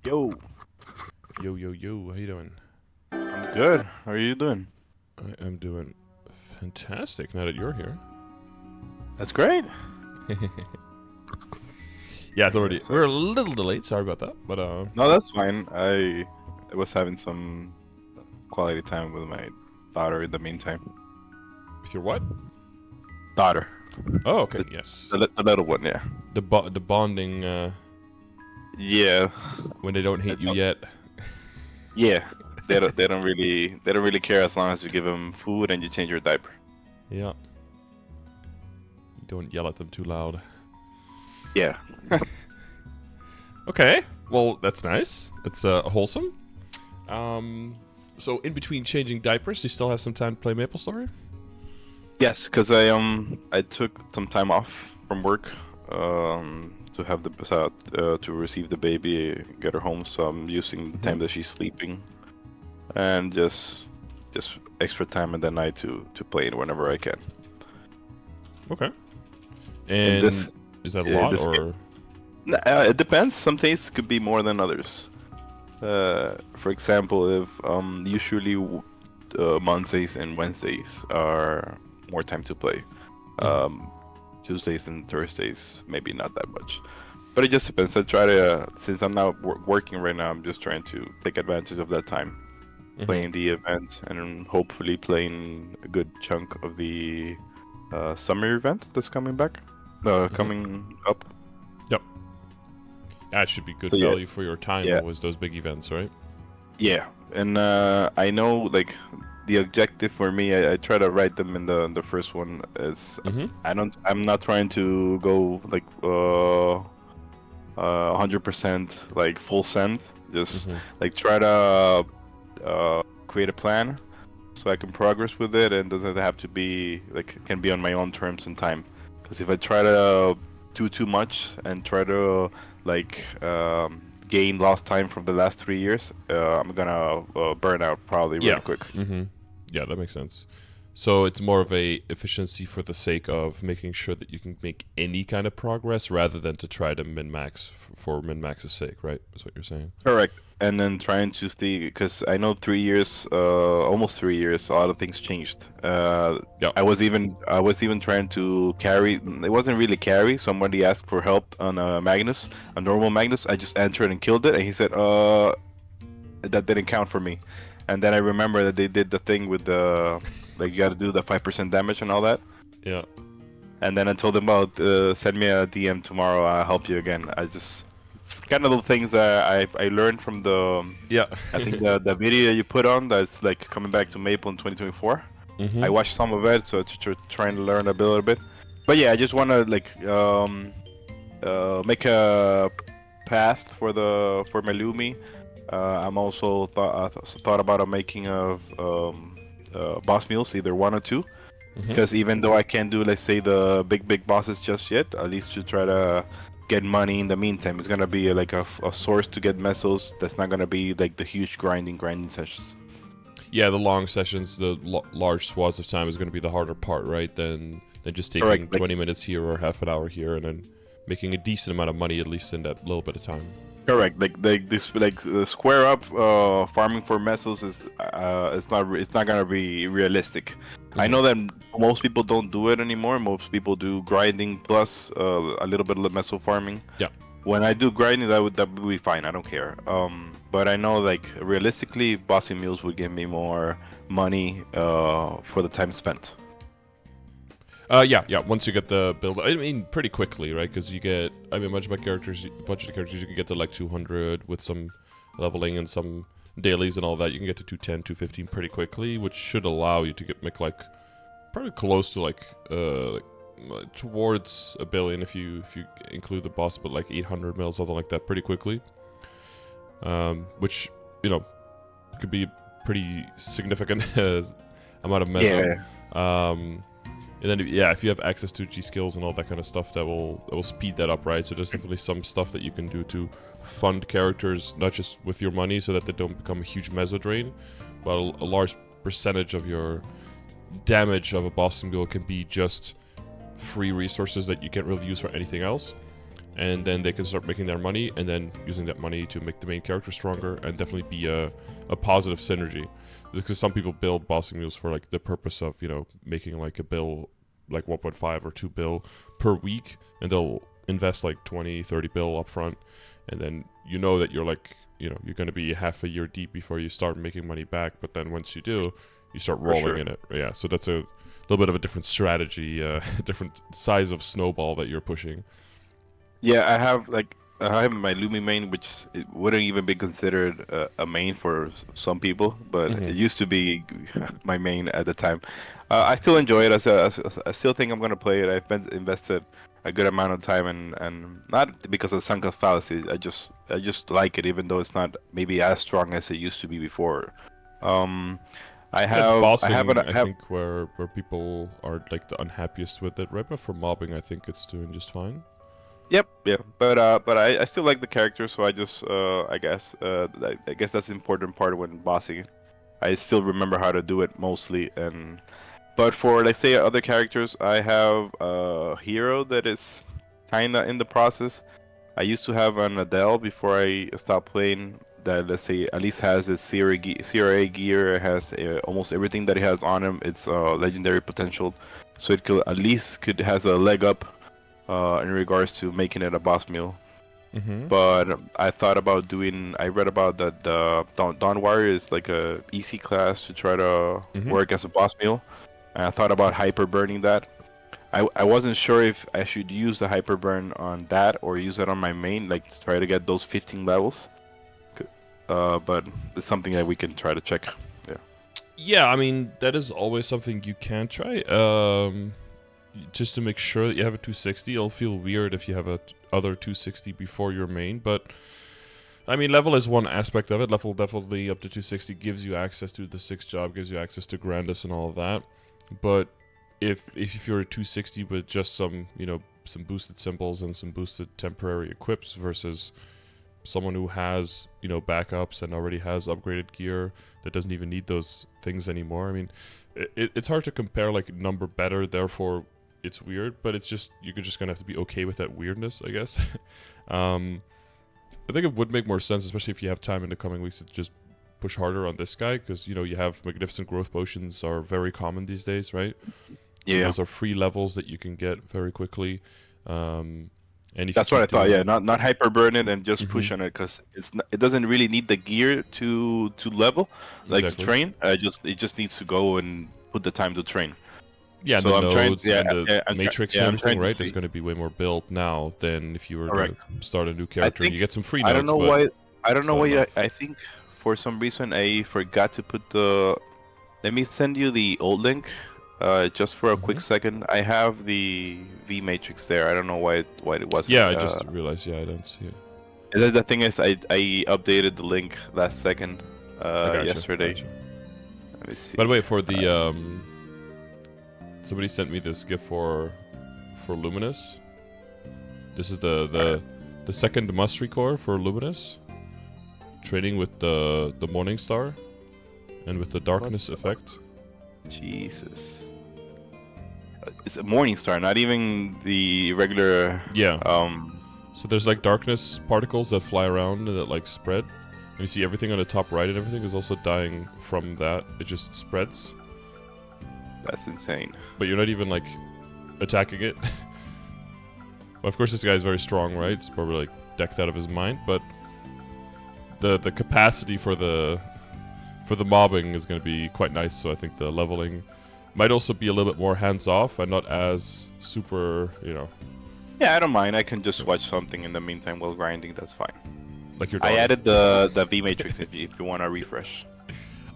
Yo, Yo, yo, yo, how you doing? I'm good. How are you doing? I am doing fantastic now that you're here. That's great. Yeah, it's already, Yes, we're a little delayed, sorry about that, but no, that's fine. I was having some quality time with my daughter in the meantime. with your what? Daughter, Oh, okay, the, yes. the little one, yeah. The bonding, Yeah, when they don't hate it's you yet. yeah. They don't really care as long as you give them food and you change your diaper. Yeah. You don't yell at them too loud. Yeah. Okay, well, that's nice. It's wholesome. So in between changing diapers, you still have some time to play MapleStory? Yes, because I took some time off from work to have to receive the baby, get her home. So I'm using the time that she's sleeping, and just extra time in the night to play it whenever I can. Okay. In And this is that a lot, this or? it depends. Some days could be more than others. For example, if usually Mondays and Wednesdays are more time to play. Um, Tuesdays and Thursdays maybe not that much, but it just depends. I try to since I'm not working right now, I'm just trying to take advantage of that time, playing the event, and hopefully playing a good chunk of the summer event that's coming back, coming up. Yep. That should be good So yeah, value for your time, yeah, always those big events, right? yeah, and I know like the objective for me. I try to write them in the first one. Is I'm not trying to go like 100% like full send. Just like try to create a plan so I can progress with it and doesn't have to be like can be on my own terms and time. Because if I try to do too much and try to like gain lost time from the last 3 years, I'm gonna burn out probably Yeah. really quick. Yeah, that makes sense. So it's more of a efficiency for the sake of making sure that you can make any kind of progress rather than to try to min-max for min-max's sake, right? Is what you're saying. Correct. And then trying to stay, because I know 3 years, almost 3 years, a lot of things changed. Yeah. I was even trying to carry. It wasn't really carry. Somebody asked for help on a Magnus, a normal Magnus. I just entered and killed it, and he said, that didn't count for me." And then I remember that they did the thing with the, like you got to do the 5% damage and all that. Yeah. And then I told them, "Oh, send me a DM tomorrow. I'll help you again." It's kind of the things that I learned from the, Yeah. I think the video you put on that's like coming back to Maple in 2024. I watched some of it, so trying to learn a little bit. But yeah, I just want to like make a path for my Lumi. I'm also thought about a making of boss mules, either one or two. Because even though I can't do, let's say, the big bosses just yet, at least to try to get money in the meantime. It's gonna be like a source to get mesos. That's not gonna be like the huge grinding sessions. Yeah, the long sessions, the large swaths of time is going to be the harder part, right? Than just taking Correct. 20 minutes here or half an hour here and then making a decent amount of money at least in that little bit of time. Correct. Like this, like the square up farming for mesos is it's not gonna be realistic. I know that most people don't do it anymore. Most people do grinding plus a little bit of meso farming. Yeah. When I do grinding, that would be fine. I don't care. But I know like realistically, bossing mules would give me more money for the time spent. Yeah. Once you get the build, I mean, pretty quickly, right? Because you get, I mean, a bunch of the characters you can get to like 200 with some leveling and some dailies and all that. You can get to 210, 215 pretty quickly, which should allow you to make like probably close to like towards a billion if you include the boss, but like 800 mil, something like that, pretty quickly. Which could be pretty significant amount of meso. Yeah. And then, yeah, if you have access to G skills and all that kind of stuff, that will speed that up, right? So there's definitely some stuff that you can do to fund characters, not just with your money, so that they don't become a huge meso drain, but a large percentage of your damage of a boss mule can be just free resources that you can't really use for anything else. and then they can start making their money, and then using that money to make the main character stronger, and definitely be a positive synergy. Because some people build bossing mules for like the purpose of, you know, making like a bill like 1.5 or 2 bill per week, and they'll invest like 20, 30 bill up front, and then you know that you're like, you know, you're going to be half a year deep before you start making money back, but then once you do, you start rolling in it. Yeah, so that's a little bit of a different strategy, different size of snowball that you're pushing. Yeah, I have my Lumi main, which it wouldn't even be considered a main for some people, but it used to be my main at the time. I still enjoy it. I still think I'm gonna play it. I've been invested a good amount of time, and not because of sunk cost fallacy. I just like it, even though it's not maybe as strong as it used to be before. I It's bossing, I have think, where people are like the unhappiest with it, right? But for mobbing, I think it's doing just fine. Yep, yeah, but I still like the character, so I guess that's the important part when bossing. I still remember how to do it mostly, and but for let's say other characters, I have a hero that is kinda in the process. I used to have an Adele before I stopped playing. That let's say at least has its CRA gear, has almost everything that it has on him. It's legendary potential, so it could at least could has a leg up in regards to making it a boss meal. But I thought about doing. I read about that the Dawn Warrior is like a easy class to try to work as a boss meal, and I thought about hyper burning that. I wasn't sure if I should use the hyper burn on that or use it on my main, like to try to get those 15 levels. But it's something that we can try to check. Yeah. Yeah, I mean, that is always something you can try. Just to make sure that you have a 260. It'll feel weird if you have a other 260 before your main, but I mean, level is one aspect of it. Level definitely up to 260 gives you access to the 6th job, gives you access to Grandis and all of that. But if you're a 260 with just some, you know, some boosted symbols and some boosted temporary equips versus someone who has, you know, backups and already has upgraded gear that doesn't even need those things anymore. I mean, it's hard to compare like number better, therefore it's weird, but it's just, you're just gonna have to be okay with that weirdness, I guess. I think it would make more sense, especially if you have time in the coming weeks, to just push harder on this guy, because, you know, you have magnificent growth potions are very common these days, right? Yeah. So those are free levels that you can get very quickly. And if that's you what I keep thought. doing- Yeah, not hyper burn it and just push on it, because it doesn't really need the gear to level, like Exactly. to train. It just needs to go and put the time to train. Yeah, and So the I'm trying. nodes and the I'm matrix yeah, and I'm trying everything, to right? Is see. going to be way more built now than if you were Correct. to start a new character. think- You get some free I nodes, don't know but why. I don't know it's why. not enough. I think for some reason I forgot to put the. Let me send you the old link. Just for a quick second. I have the VMatrix there. I don't know why it wasn't. Yeah, I just realized. Yeah, I don't see it. The thing is, I updated the link last second. I gotcha, Yesterday. gotcha. Let me see. By the way, for the somebody sent me this gift for Luminous. This is the second mastery core for Luminous. Training with the Morning Star, and with the darkness effect. Jesus. It's a Morning Star, not even the regular. Yeah. So there's like darkness particles that fly around and that like spread. And you see everything on the top right and everything is also dying from that. It just spreads. That's insane. But you're not even like attacking it. Well, of course this guy's very strong, right? It's probably like decked out of his mind, but the capacity for the mobbing is going to be quite nice. So I think the leveling might also be a little bit more hands-off and not as super, you know. Yeah, I don't mind. I can just watch something in the meantime while grinding. That's fine. Like your I dog. added the VMatrix if you want to refresh.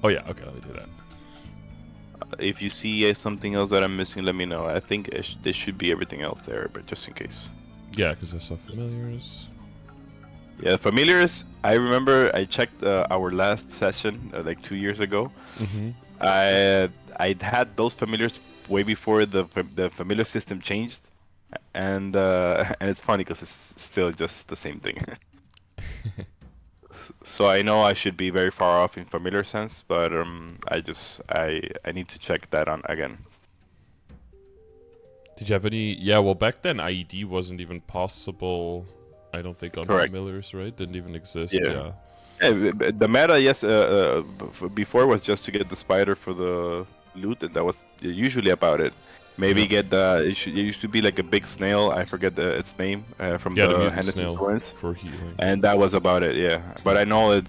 Oh yeah, okay, let me do that. If you see something else that I'm missing, let me know. I think there should be everything else there, but just in case. Yeah, because I saw familiars. Yeah, familiars. I remember I checked our last session like 2 years ago. I'd had those familiars way before the familiar system changed, and it's funny because it's still just the same thing. So I know I should be very far off in familiar sense, but I need to check that on again. Did you have any? Yeah, well, back then IED wasn't even possible. I don't think on Correct. familiars, right? Didn't even exist. Yeah. Yeah. The meta, yes, before was just to get the spider for the loot, and that was usually about it. Maybe Yep. get it used to be like a big snail. I forget its name from Yeah, the the mutant Henderson's snail ones, for healing. and that was about it. Yeah, but I know it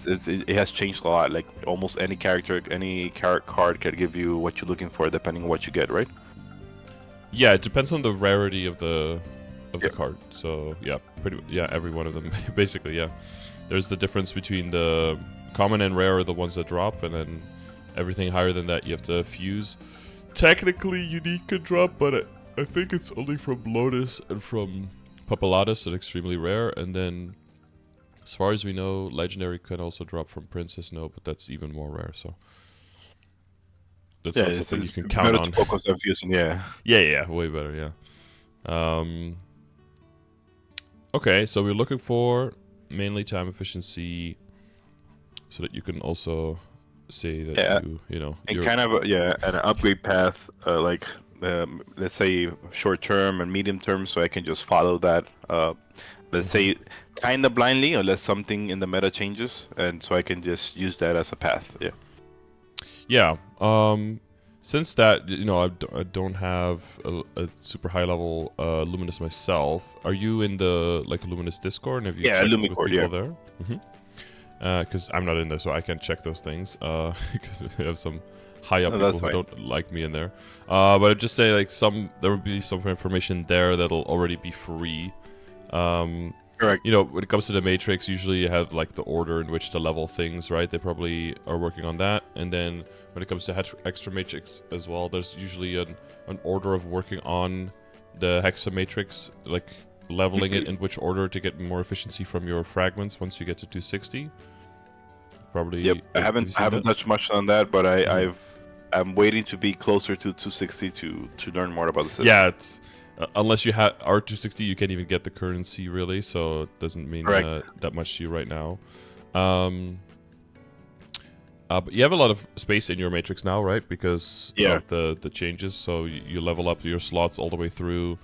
has changed a lot. Like almost any character, any card can give you what you're looking for, depending on what you get, right? Yeah, it depends on the rarity of the Yep. card. So yeah, every one of them basically. Yeah, there's the difference between the common and rare are the ones that drop, and then everything higher than that you have to fuse. Technically, unique can drop, but I think it's only from Lotus and from Papulatus and extremely rare. And then, as far as we know, legendary can also drop from Princess No, but that's even more rare. So that's not something you can count on. Focus on fusing, yeah. Yeah, way better. Yeah. Okay, so we're looking for mainly time efficiency, so that you can also say that you know, and kind of an upgrade path, like let's say short term and medium term, so I can just follow that. Let's say kind of blindly, unless something in the meta changes, and so I can just use that as a path. Yeah. Yeah. Since that, you know, I don't have a super high level Luminous myself. Are you in the Luminous Discord? And have you checked with people there? Because I'm not in there, so I can't check those things. Because we have some high up people who don't like me in there. But I'd just say there will be some information there that'll already be free. Correct. You know, when it comes to the Matrix, usually you have the order in which to level things, right? They probably are working on that. And then when it comes to Extra Matrix as well, there's usually an order of working on the Hexa Matrix, leveling it in which order to get more efficiency from your fragments once you get to 260. Probably. Yep. I haven't touched much on that, but I'm waiting to be closer to 260 to learn more about the system. Yeah, it's unless you have R260, you can't even get the currency really, so it doesn't mean that much to you right now. But you have a lot of space in your matrix now, right? Because of the changes. So you level up your slots all the way through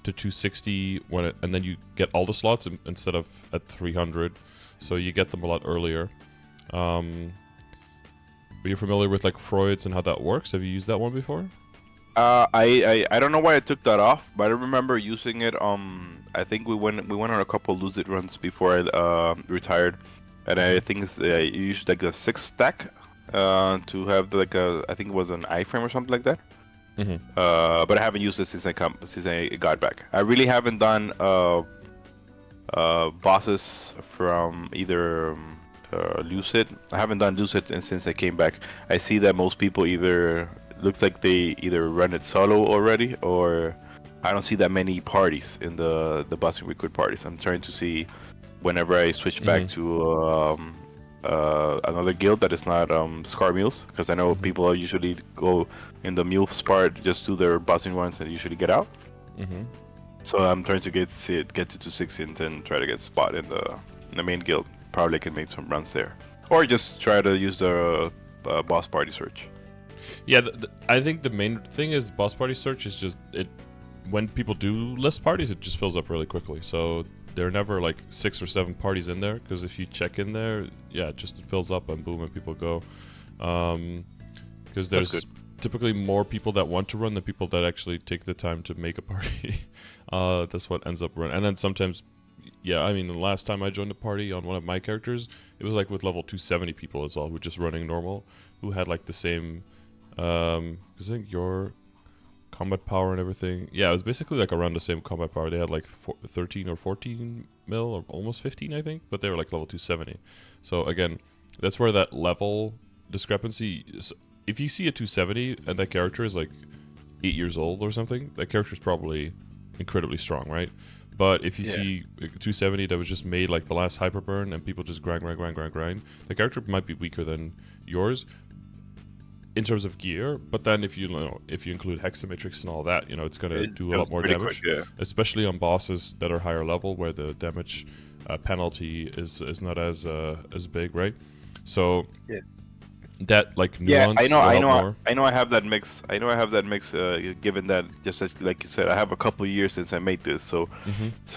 to 260 and then you get all the slots instead of at 300. So you get them a lot earlier. Are you familiar with Freud's and how that works? Have you used that one before? I don't know why I took that off, but I remember using it. I think we went on a couple Lose It runs before I retired, and I think it's you used a 6-stack to have I think it was an iframe or something like that. But I haven't used it since I got back. I really haven't done bosses from either Lucid. I haven't done Lucid since I came back. I see that most people looks like they either run it solo already, or I don't see that many parties in the bossing recruit parties. I'm trying to see whenever I switch back to another guild that is not Scar Mules, because I know people usually go in the Mules part, just do their bossing runs and usually get out. So I'm trying to get to 260 and then try to get spot in the main guild. Probably can make some runs there, or just try to use the boss party search. Yeah, I think the main thing is boss party search is just when people do list parties, it just fills up really quickly. So there are never 6 or 7 parties in there, because if you check in there, it fills up and boom, and people go. Because there's typically more people that want to run than people that actually take the time to make a party. That's what ends up running. And then sometimes, I mean, the last time I joined a party on one of my characters, it was with level 270 people as well, who were just running normal, who had the same, because I think your combat power and everything, it was basically around the same combat power. They had 13 or 14 mil, or almost 15, I think, but they were level 270. So again, that's where that level discrepancy is. If you see a 270 and that character is 8 years old or something, that character is probably incredibly strong, right? But if you see 270 that was just made the last hyper burn and people just grind, the character might be weaker than yours in terms of gear. But then if you include Hexa Matrix and all that, it's going to do a lot more damage, especially on bosses that are higher level, where the damage penalty is not as big, right? So that like Yeah, nuance will help more. I know. I have that mix. I know I have that mix. Given that, just as, like you said, I have a couple years since I made this, so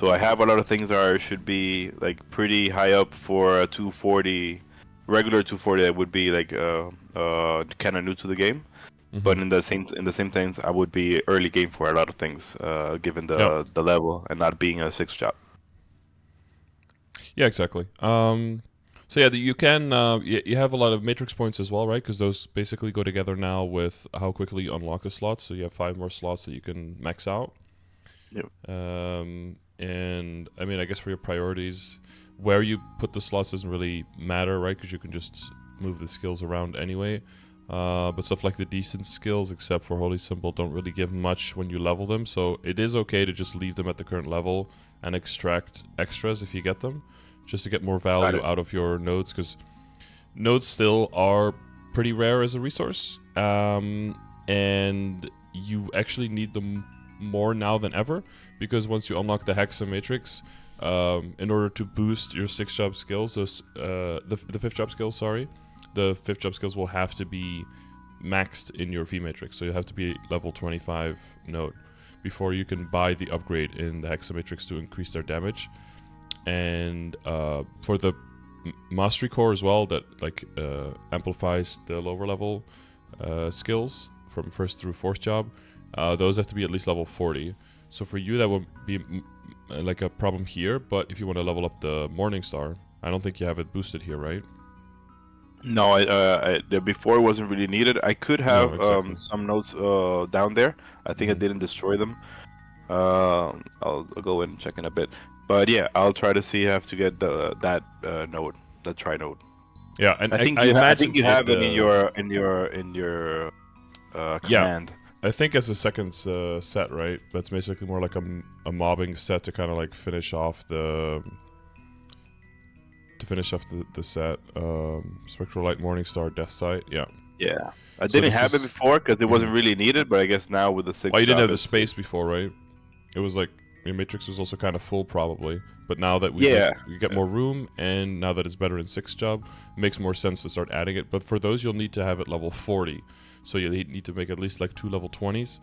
I have a lot of things that should be like pretty high up for a 240, regular 240. That would be like kind of new to the game, but in the same things, I would be early game for a lot of things, given Yep. the level and not being a 6 job. Yeah, exactly. So yeah, you can you have a lot of matrix points as well, right? Because those basically go together now with how quickly you unlock the slots. So you have 5 more slots that you can max out. Yep. And I mean, I guess for your priorities, where you put the slots doesn't really matter, right? Because you can just move the skills around anyway. But stuff like the decent skills, except for Holy Symbol, don't really give much when you level them. So it is okay to just leave them at the current level and extract extras if you get them, just to get more value out of your nodes, because nodes still are pretty rare as a resource, and you actually need them more now than ever, because once you unlock the Hexa Matrix, in order to boost your 6 job skills, those the 5th job skills, sorry, the 5th job skills will have to be maxed in your VMatrix, so you have to be level 25 node before you can buy the upgrade in the Hexa Matrix to increase their damage. And for the Mastery Core as well, that like amplifies the lower level skills from 1st through 4th job, those have to be at least level 40. So for you that would be like a problem here, but if you want to level up the Morning Star, I don't think you have it boosted here, right? No, before it wasn't really needed. I could have exactly. some notes down there. I think I didn't destroy them. I'll go and check in a bit. But yeah, I'll try to see. I have to get that node, the tri node. Yeah, and I think you have it in your command. I think as a second set, right? That's basically more like a mobbing set to kind of like finish off the set. Spectral Light, Morning Star, Death Sight. Yeah. Yeah, I didn't have it before because it wasn't really needed. But I guess now with the 6. Well, you didn't have the space before, right? It was like your Matrix was also kind of full probably, but now that we get more room, and now that it's better in 6 job, it makes more sense to start adding it. But for those, you'll need to have it level 40, so you need to make at least like 2 level 20s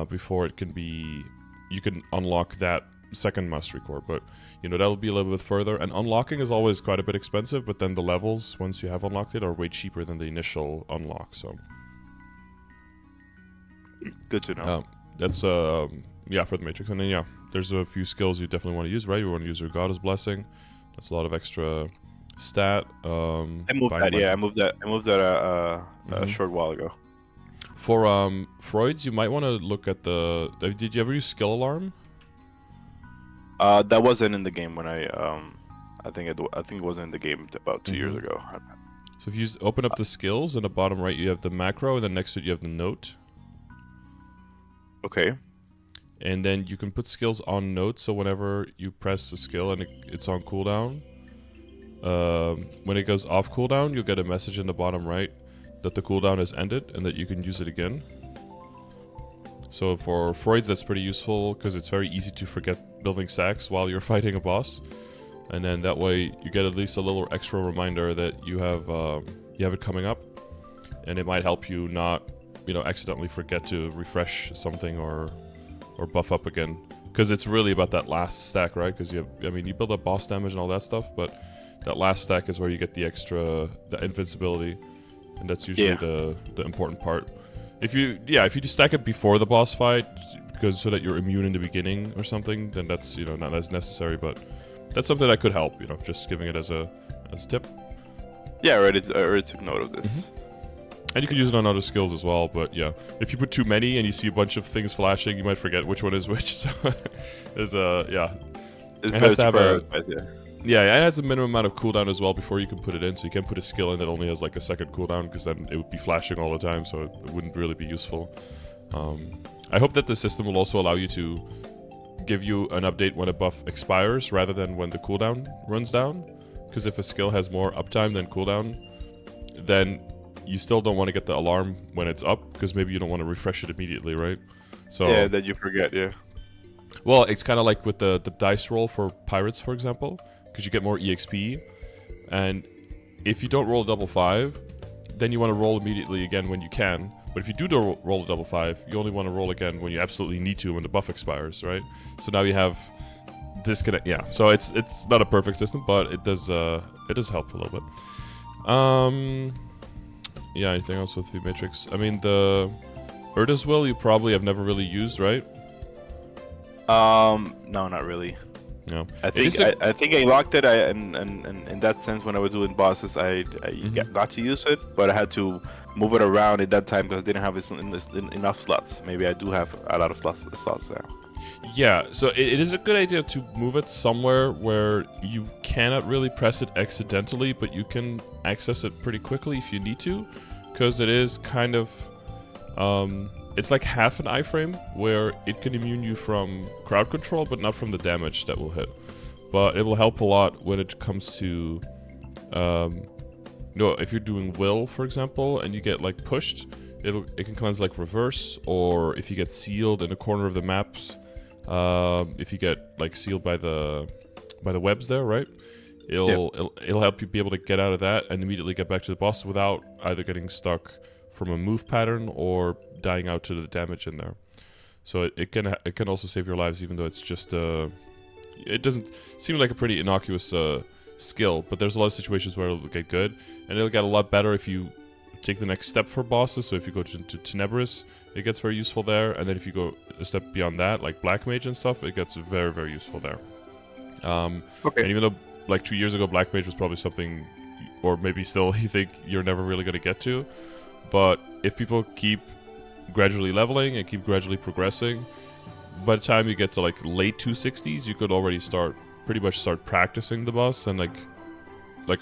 before it can be. You can unlock that second Mastery Core, but you know that'll be a little bit further. And unlocking is always quite a bit expensive, but then the levels once you have unlocked it are way cheaper than the initial unlock. So good to know. That's yeah, for the Matrix. And then yeah, there's a few skills you definitely want to use, right? You want to use your Goddess Blessing. That's a lot of extra stat. I moved that. Yeah, I moved that a short while ago. For Freud's, you might want to look at the. Did you ever use Skill Alarm? That wasn't in the game when I think it wasn't in the game about 2 years ago. So if you open up the skills, in the bottom right you have the macro, and then next to it you have the note. Okay. And then you can put skills on note, so whenever you press the skill and it's on cooldown, when it goes off cooldown, you'll get a message in the bottom right that the cooldown has ended and that you can use it again. So for Freud's, that's pretty useful because it's very easy to forget building stacks while you're fighting a boss, and then that way you get at least a little extra reminder that you have it coming up, and it might help you not, accidentally forget to refresh something or buff up again, because it's really about that last stack, right? Because you build up boss damage and all that stuff, but that last stack is where you get the invincibility, and that's usually the important part. If you just stack it before the boss fight, because so that you're immune in the beginning or something, then that's not as necessary. But that's something that could help. Just giving it as a tip. Yeah, I already took note of this. And you can use it on other skills as well. But yeah, if you put too many and you see a bunch of things flashing, you might forget which one is which. So there's It's it has to have it has a minimum amount of cooldown as well before you can put it in. So you can't put a skill in that only has like a second cooldown, because then it would be flashing all the time, so it wouldn't really be useful. I hope that the system will also allow you to give you an update when a buff expires rather than when the cooldown runs down. Because if a skill has more uptime than cooldown, then you still don't want to get the alarm when it's up, because maybe you don't want to refresh it immediately, right? So yeah, that you forget, yeah. Well, it's kind of like with the dice roll for pirates, for example, because you get more EXP, and if you don't roll double 5, then you want to roll immediately again when you can. But if you do roll a double 5, you only want to roll again when you absolutely need to when the buff expires, right? So now you have disconnect. Yeah, so it's not a perfect system, but it does help a little bit. Yeah, anything else with VMatrix? I mean, the Urda's Will you probably have never really used, right? No, not really. No. I think I locked it. And in that sense, when I was doing bosses, I got to use it, but I had to move it around at that time because I didn't have enough slots. Maybe I do have a lot of slots now. Yeah, so it is a good idea to move it somewhere where you cannot really press it accidentally, but you can access it pretty quickly if you need to, because it is kind of, it's like half an iframe where it can immune you from crowd control, but not from the damage that will hit. But it will help a lot when it comes to, if you're doing will, for example, and you get like pushed, it can cleanse like reverse, or if you get sealed in a corner of the maps. If you get like sealed by the webs there, right? It'll help you be able to get out of that and immediately get back to the boss without either getting stuck from a move pattern or dying out to the damage in there. So it can also save your lives, even though it's just it doesn't seem like a pretty innocuous skill, but there's a lot of situations where it'll get good, and it'll get a lot better if you take the next step for bosses. So if you go to Tenebris, it gets very useful there, and then if you go a step beyond that, like Black Mage and stuff, it gets very, very useful there. Okay. And even though like 2 years ago Black Mage was probably something, or maybe still you think you're never really going to get to, but if people keep gradually leveling and keep gradually progressing, by the time you get to like late 260s, you could already pretty much start practicing the boss, and like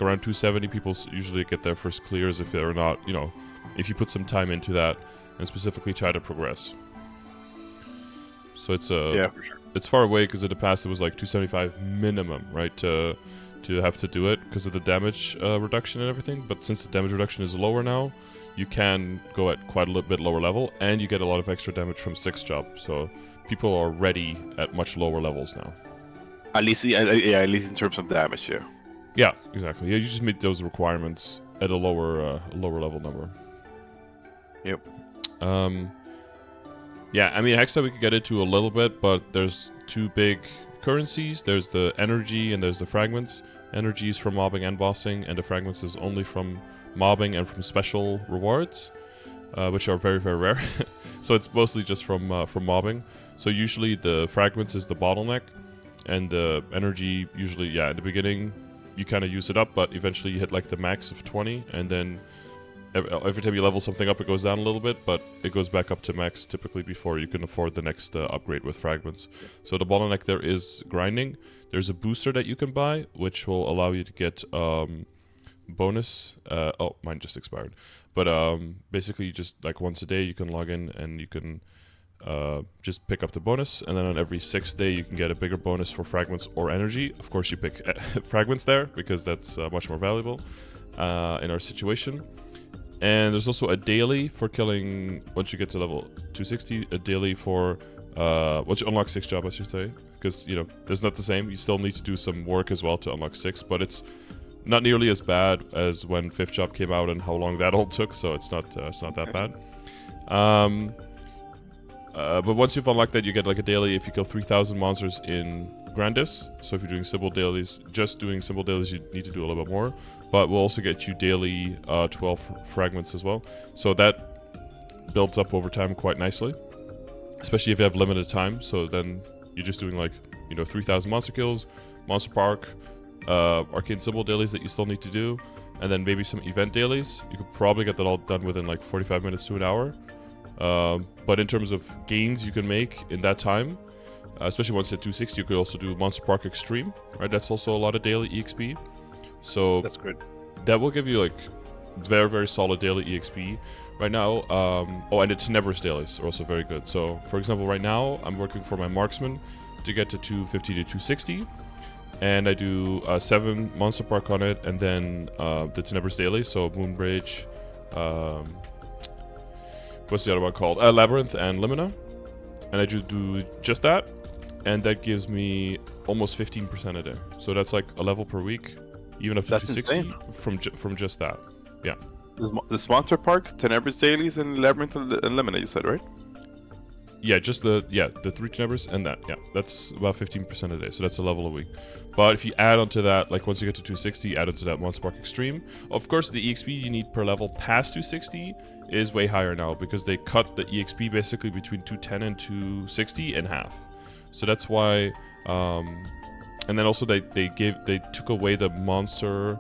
around 270 people usually get their first clears if they're not, if you put some time into that and specifically try to progress. So it's yeah, for sure. It's far away because in the past it was like 275 minimum, right, to have to do it because of the damage reduction and everything. But since the damage reduction is lower now, you can go at quite a little bit lower level, and you get a lot of extra damage from 6 job. So people are ready at much lower levels now. At least in terms of damage, yeah. Yeah, exactly. Yeah, you just meet those requirements at a lower level number. Yep. Yeah, I mean, Hexa we could get into a little bit, but there's 2 big currencies. There's the energy and there's the fragments. Energy is from mobbing and bossing, and the fragments is only from mobbing and from special rewards, which are very, very rare. So it's mostly just from mobbing. So usually the fragments is the bottleneck, and the energy usually, yeah, at the beginning you kind of use it up, but eventually you hit like the max of 20, and then every time you level something up, it goes down a little bit, but it goes back up to max typically before you can afford the next upgrade with fragments. So the bottleneck there is grinding. There's a booster that you can buy, which will allow you to get bonus. Oh, mine just expired. But basically, just like once a day, you can log in and you can just pick up the bonus, and then on every 6th day, you can get a bigger bonus for fragments or energy. Of course, you pick fragments there because that's much more valuable in our situation. And there's also a daily for killing, once you get to level 260, a daily for, once you unlock 6 job, I should say, because, there's not the same. You still need to do some work as well to unlock 6, but it's not nearly as bad as when 5th job came out and how long that all took, so it's not that bad. But once you've unlocked that, you get like a daily if you kill 3,000 monsters in Grandis. So if you're doing symbol dailies, just doing symbol dailies, you need to do a little bit more. But we'll also get you daily 12 fragments as well. So that builds up over time quite nicely, especially if you have limited time. So then you're just doing like, 3,000 monster kills, monster park, arcane symbol dailies that you still need to do, and then maybe some event dailies. You could probably get that all done within like 45 minutes to an hour. But in terms of gains you can make in that time, especially once at 260, you could also do Monster Park Extreme, right? That's also a lot of daily EXP. So that's good. That will give you like very, very solid daily EXP. Right now, and the Tenebris dailies are also very good. So for example, right now I'm working for my marksman to get to 250 to 260. And I do 7 Monster Park on it, and then the Tenebris daily, so Moonbridge, what's the other one called? Labyrinth and Limina. And I just do just that, and that gives me almost 15% a day. So that's like a level per week, even up to That's 260 insane. from just that. Yeah. This Monster Park, Tenebra's dailies, and Labyrinth Unlimited. You said, right? Yeah, just the 3 Tenebras and that. Yeah, that's about 15% a day, so that's a level a week. But if you add onto that, like once you get to 260, you add onto that Monster Park Extreme. Of course, the EXP you need per level past 260 is way higher now because they cut the EXP basically between 210 and 260 in half. So that's why. And then also they took away the monster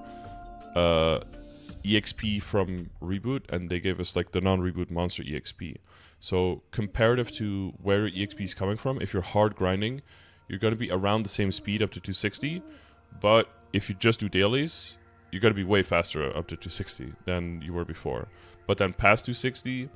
EXP from Reboot, and they gave us like the non-Reboot monster EXP. So comparative to where EXP is coming from, if you're hard grinding, you're going to be around the same speed up to 260. But if you just do dailies, you're going to be way faster up to 260 than you were before. But then past 260,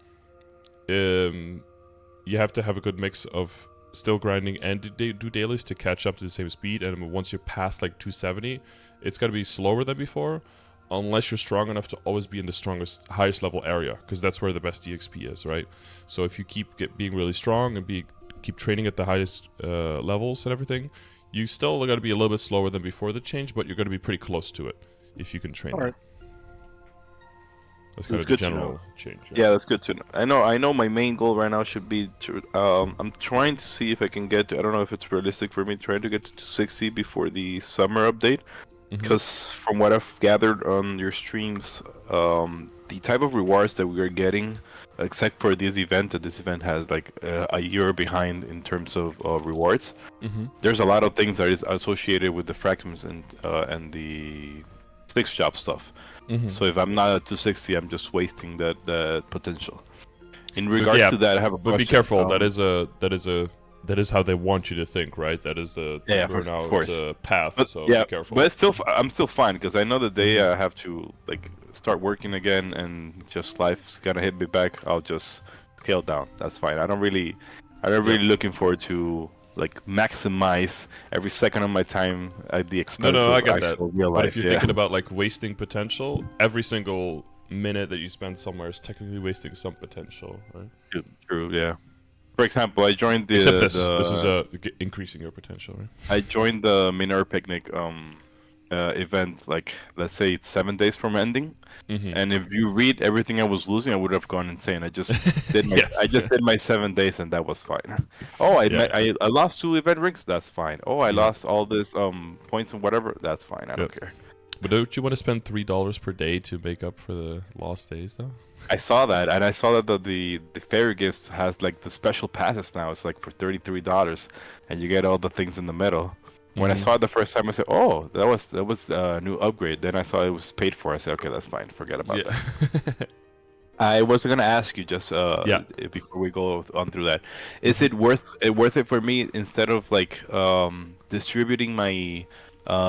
you have to have a good mix of still grinding and do dailies to catch up to the same speed. And once you're past like 270, it's going to be slower than before, unless you're strong enough to always be in the highest level area, because that's where the best EXP is, right? So if you keep being really strong and keep training at the highest levels and everything, you still got to be a little bit slower than before the change, but you're going to be pretty close to it if you can train. All right. That's kind of the general change. Yeah, that's good to know. I know my main goal right now should be to, I'm trying to see if I can get to, I don't know if it's realistic for me, trying to get to 260 before the summer update. Because from what I've gathered on your streams, the type of rewards that we are getting, except for this event, that this event has like a year behind in terms of rewards, there's a lot of things that is associated with the fragments and the fixed job stuff. So if I'm not at 260, I'm just wasting that potential. In regards to that, I have a question. But be careful. That is how they want you to think, right? That is the burnout path. But, so be careful. But I'm still fine because I know that they have to like start working again, and just life's gonna hit me back. I'll just scale down. That's fine. I'm not really looking forward to like maximize every second of my time at the expense of I get that. Real life. But if you're thinking about like wasting potential, every single minute that you spend somewhere is technically wasting some potential, right? True. Yeah. For example, I joined the... Except this is increasing your potential, right? I joined the Minor Picnic event, like, let's say it's 7 days from ending. And if you read everything I was losing, I would have gone insane. I just did my, I just did my 7 days, and that was fine. Oh, I lost 2 event rings? That's fine. Oh, I lost all this points and whatever? That's fine. I don't care. But don't you want to spend $3 per day to make up for the lost days, though? I saw that, and I saw that the fairy gifts has like the special passes now. It's like for $33, and you get all the things in the middle. When I saw it the first time, I said, "Oh, that was a new upgrade." Then I saw it was paid for. I said, "Okay, that's fine. Forget about that." I was gonna ask you just before we go on through that, is it worth it for me instead of like distributing my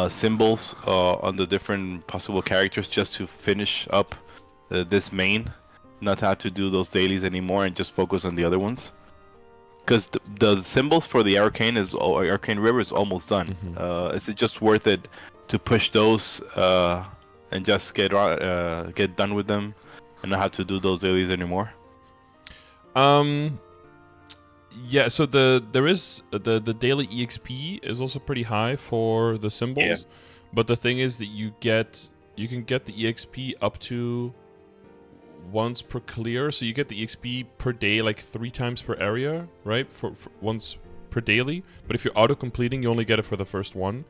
symbols on the different possible characters just to finish up this main? Not have to do those dailies anymore and just focus on the other ones, because the symbols for the Arcane River is almost done. Is it just worth it to push those and just get done with them and not have to do those dailies anymore? Yeah. So there is the daily EXP is also pretty high for the symbols, but the thing is that you can get the EXP up to once per clear, so you get the XP per day like 3 times per area, right? For once per daily. But if you're auto-completing, you only get it for the first one.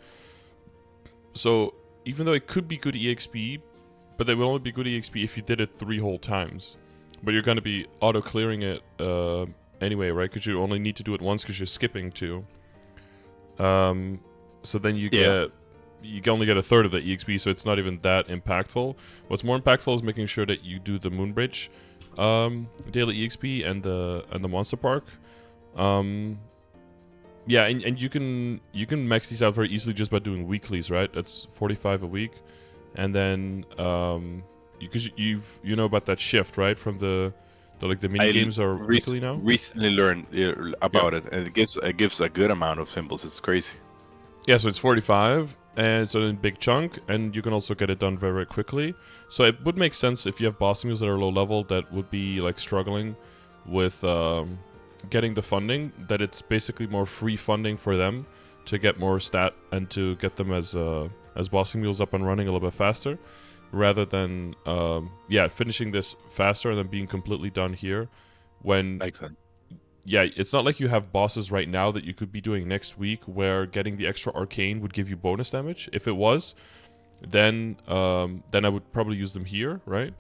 So even though it could be good EXP, but it will only be good EXP if you did it 3 whole times. But you're going to be auto-clearing it anyway, right? Because you only need to do it once because you're skipping 2. So then you can only get a third of the EXP, so it's not even that impactful. What's more impactful is making sure that you do the Moonbridge daily EXP and the Monster Park. Yeah, and you can max these out very easily just by doing weeklies, right? That's 45 a week, and then because you know about that shift, right? From the mini games are weekly now. Recently learned about it, and it gives a good amount of symbols. It's crazy. Yeah, so it's 45, and it's a big chunk, and you can also get it done very, very quickly. So it would make sense if you have boss mules that are low level that would be like struggling with getting the funding, that it's basically more free funding for them to get more stat and to get them as bossing mules up and running a little bit faster. rather than finishing this faster and then being completely done here. When Makes sense. yeah, it's not like you have bosses right now that you could be doing next week where getting the extra arcane would give you bonus damage. If it was, then I would probably use them here, right?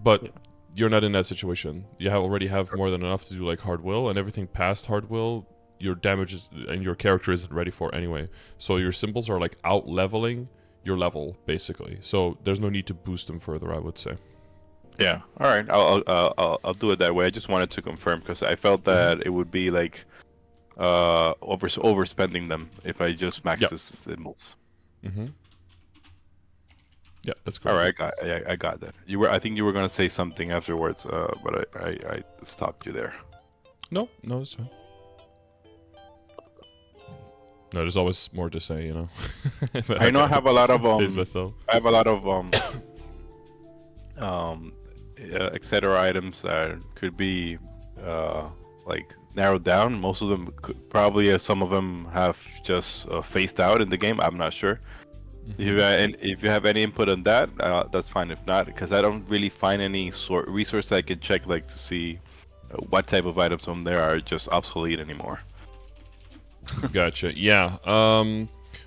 But you're not in that situation. You already have more than enough to do like hard will, and everything past hard will, your damage is, and your character isn't ready for anyway. So your symbols are like out leveling your level basically. So there's no need to boost them further, I would say. Yeah. All right. I'll do it that way. I just wanted to confirm because I felt that it would be like overspending them if I just max the symbols. Mm-hmm. Yeah, that's cool. All right, I got that. I think you were gonna say something afterwards, but I stopped you there. No, it's fine. No, there's always more to say, you know. I know I have a lot of myself. I have a lot of etc. items that could be like narrowed down. Most of them probably some of them have just phased out in the game. I'm not sure. If you have any input on that, that's fine. If not, because I don't really find any resource I can check like to see what type of items on there are just obsolete anymore. Gotcha. Yeah.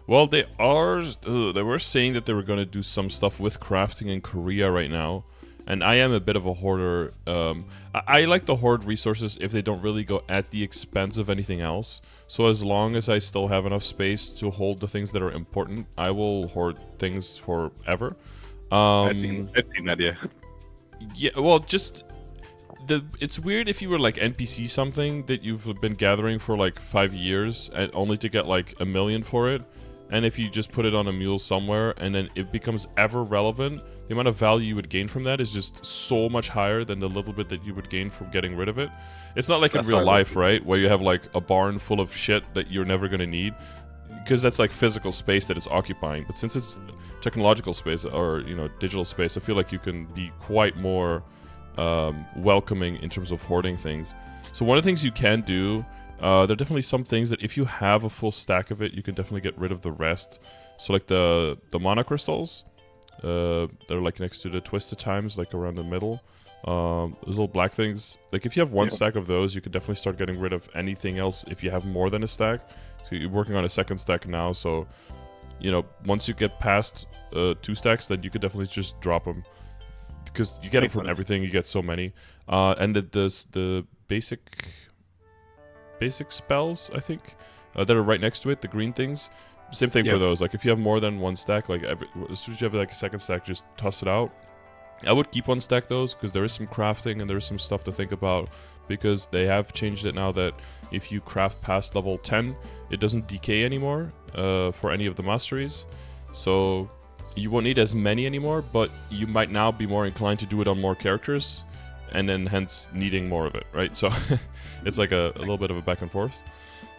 Well, they were saying that they were going to do some stuff with crafting in Korea right now. And I am a bit of a hoarder. I like to hoard resources if they don't really go at the expense of anything else. So as long as I still have enough space to hold the things that are important, I will hoard things forever. I've seen that, yeah. Yeah, well, just it's weird if you were like NPC something that you've been gathering for like 5 years and only to get like 1 million for it. And if you just put it on a mule somewhere and then it becomes ever relevant, the amount of value you would gain from that is just so much higher than the little bit that you would gain from getting rid of it. It's not like in real life, right? Where you have like a barn full of shit that you're never going to need. Because that's like physical space that it's occupying. But since it's technological space or, you know, digital space, I feel like you can be quite more welcoming in terms of hoarding things. So one of the things you can do, there are definitely some things that if you have a full stack of it, you can definitely get rid of the rest. So like the mana crystals, they're like next to the twisted times, like around the middle. Those little black things. Like if you have one stack of those, you can definitely start getting rid of anything else if you have more than a stack. So you're working on a second stack now, so you know once you get past 2 stacks, then you could definitely just drop them because you get them from everything. You get so many, and the basic spells, I think, that are right next to it, the green things. Same thing for those. Like if you have more than 1 stack, like as soon as you have like a second stack, just toss it out. I would keep 1 stack those because there is some crafting and there is some stuff to think about because they have changed it now that if you craft past level 10, it doesn't decay anymore for any of the masteries. So you won't need as many anymore, but you might now be more inclined to do it on more characters and then hence needing more of it, right? So it's like a little bit of a back and forth.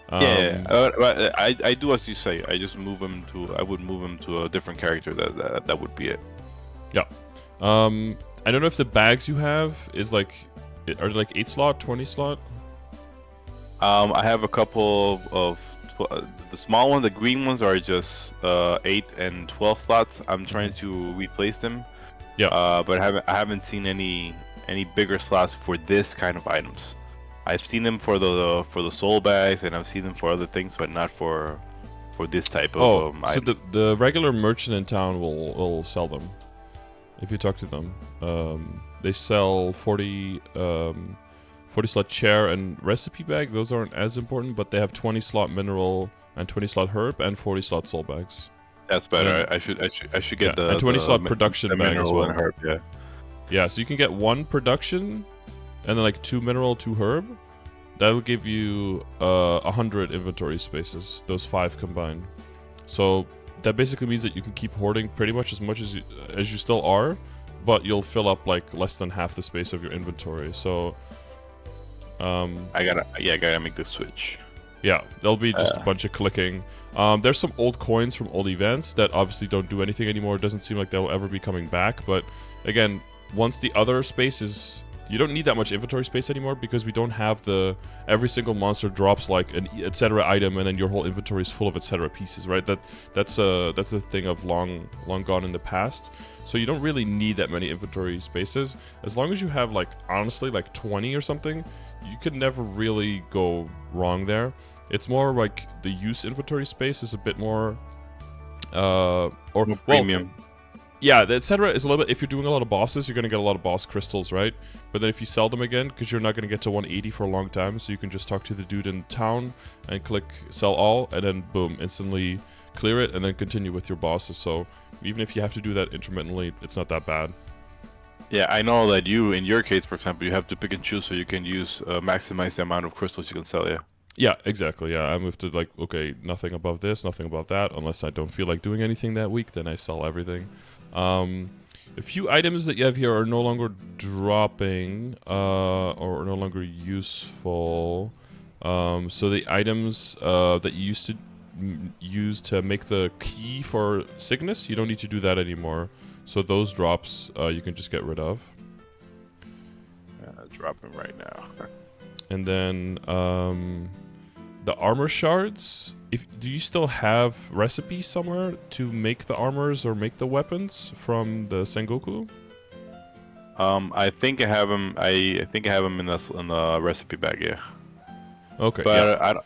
I do as you say. I just move him to. I would move him to a different character. That would be it. Yeah. I don't know if the bags you have is like, are they like 8 slot, 20 slot? I have a couple of the small ones. The green ones are just 8 and 12 slots. I'm trying to replace them. Yeah. But I haven't seen any bigger slots for this kind of items. I've seen them for the soul bags, and I've seen them for other things, but not for this type of so item. the regular merchant in town will sell them. If you talk to them, they sell 40 slot chair and recipe bag. Those aren't as important, but they have 20 slot mineral and 20 slot herb and 40 slot soul bags. That's better. I should get the and 20 slot production the bag as well. And herb, yeah. Yeah, so you can get 1 production and then like 2 mineral, 2 herb. That'll give you 100 inventory spaces. Those 5 combined. So that basically means that you can keep hoarding pretty much as you still are, but you'll fill up like less than half the space of your inventory. So I gotta make the switch. Yeah, there'll be just a bunch of clicking. There's some old coins from old events that obviously don't do anything anymore. It doesn't seem like they'll ever be coming back, but again, once the other space is you don't need that much inventory space anymore because we don't have the every single monster drops like an etc. item and then your whole inventory is full of etc. pieces, right? That's a thing of long gone in the past. So you don't really need that many inventory spaces. As long as you have like honestly like 20 or something, you can never really go wrong there. It's more like the use inventory space is a bit more premium. Yeah, the etc. is a little bit, if you're doing a lot of bosses, you're going to get a lot of boss crystals, right? But then if you sell them again, because you're not going to get to 180 for a long time, so you can just talk to the dude in town and click sell all, and then boom, instantly clear it, and then continue with your bosses. So even if you have to do that intermittently, it's not that bad. Yeah, I know that in your case, for example, you have to pick and choose so you can use maximize the amount of crystals you can sell. Yeah. Yeah, exactly. Yeah, I moved to like, okay, nothing above this, nothing above that, unless I don't feel like doing anything that week, then I sell everything. A few items that you have here are no longer dropping or no longer useful. So the items that you used to use to make the key for Cygnus, you don't need to do that anymore. So those drops you can just get rid of. Dropping right now. And then the armor shards. Do you still have recipes somewhere to make the armors or make the weapons from the Sengoku? I think I have them. I think I have them in the recipe bag. Yeah. Okay. But yeah.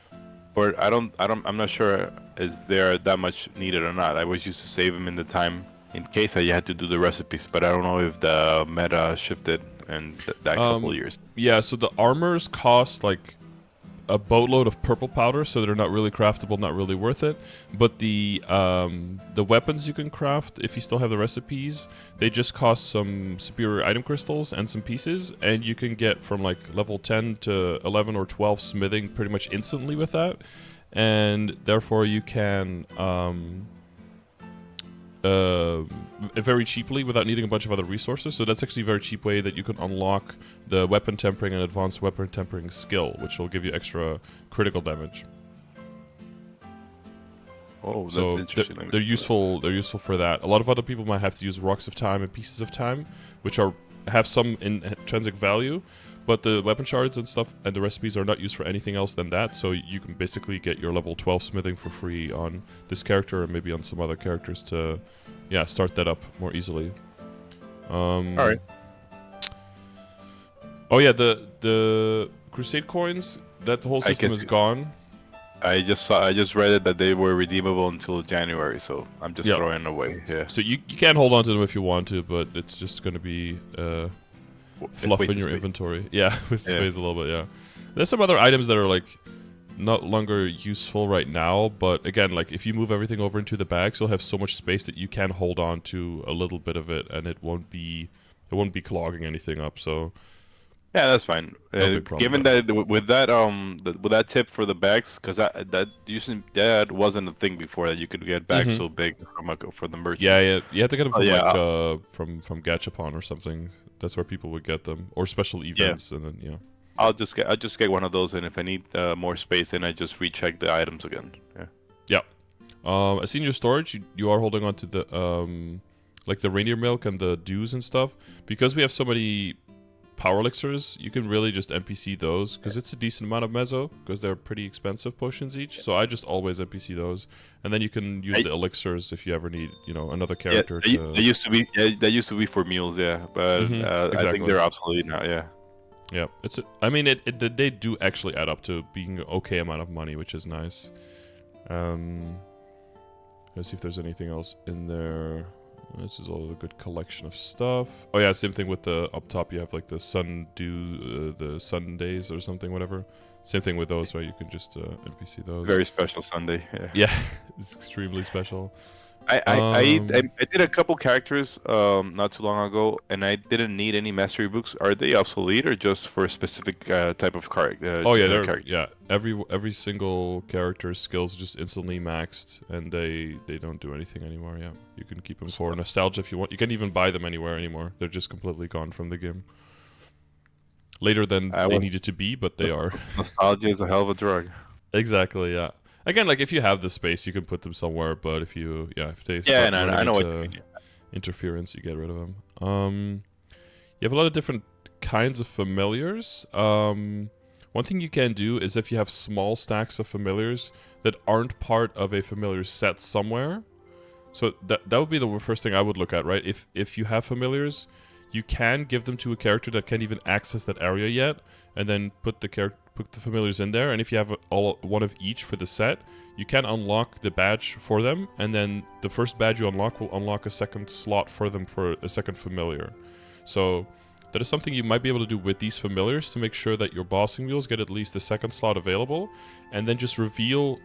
I'm not sure is there that much needed or not. I was used to save them in the time in case I had to do the recipes, but I don't know if the meta shifted in that couple years. Yeah. So the armors cost like a boatload of purple powder, so they're not really craftable, not really worth it. But the weapons you can craft, if you still have the recipes, they just cost some superior item crystals and some pieces, and you can get from like level 10 to 11 or 12 smithing pretty much instantly with that, and therefore you can very cheaply without needing a bunch of other resources. So that's actually a very cheap way that you can unlock the weapon tempering and advanced weapon tempering skill, which will give you extra critical damage. Oh, that's so interesting. They're useful. They're useful for that. A lot of other people might have to use rocks of time and pieces of time, which have some intrinsic value, but the weapon shards and stuff and the recipes are not used for anything else than that. So you can basically get your level 12 smithing for free on this character and maybe on some other characters to, yeah, start that up more easily. All right. Oh yeah, the Crusade coins. That whole system is gone. I just read it that they were redeemable until January, so I'm just throwing them away. Yeah. So you can hold on to them if you want to, but it's just going to be fluff in your inventory. Yeah, with space a little bit. Yeah. There's some other items that are like not longer useful right now, but again, like if you move everything over into the bags, you'll have so much space that you can hold on to a little bit of it, and it won't be clogging anything up. So. Yeah, that's fine. Given that with that tip for the bags, because that wasn't a thing before that you could get bags so big for the merchant. Yeah, you had to get them from from Gachapon or something. That's where people would get them, or special events, and then I'll just get one of those, and if I need more space, then I just recheck the items again. Yeah. I seen your storage. You are holding on to the like the reindeer milk and the dews and stuff, because we have so many power elixirs. You can really just NPC those because it's a decent amount of mezzo because they're pretty expensive potions each. So I just always NPC those, and then you can use the elixirs if you ever need, another character. They used to be for meals, but exactly. I think they're obsolete now. Yeah, they do actually add up to being an okay amount of money, which is nice. Let's see if there's anything else in there. This is all a good collection of stuff. Oh yeah, same thing with the up top. You have like the the Sundays or something, whatever. Same thing with those, right? You can just NPC those. Very special Sunday. Yeah, it's extremely special. I did a couple characters not too long ago, and I didn't need any mastery books. Are they obsolete or just for a specific type of character? Every single character's skills just instantly maxed, and they don't do anything anymore. Yeah, you can keep them for nostalgia if you want. You can't even buy them anywhere anymore. They're just completely gone from the game. Later than they needed to be, but they are. Nostalgia is a hell of a drug. Exactly. Yeah. Again, like if you have the space, you can put them somewhere. But if they I know what you mean. Interference, you get rid of them. You have a lot of different kinds of familiars. One thing you can do is if you have small stacks of familiars that aren't part of a familiar set somewhere. So that would be the first thing I would look at, right? If you have familiars, you can give them to a character that can't even access that area yet, and then put the familiars in there. And if you have one of each for the set, you can unlock the badge for them, and then the first badge you unlock will unlock a second slot for them for a second familiar. So that is something you might be able to do with these familiars to make sure that your bossing mules get at least a second slot available, and then just reveal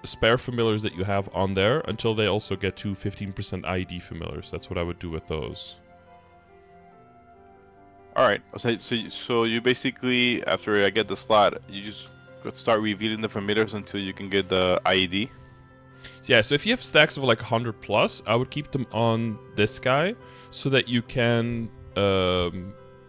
spare familiars that you have on there until they also get to 15% ID familiars. That's what I would do with those. All right. So you basically, after I get the slot, you just start revealing the familiars until you can get the IED. Yeah, so if you have stacks of like 100 plus, I would keep them on this guy so that you can,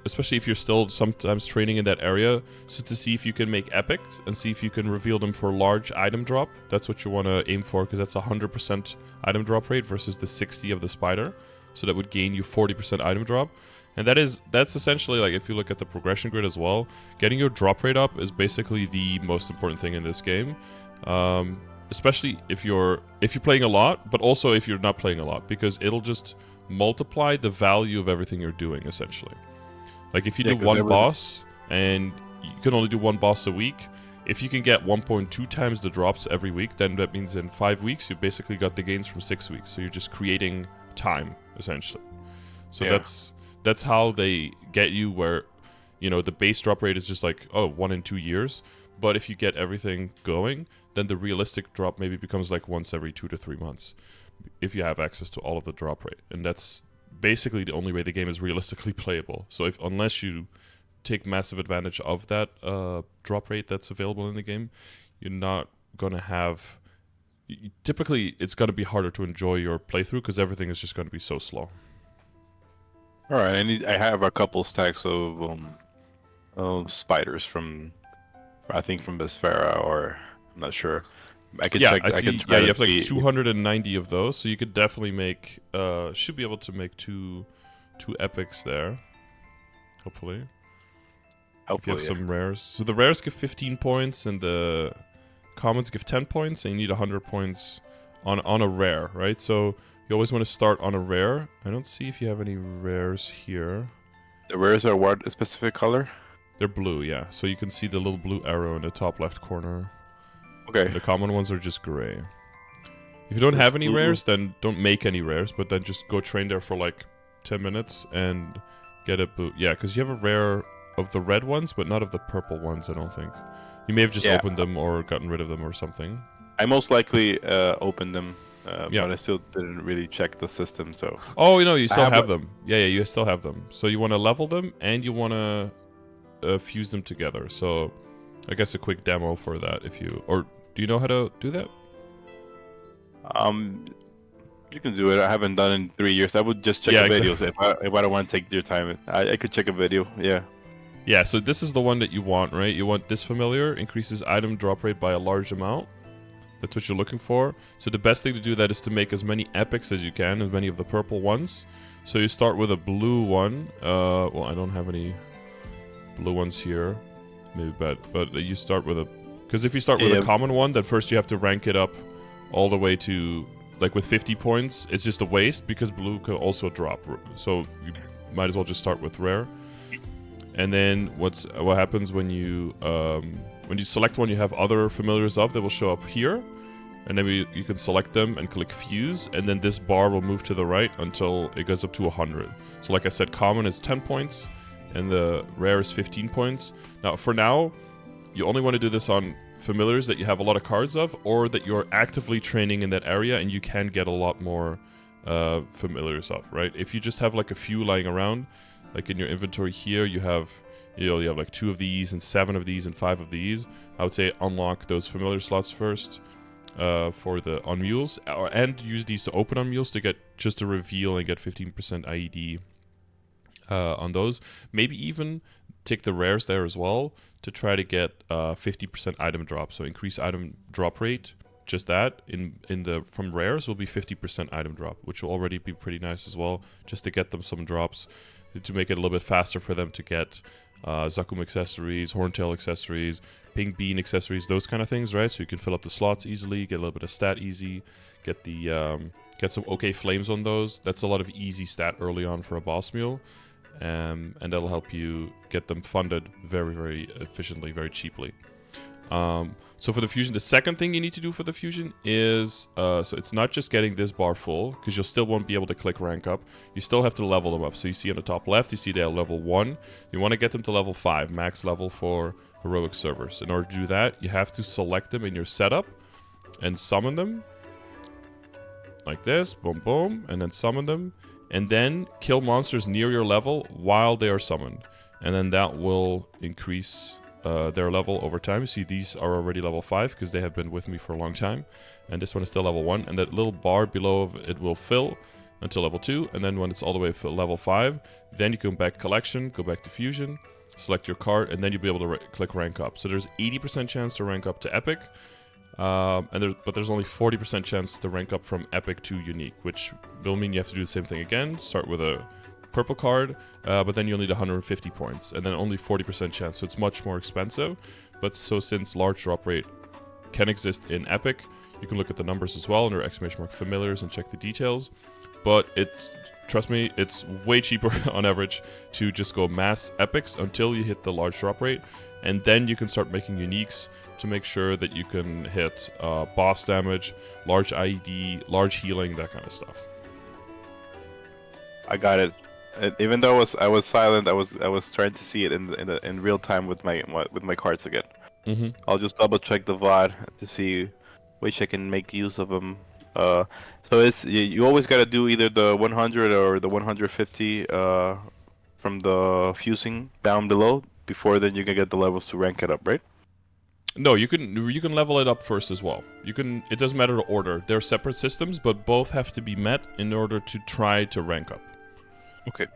especially if you're still sometimes training in that area, so to see if you can make epics and see if you can reveal them for large item drop. That's what you want to aim for, because that's 100% item drop rate versus the 60 of the spider. So that would gain you 40% item drop. And that's essentially, like, if you look at the progression grid as well, getting your drop rate up is basically the most important thing in this game. Especially if you're playing a lot, but also if you're not playing a lot, because it'll just multiply the value of everything you're doing, essentially. Like, if you do one boss, and you can only do one boss a week, if you can get 1.2 times the drops every week, then that means in 5 weeks, you've basically got the gains from 6 weeks. So you're just creating time, essentially. So that's how they get you where, you know, the base drop rate is just like, 1 in 2 years. But if you get everything going, then the realistic drop maybe becomes like once every 2 to 3 months, if you have access to all of the drop rate. And that's basically the only way the game is realistically playable. So unless you take massive advantage of that drop rate that's available in the game, you're not going to have... Typically, it's going to be harder to enjoy your playthrough because everything is just going to be so slow. All right, I have a couple stacks of spiders from, I think from Bisfera, or I'm not sure. I could check. I see. Can try you to have like see. 290 of those, so you could definitely make. Should be able to make two epics there. Hopefully. If you have some rares. So the rares give 15 points, and the commons give 10 points, and you need 100 points on a rare, right? So you always want to start on a rare. I don't see if you have any rares here. The rares are what? A specific color? They're blue, yeah. So you can see the little blue arrow in the top left corner. Okay. And the common ones are just gray. If you don't have any rares, then don't make any rares, but then just go train there for like 10 minutes and get a boot. Yeah, because you have a rare of the red ones, but not of the purple ones, I don't think. You may have just opened them or gotten rid of them or something. I most likely opened them, but I still didn't really check the system, so... Oh, you still have them. Yeah, you still have them. So you want to level them, and you want to fuse them together. So I guess a quick demo for that, if you... Or do you know how to do that? You can do it. I haven't done it in 3 years. I would just check the videos if I don't want to take your time. I could check a video, yeah. Yeah, so this is the one that you want, right? You want this familiar, increases item drop rate by a large amount. That's what you're looking for. So the best thing to do that is to make as many epics as you can, as many of the purple ones. So you start with a blue one. Well, I don't have any blue ones here. Maybe bad, but you start with a... Because if you start with a common one, then first you have to rank it up all the way to... Like with 50 points, it's just a waste because blue can also drop. So you might as well just start with rare. And then what happens when you select one you have other familiars of, that will show up here. And then you can select them and click fuse, and then this bar will move to the right until it goes up to 100. So like I said, common is 10 points and the rare is 15 points. Now for now, you only want to do this on familiars that you have a lot of cards of, or that you're actively training in that area and you can get a lot more familiars of, right? If you just have like a few lying around, like in your inventory here, you have like 2 of these and 7 of these and 5 of these. I would say unlock those familiar slots first for the on mules, and use these to open on mules to get just a reveal and get 15% IED on those. Maybe even take the rares there as well to try to get 50% item drop. So increase item drop rate. Just that from rares will be 50% item drop, which will already be pretty nice as well, just to get them some drops, to make it a little bit faster for them to get Zakum accessories, Horntail accessories, Pink Bean accessories, those kind of things, right? So you can fill up the slots easily, get a little bit of stat easy, get the get some okay flames on those. That's a lot of easy stat early on for a boss mule, and that'll help you get them funded very, very efficiently, very cheaply. So for the fusion, the second thing you need to do for the fusion is, so it's not just getting this bar full, because you still won't be able to click rank up. You still have to level them up. So you see on the top left, you see they're level 1. You want to get them to level 5, max level for heroic servers. In order to do that, you have to select them in your setup and summon them. Like this, boom, boom, and then summon them. And then kill monsters near your level while they are summoned. And then that will increase their level over time. You see these are already level 5 because they have been with me for a long time. And this one is still level 1. And that little bar below it will fill until level 2. And then when it's all the way to level 5, then you come back collection, go back to fusion, select your card, and then you'll be able to click rank up. So there's 80% chance to rank up to epic. But there's only 40% chance to rank up from epic to unique, which will mean you have to do the same thing again. Start with a purple card, but then you'll need 150 points, and then only 40% chance, so it's much more expensive. But so since large drop rate can exist in epic, you can look at the numbers as well under ! familiars and check the details. But it's, trust me, it's way cheaper on average to just go mass epics until you hit the large drop rate, and then you can start making uniques to make sure that you can hit boss damage, large IED, large healing, that kind of stuff. I got it. Even though I was silent, I was trying to see it in real time with my cards again. Mm-hmm. I'll just double check the VOD to see which I can make use of them. So it's you always got to do either the 100 or the 150 from the fusing down below before then you can get the levels to rank it up, right? No, you can level it up first as well. You can. It doesn't matter the order. They're separate systems, but both have to be met in order to try to rank up. Okay.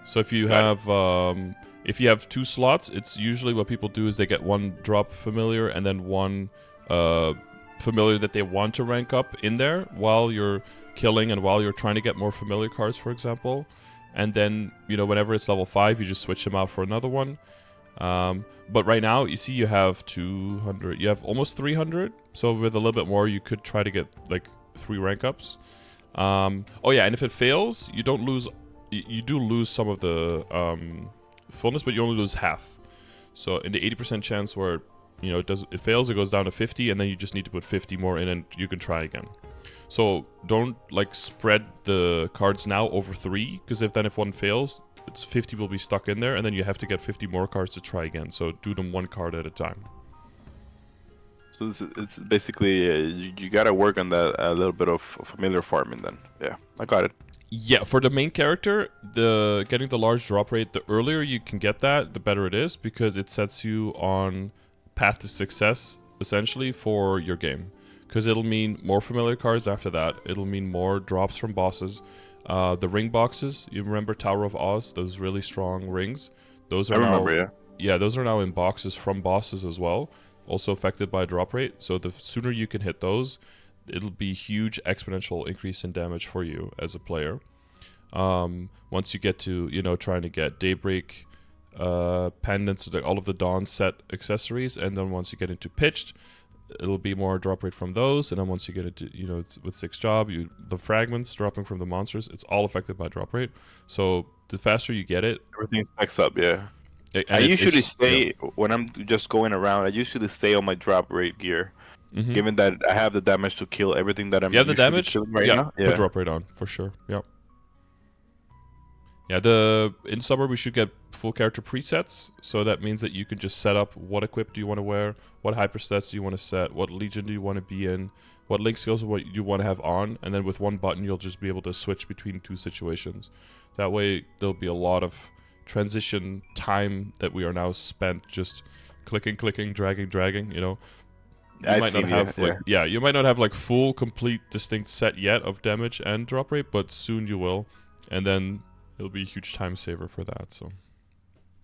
So if you have 2 slots, it's usually what people do is they get 1 drop familiar and then 1 familiar that they want to rank up in there while you're killing and while you're trying to get more familiar cards, for example. And then, whenever it's level 5, you just switch them out for another one. But right now, you see you have 200, you have almost 300. So with a little bit more, you could try to get like 3 rank ups. Oh yeah, and if it fails, you don't lose. You do lose some of the fullness, but you only lose half. So in the 80% chance where it fails, it goes down to 50, and then you just need to put 50 more in, and you can try again. So don't spread the cards now over 3, because if one fails, it's 50 will be stuck in there, and then you have to get 50 more cards to try again. So do them 1 card at a time. So it's basically you gotta work on that a little bit of familiar farming then. Yeah, I got it. Yeah, for the main character, getting the large drop rate, the earlier you can get that, the better it is, because it sets you on path to success, essentially, for your game. Because it'll mean more familiar cards after that. It'll mean more drops from bosses. The ring boxes, you remember Tower of Oz, those really strong rings? Those are Yeah, those are now in boxes from bosses as well, also affected by drop rate. So the sooner you can hit those, it'll be huge exponential increase in damage for you as a player. Once you get to, trying to get Daybreak pendants, all of the Dawn set accessories, and then once you get into Pitched, it'll be more drop rate from those, and then once you get into, with 6 job, the fragments dropping from the monsters, it's all affected by drop rate. So the faster you get it, everything stacks up, yeah. I usually stay, when I'm just going around, I usually stay on my drop rate gear. Mm-hmm. Given that I have the damage to kill everything that I'm you have the damage, killing right now. Yeah, put drop rate on, for sure, yep. Yeah, in summer we should get full character presets, so that means that you can just set up what equip do you want to wear, what hyperstats do you want to set, what legion do you want to be in, what link skills what you want to have on, and then with 1 button you'll just be able to switch between 2 situations. That way there'll be a lot of transition time that we are now spent just clicking, dragging, You might not have you might not have full, complete, distinct set yet of damage and drop rate, but soon you will, and then it'll be a huge time saver for that. So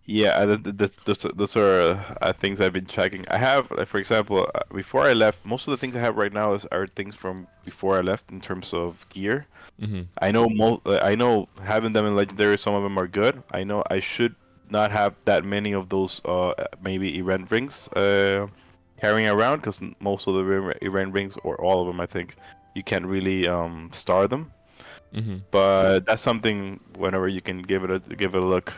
yeah, those are things I've been checking. I have, for example, before I left, most of the things I have right now are things from before I left in terms of gear. Mm-hmm. I know having them in legendary, some of them are good. I know I should not have that many of those maybe event rings carrying around, because most of the event rings, or all of them, I think, you can't really star them. Mm-hmm. But that's something, whenever you can give it a look,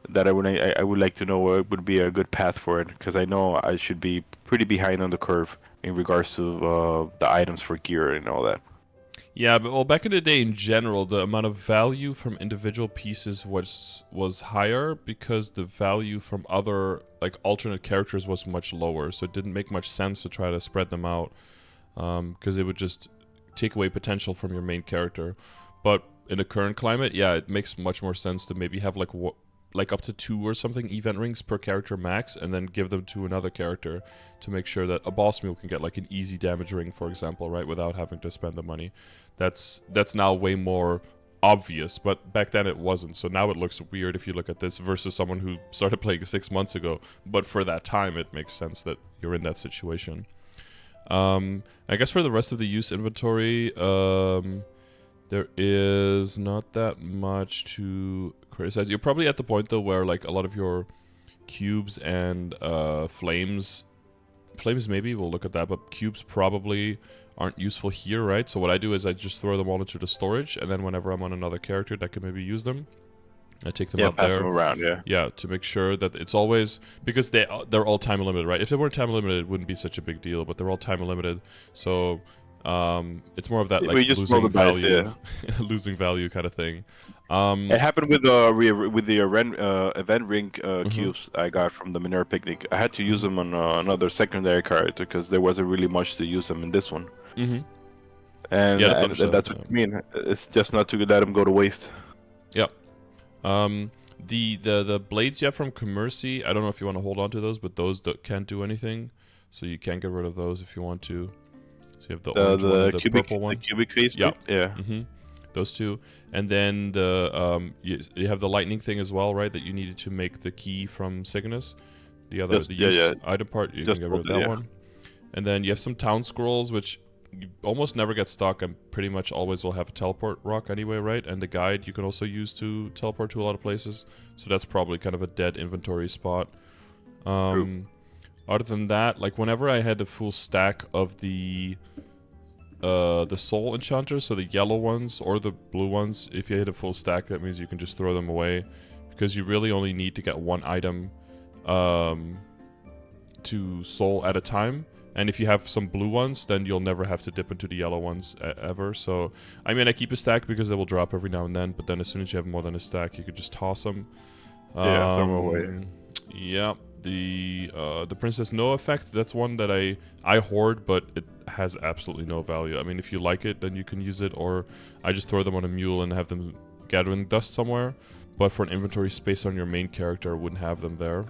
that I would like to know what would be a good path for it, because I know I should be pretty behind on the curve in regards to the items for gear and all that. Yeah, but well, back in the day, in general, the amount of value from individual pieces was higher because the value from other like alternate characters was much lower. So it didn't make much sense to try to spread them out, because it would just take away potential from your main character. But in the current climate, yeah, it makes much more sense to maybe have like up to 2 or something event rings per character max, and then give them to another character to make sure that a boss mule can get like an easy damage ring, for example, right, without having to spend the money. That's now way more obvious, but back then it wasn't. So now it looks weird if you look at this versus someone who started playing 6 months ago. But for that time, it makes sense that you're in that situation. I guess for the rest of the use inventory, there is not that much to criticize. You're probably at the point though where like a lot of your cubes and flames maybe, we'll look at that, but cubes probably aren't useful here, right? So what I do is I just throw them all into the storage, and then whenever I'm on another character that can maybe use them, I take them out pass there. them around, Yeah, to make sure that it's always, because they're all time limited, right? If they weren't time limited, it wouldn't be such a big deal, but they're all time limited, so it's more of that like losing value, losing value kind of thing. It happened with the event ring cubes I got from the Minerva Picnic. I had to use them on another secondary character because there wasn't really much to use them in this one. Mm-hmm. And, yeah, that's that's what I mean. It's just not to let them go to waste. Yep. The blades you have from Commercy, I don't know if you want to hold on to those, but those can't do anything, so you can get rid of those if you want to. So you have the orange one and the purple one. The cubic face. Yeah. Yeah. Mm-hmm. Those two, and then the you have the lightning thing as well, right? That you needed to make the key from Cygnus. The other item part, you can get rid of that one. And then you have some town scrolls, which you almost never get stuck, and pretty much always will have a teleport rock anyway, right? And the guide you can also use to teleport to a lot of places. So that's probably kind of a dead inventory spot. Other than that, like whenever I had the full stack of the soul enchanters, so the yellow ones or the blue ones, if you hit a full stack, that means you can just throw them away, because you really only need to get one item to soul at a time. And if you have some blue ones, then you'll never have to dip into the yellow ones ever. So, I mean, I keep a stack because they will drop every now and then, but then as soon as you have more than a stack, you could just toss them. Yeah, throw them away. Yeah, the Princess No effect, that's one that I hoard, but it has absolutely no value. I mean, if you like it, then you can use it, or I just throw them on a mule and have them gathering dust somewhere. But for an inventory space on your main character, I wouldn't have them there.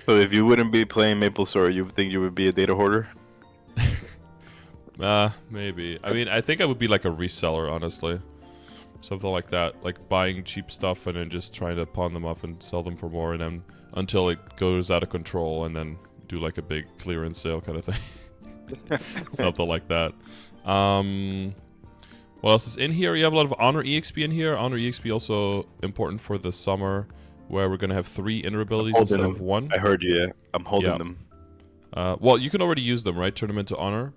So if you wouldn't be playing MapleStory, you would think you would be a data hoarder? Maybe. I mean, I think I would be like a reseller, honestly. Something like that. Like buying cheap stuff and then just trying to pawn them off and sell them for more, and then until it goes out of control, and then do like a big clearance sale kind of thing. Something like that. What else is in here? You have a lot of Honor EXP in here. Honor EXP also important for the summer, where we're going to have 3 inner abilities instead of 1. I heard you. I'm holding them. Well, you can already use them, right? Turn them into Honor.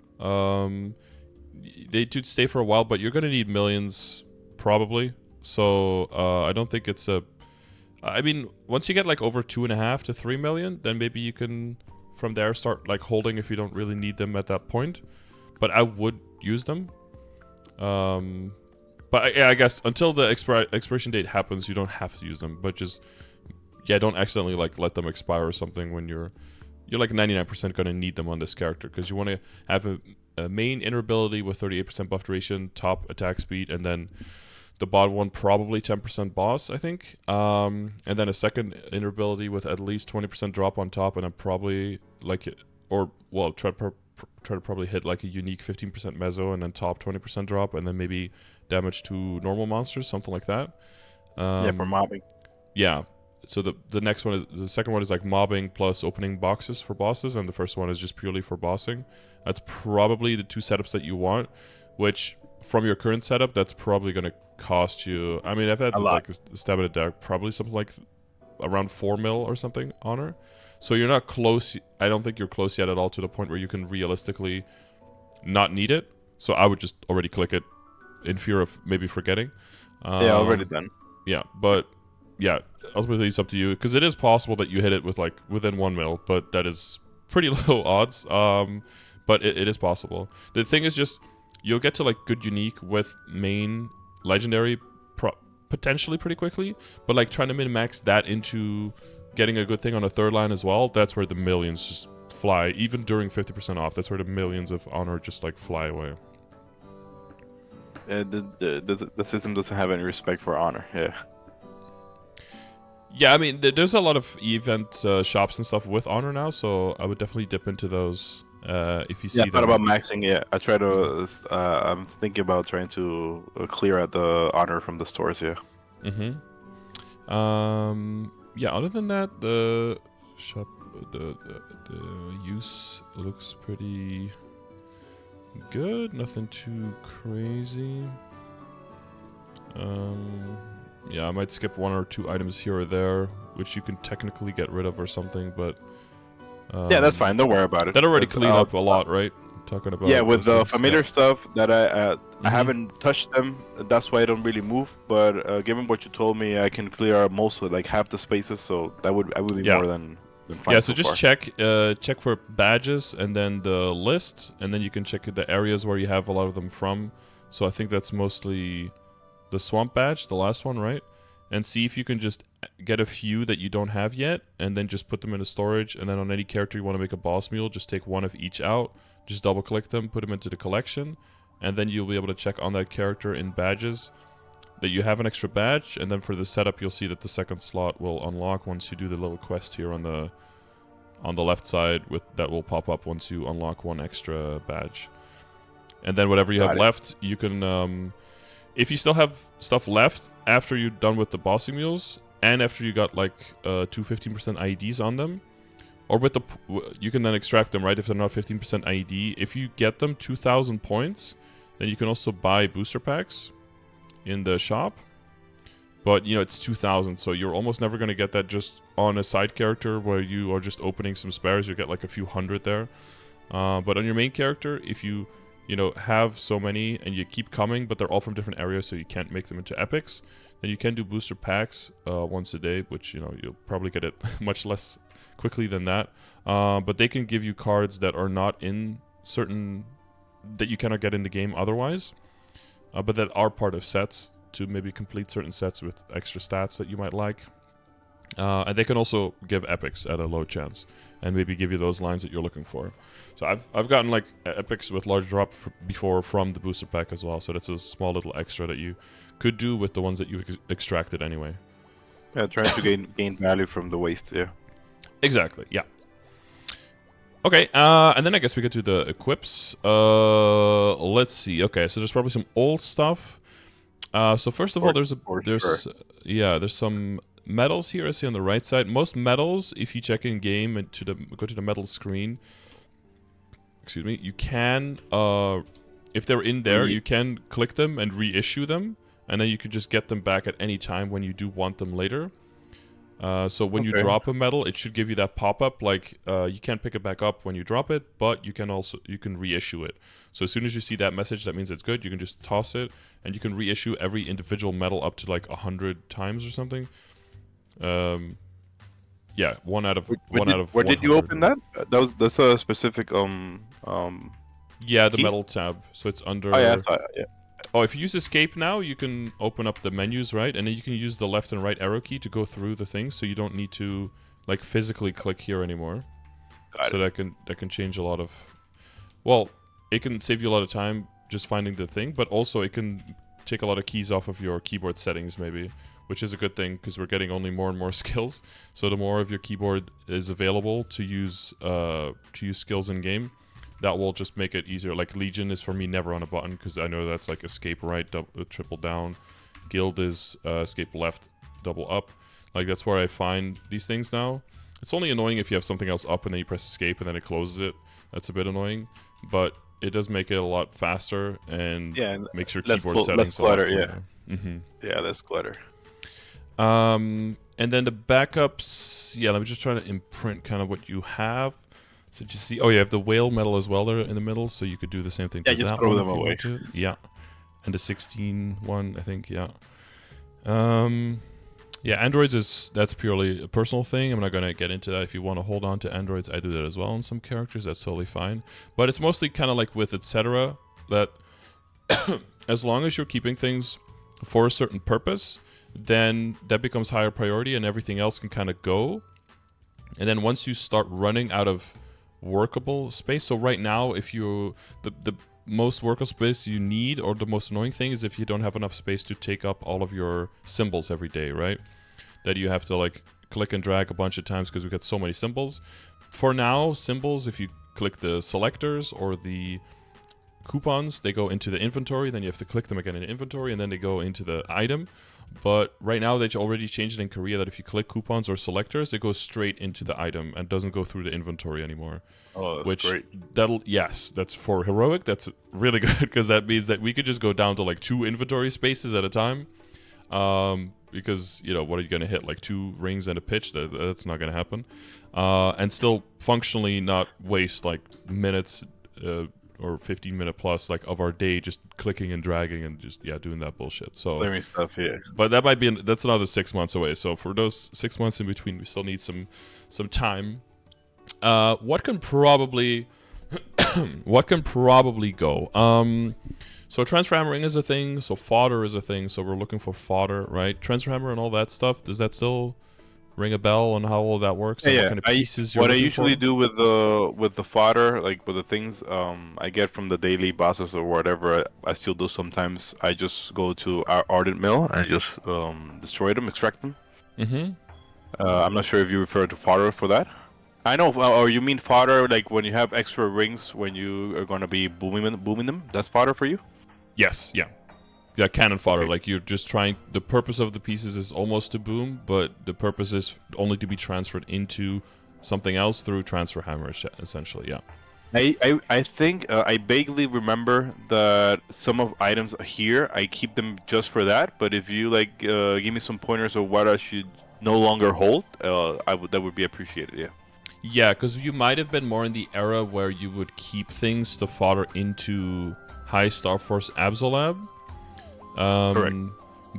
They do stay for a while, but you're going to need millions, probably. So I don't think it's a... I mean, once you get like over 2.5 to 3 million, then maybe you can, from there, start like holding if you don't really need them at that point. But I would use them. But yeah, I guess until the expiration date happens, you don't have to use them. But just, yeah, don't accidentally like let them expire or something when you're like 99% going to need them on this character, because you want to have a main inner ability with 38% buff duration, top attack speed, and then the bottom one probably 10% boss, I think. And then a second inner ability with at least 20% drop on top, and then probably like it, or well, try to probably hit like a unique 15% mezzo, and then top 20% drop, and then maybe damage to normal monsters, something like that. Yeah, for mobbing. Yeah. So the second one is like mobbing plus opening boxes for bosses, and the first one is just purely for bossing. That's probably the 2 setups that you want, which from your current setup, that's probably going to cost you. I mean, I've had like a stab at a deck, probably something like around 4 mil or something honor. So you're not close. I don't think you're close yet at all to the point where you can realistically not need it. So I would just already click it in fear of maybe forgetting. Yeah, already done. Yeah, but yeah, ultimately it's up to you because it is possible that you hit it with like within 1 mil, but that is pretty low odds. But it is possible. The thing is just you'll get to like good unique with main legendary potentially pretty quickly, but like trying to min-max that into getting a good thing on a third line as well, that's where the millions just fly. Even during 50% off, that's where the millions of honor just like fly away. The system doesn't have any respect for honor. Yeah. Yeah, I mean, there's a lot of event shops and stuff with honor now, so I would definitely dip into those if you see them. I thought about maxing. Yeah, I try to. I'm thinking about trying to clear out the honor from the stores. Yeah. Yeah. Other than that, the shop, the use looks pretty good. Nothing too crazy. Yeah, I might skip 1 or 2 items here or there, which you can technically get rid of or something, but... yeah, that's fine. Don't worry about it. That already cleaned up a lot, right? Talking about... Yeah, with the familiar stuff that I haven't touched them, that's why I don't really move, but given what you told me, I can clear out mostly, like, half the spaces, so I would be more than fine. Yeah, so just check for badges, and then the list, and then you can check the areas where you have a lot of them from. So I think that's mostly... the swamp badge, the last one, right? And see if you can just get a few that you don't have yet, and then just put them into storage. And then on any character you want to make a boss mule, just take 1 of each out, just double click them, put them into the collection, and then you'll be able to check on that character in badges that you have an extra badge. And then for the setup, you'll see that the second slot will unlock once you do the little quest here on the left side that will pop up once you unlock 1 extra badge. And then whatever you have left, you can. If you still have stuff left after you're done with the bossing mules, and after you got like 2 15% IEDs on them, or with the you can then extract them, right? If they're not 15% IED, if you get them 2,000 points, then you can also buy booster packs in the shop. But you know it's 2,000, so you're almost never gonna get that just on a side character where you are just opening some spares. You get like a few hundred there, but on your main character, if you have so many and you keep coming, but they're all from different areas, so you can't make them into epics, then you can do booster packs once a day, which, you'll probably get it much less quickly than that. But they can give you cards that are not in certain... that you cannot get in the game otherwise, but that are part of sets to maybe complete certain sets with extra stats that you might like. And they can also give epics at a low chance, and maybe give you those lines that you're looking for. So I've gotten like epics with large drop before from the booster pack as well. So that's a small little extra that you could do with the ones that you extracted anyway. Yeah, trying to gain value from the waste. Yeah. Exactly. Yeah. Okay. And then I guess we get to the equips. Let's see. Okay. So there's probably some old stuff. So first of all, there's some metals here I see on the right side. Most metals, if you check in game and go to the metal screen, you can if they're in there, you can click them and reissue them, and then you can just get them back at any time when you do want them later. So when you drop a metal, it should give you that pop-up like you can't pick it back up when you drop it, but you can reissue it. So as soon as you see that message, that means it's good. You can just toss it, and you can reissue every individual metal up to like 100 times or something. Yeah, one out of where 100. Did you open that? That's a specific yeah, the metal tab. So it's under. Oh yeah, Oh, if you use escape now, you can open up the menus, right? And then you can use the left and right arrow key to go through the things, so you don't need to like physically click here anymore. So that can change a lot of. Well, it can save you a lot of time just finding the thing, but also it can take a lot of keys off of your keyboard settings, maybe. Which is a good thing, because we're getting only more and more skills. So the more of your keyboard is available to use skills in game, that will just make it easier. Like Legion is for me never on a button, because I know that's like escape right, triple down. Guild is escape left, double up. Like that's where I find these things now. It's only annoying if you have something else up and then you press escape and then it closes it. That's a bit annoying, but it does make it a lot faster and makes your keyboard settings less clutter. a lot Yeah, less clutter. And then the backups, yeah, let me just try to imprint kind of what you have. So you see, oh, you have the whale metal as well there in the middle, so you could do the same thing Yeah, to just that throw one them if you away. want to. Yeah. And the 16 one, I think, yeah. Yeah, Androids that's purely a personal thing. I'm not going to get into that. If you want to hold on to Androids, I do that as well on some characters. That's totally fine. But it's mostly kind of like with etc. that as long as you're keeping things for a certain purpose, then that becomes higher priority and everything else can kind of go. And then once you start running out of workable space, so right now, if you the most workable space you need, or the most annoying thing, is if you don't have enough space to take up all of your symbols every day, right? That you have to like click and drag a bunch of times because we got so many symbols. For now, symbols, if you click the selectors or the coupons, they go into the inventory, then you have to click them again in the inventory, and then they go into the item. But right now, they already changed it in Korea that if you click coupons or selectors, it goes straight into the item and doesn't go through the inventory anymore. Oh, that's great. Yes, that's for Heroic. That's really good because that means that we could just go down to like 2 inventory spaces at a time. Because, you know, what are you going to hit? Like 2 rings and a pitch? That's not going to happen. And still functionally not waste like minutes or 15-minute plus like of our day just clicking and dragging and just doing that bullshit. So Clearing stuff, yeah. But that might be that's another 6 months away. So for those 6 months in between, we still need some time. What can probably go? So transfer hammering is a thing. So fodder is a thing. So we're looking for fodder, right? Transfer hammer and all that stuff. Does that still ring a bell on how all that works? And Yeah, what kind of pieces you're what I looking usually for? do with the fodder, like with the things I get from the daily bosses or whatever, I still do sometimes. I just go to our ardent mill and just destroy them, extract them. Mm-hmm. I'm not sure if you refer to fodder for that. I know, or you mean fodder like when you have extra rings when you are going to be booming them. That's fodder for you. Yes, yeah. Yeah, cannon fodder. Okay. Like you're just trying. The purpose of the pieces is almost to boom, but the purpose is only to be transferred into something else through transfer hammer, essentially. Yeah. I think I vaguely remember that some of items here I keep them just for that. But if you like give me some pointers of what I should no longer hold, that would be appreciated. Yeah. Yeah, because you might have been more in the era where you would keep things to fodder into High Star Force Absolab. Correct.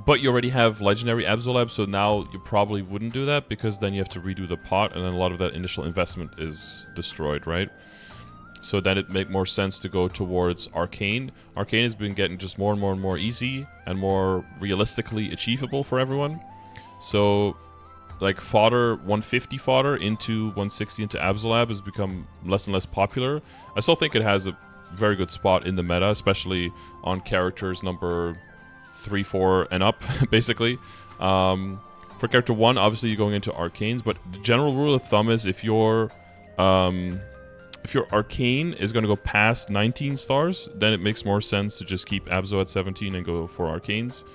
But you already have Legendary Absolab, so now you probably wouldn't do that because then you have to redo the pot, and then a lot of that initial investment is destroyed, right? So then it make more sense to go towards Arcane. Arcane has been getting just more and more and more easy and more realistically achievable for everyone. So like fodder, 150 fodder into 160 into Absolab has become less and less popular. I still think it has a very good spot in the meta, especially on characters number 3, 4, and up, basically. For character 1, obviously you're going into Arcanes, but the general rule of thumb is if your Arcane is going to go past 19 stars, then it makes more sense to just keep Abzo at 17 and go for Arcanes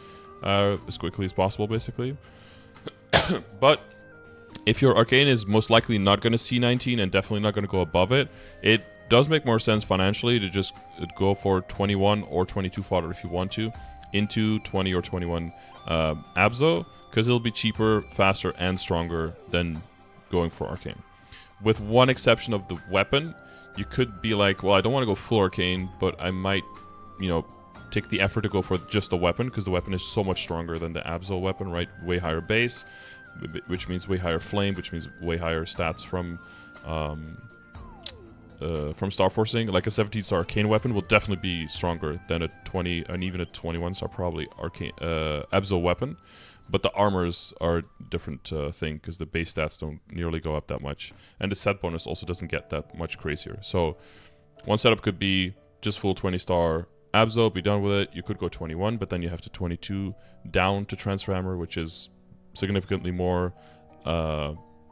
as quickly as possible, basically. But if your Arcane is most likely not going to see 19 and definitely not going to go above it, it does make more sense financially to just go for 21 or 22 fodder if you want to, into 20 or 21 Abzo, because it'll be cheaper, faster, and stronger than going for Arcane. With one exception of the weapon, you could be like, well, I don't want to go full Arcane, but I might, take the effort to go for just the weapon, because the weapon is so much stronger than the Absol weapon, right? Way higher base, which means way higher flame, which means way higher stats from Star Forcing. Like a 17-star Arcane weapon will definitely be stronger than a 20 and even a 21-star probably Arcane Absol weapon. But the armors are a different thing, because the base stats don't nearly go up that much. And the set bonus also doesn't get that much crazier. So one setup could be just full 20-star Abzo, be done with it. You could go 21, but then you have to 22 down to Transfer Hammer, which is significantly more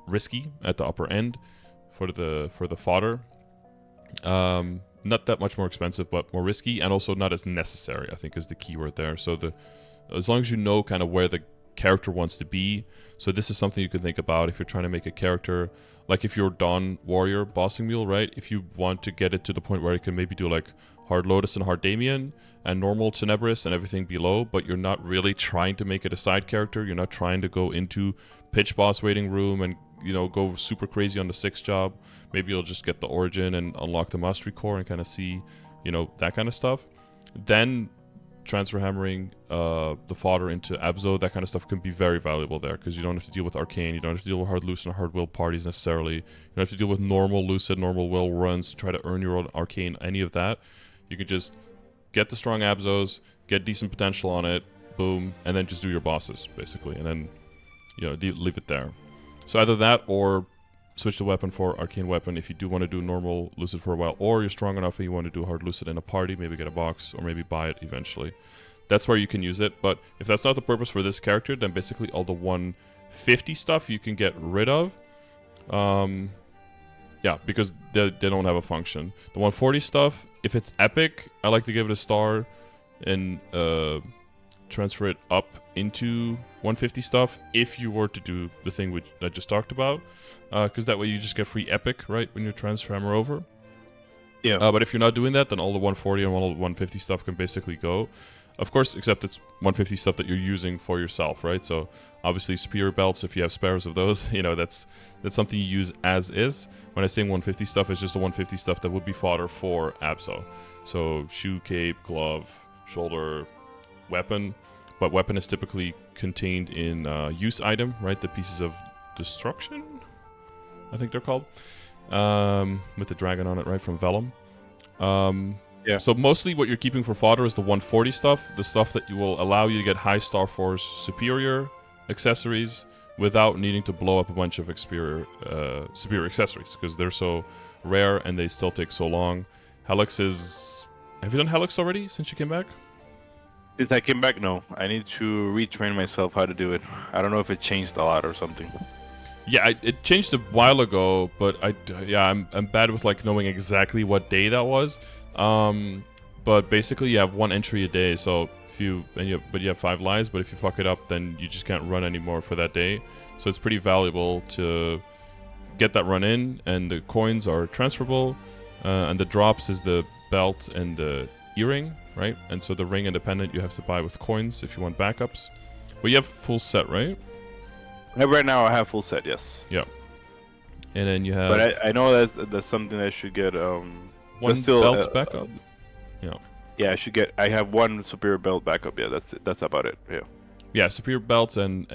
risky at the upper end for the fodder. Not that much more expensive, but more risky, and also not as necessary, I think, is the keyword there. So as long as you know kind of where the character wants to be. So this is something you can think about if you're trying to make a character, like if you're Dawn Warrior Bossing Mule, right? If you want to get it to the point where it can maybe do like Hard Lotus and Hard Damien, and normal Tenebris and everything below, but you're not really trying to make it a side character. You're not trying to go into pitch boss waiting room and, go super crazy on the 6th job. Maybe you'll just get the Origin and unlock the Mastery Core and kind of see, that kind of stuff. Then transfer hammering the fodder into Abzo, that kind of stuff can be very valuable there, because you don't have to deal with Arcane, you don't have to deal with Hard Lucid and Hard Will parties necessarily, you don't have to deal with normal Lucid, normal Will runs to try to earn your own Arcane, any of that. You can just get the strong Abzos, get decent potential on it, boom, and then just do your bosses, basically, and then, leave it there. So either that, or switch the weapon for Arcane Weapon if you do want to do normal Lucid for a while, or you're strong enough and you want to do Hard Lucid in a party, maybe get a box, or maybe buy it eventually. That's where you can use it, but if that's not the purpose for this character, then basically all the 150 stuff you can get rid of. Yeah, because they don't have a function. The 140 stuff, if it's epic, I like to give it a star and transfer it up into 150 stuff if you were to do the thing which I just talked about, because that way you just get free epic, right, when you transfer hammer over. Yeah. But if you're not doing that, then all the 140 and all the 150 stuff can basically go. Of course, except it's 150 stuff that you're using for yourself, right? So obviously superior belts, if you have spares of those, that's something you use as is. When I say 150 stuff, it's just the 150 stuff that would be fodder for Abso. So shoe, cape, glove, shoulder, weapon. But weapon is typically contained in use item, right? The pieces of destruction, I think they're called, with the dragon on it, right, from Vellum. Yeah. So mostly what you're keeping for fodder is the 140 stuff, the stuff that you will allow you to get high Star Force superior accessories without needing to blow up a bunch of superior accessories, because they're so rare and they still take so long. Helix is... Have you done Helix already since you came back? Since I came back, no. I need to retrain myself how to do it. I don't know if it changed a lot or something. Yeah, it changed a while ago, but I'm bad with like knowing exactly what day that was. But basically you have one entry a day, so you have 5 lives, but if you fuck it up, then you just can't run anymore for that day. So it's pretty valuable to get that run in, and the coins are transferable, and the drops is the belt and the earring, right? And so the ring independent you have to buy with coins if you want backups. But you have full set, right? Right now I have full set, yes. Yeah. And then you have... But I know that's something I should get, one still, belt backup? Yeah. Yeah, I have one superior belt backup, yeah, that's about it, yeah. Yeah, superior belts and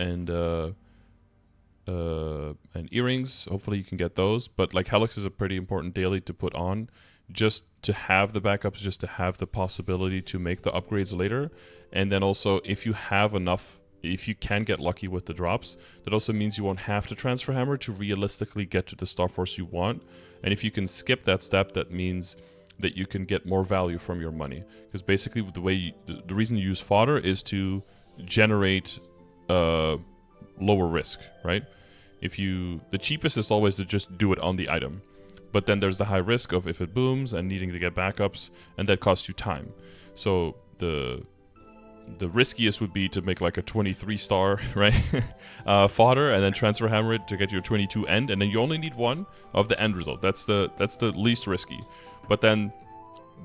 earrings, hopefully you can get those. But like Helix is a pretty important daily to put on, just to have the backups, just to have the possibility to make the upgrades later. And then also, if you have enough, if you can get lucky with the drops, that also means you won't have to transfer hammer to realistically get to the Star Force you want. And if you can skip that step, that means that you can get more value from your money. Because basically the reason you use fodder is to generate lower risk, right? The cheapest is always to just do it on the item. But then there's the high risk of if it booms and needing to get backups, and that costs you time. So the riskiest would be to make like a 23 star, right? Fodder, and then transfer hammer it to get your 22 end, and then you only need one of the end result. That's the least risky. But then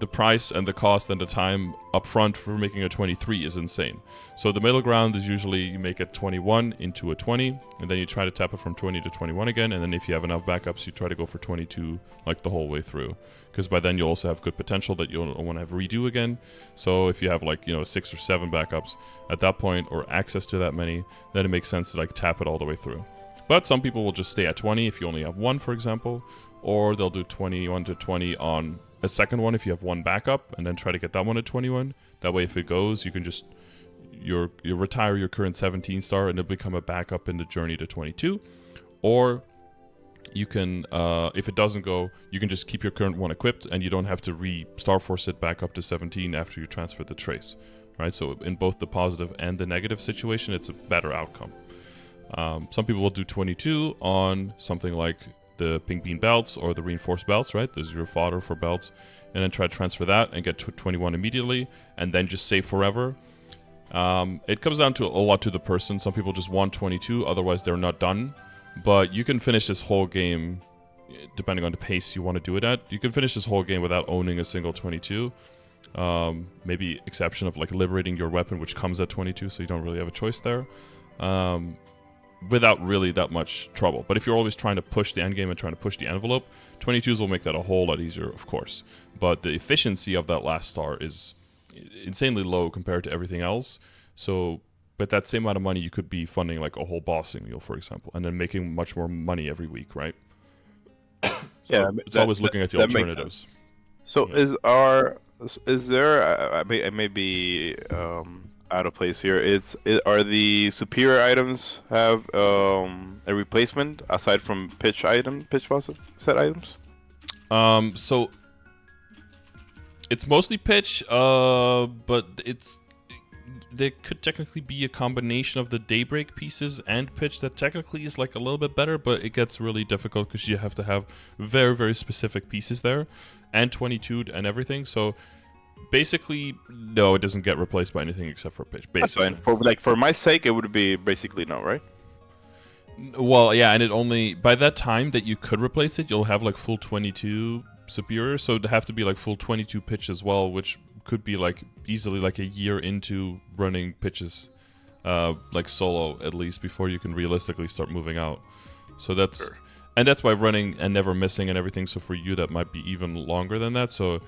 the price and the cost and the time upfront for making a 23 is insane. So the middle ground is usually you make a 21 into a 20, and then you try to tap it from 20 to 21 again, and then if you have enough backups, you try to go for 22 like the whole way through. Because by then you'll also have good potential that you'll want to have redo again. So if you have like 6 or 7 backups at that point, or access to that many, then it makes sense to like tap it all the way through. But some people will just stay at 20 if you only have one, for example, or they'll do 21 to 20 on a second one if you have one backup, and then try to get that one at 21. That way, if it goes, you can just you retire your current 17 star and it'll become a backup in the journey to 22. Or you can, if it doesn't go, you can just keep your current one equipped, and you don't have to re-Star Force it back up to 17 after you transfer the trace, right? So in both the positive and the negative situation, it's a better outcome. Some people will do 22 on something like the pink bean belts or the reinforced belts, right? There's your fodder for belts, and then try to transfer that and get to 21 immediately, and then just save forever. It comes down to a lot to the person. Some people just want 22, otherwise they're not done. But you can finish this whole game depending on the pace you want to do it at. You can finish this whole game without owning a single 22. Maybe exception of like liberating your weapon, which comes at 22, so you don't really have a choice there. Without really that much trouble. But if you're always trying to push the endgame and trying to push the envelope, 22s will make that a whole lot easier, of course. But the efficiency of that last star is insanely low compared to everything else. So, with that same amount of money, you could be funding like a whole bossing wheel, for example, and then making much more money every week, right? Yeah, it's always looking at the alternatives. So is there? I may be out of place here. Are the superior items have a replacement aside from pitch boss set items? So it's mostly pitch, but there could technically be a combination of the daybreak pieces and pitch that technically is like a little bit better, but it gets really difficult because you have to have very, very specific pieces there and 22 and everything. So basically, no, it doesn't get replaced by anything except for pitch. Basically, that's fine. For my sake, it would be basically no, right? Well, yeah, and it only by that time that you could replace it, you'll have like full 22 superior, so it'd have to be like full 22 pitch as well, which could be like easily like a year into running pitches, like solo at least, before you can realistically start moving out. So that's sure. And that's why running and never missing and everything. So for you, that might be even longer than that. So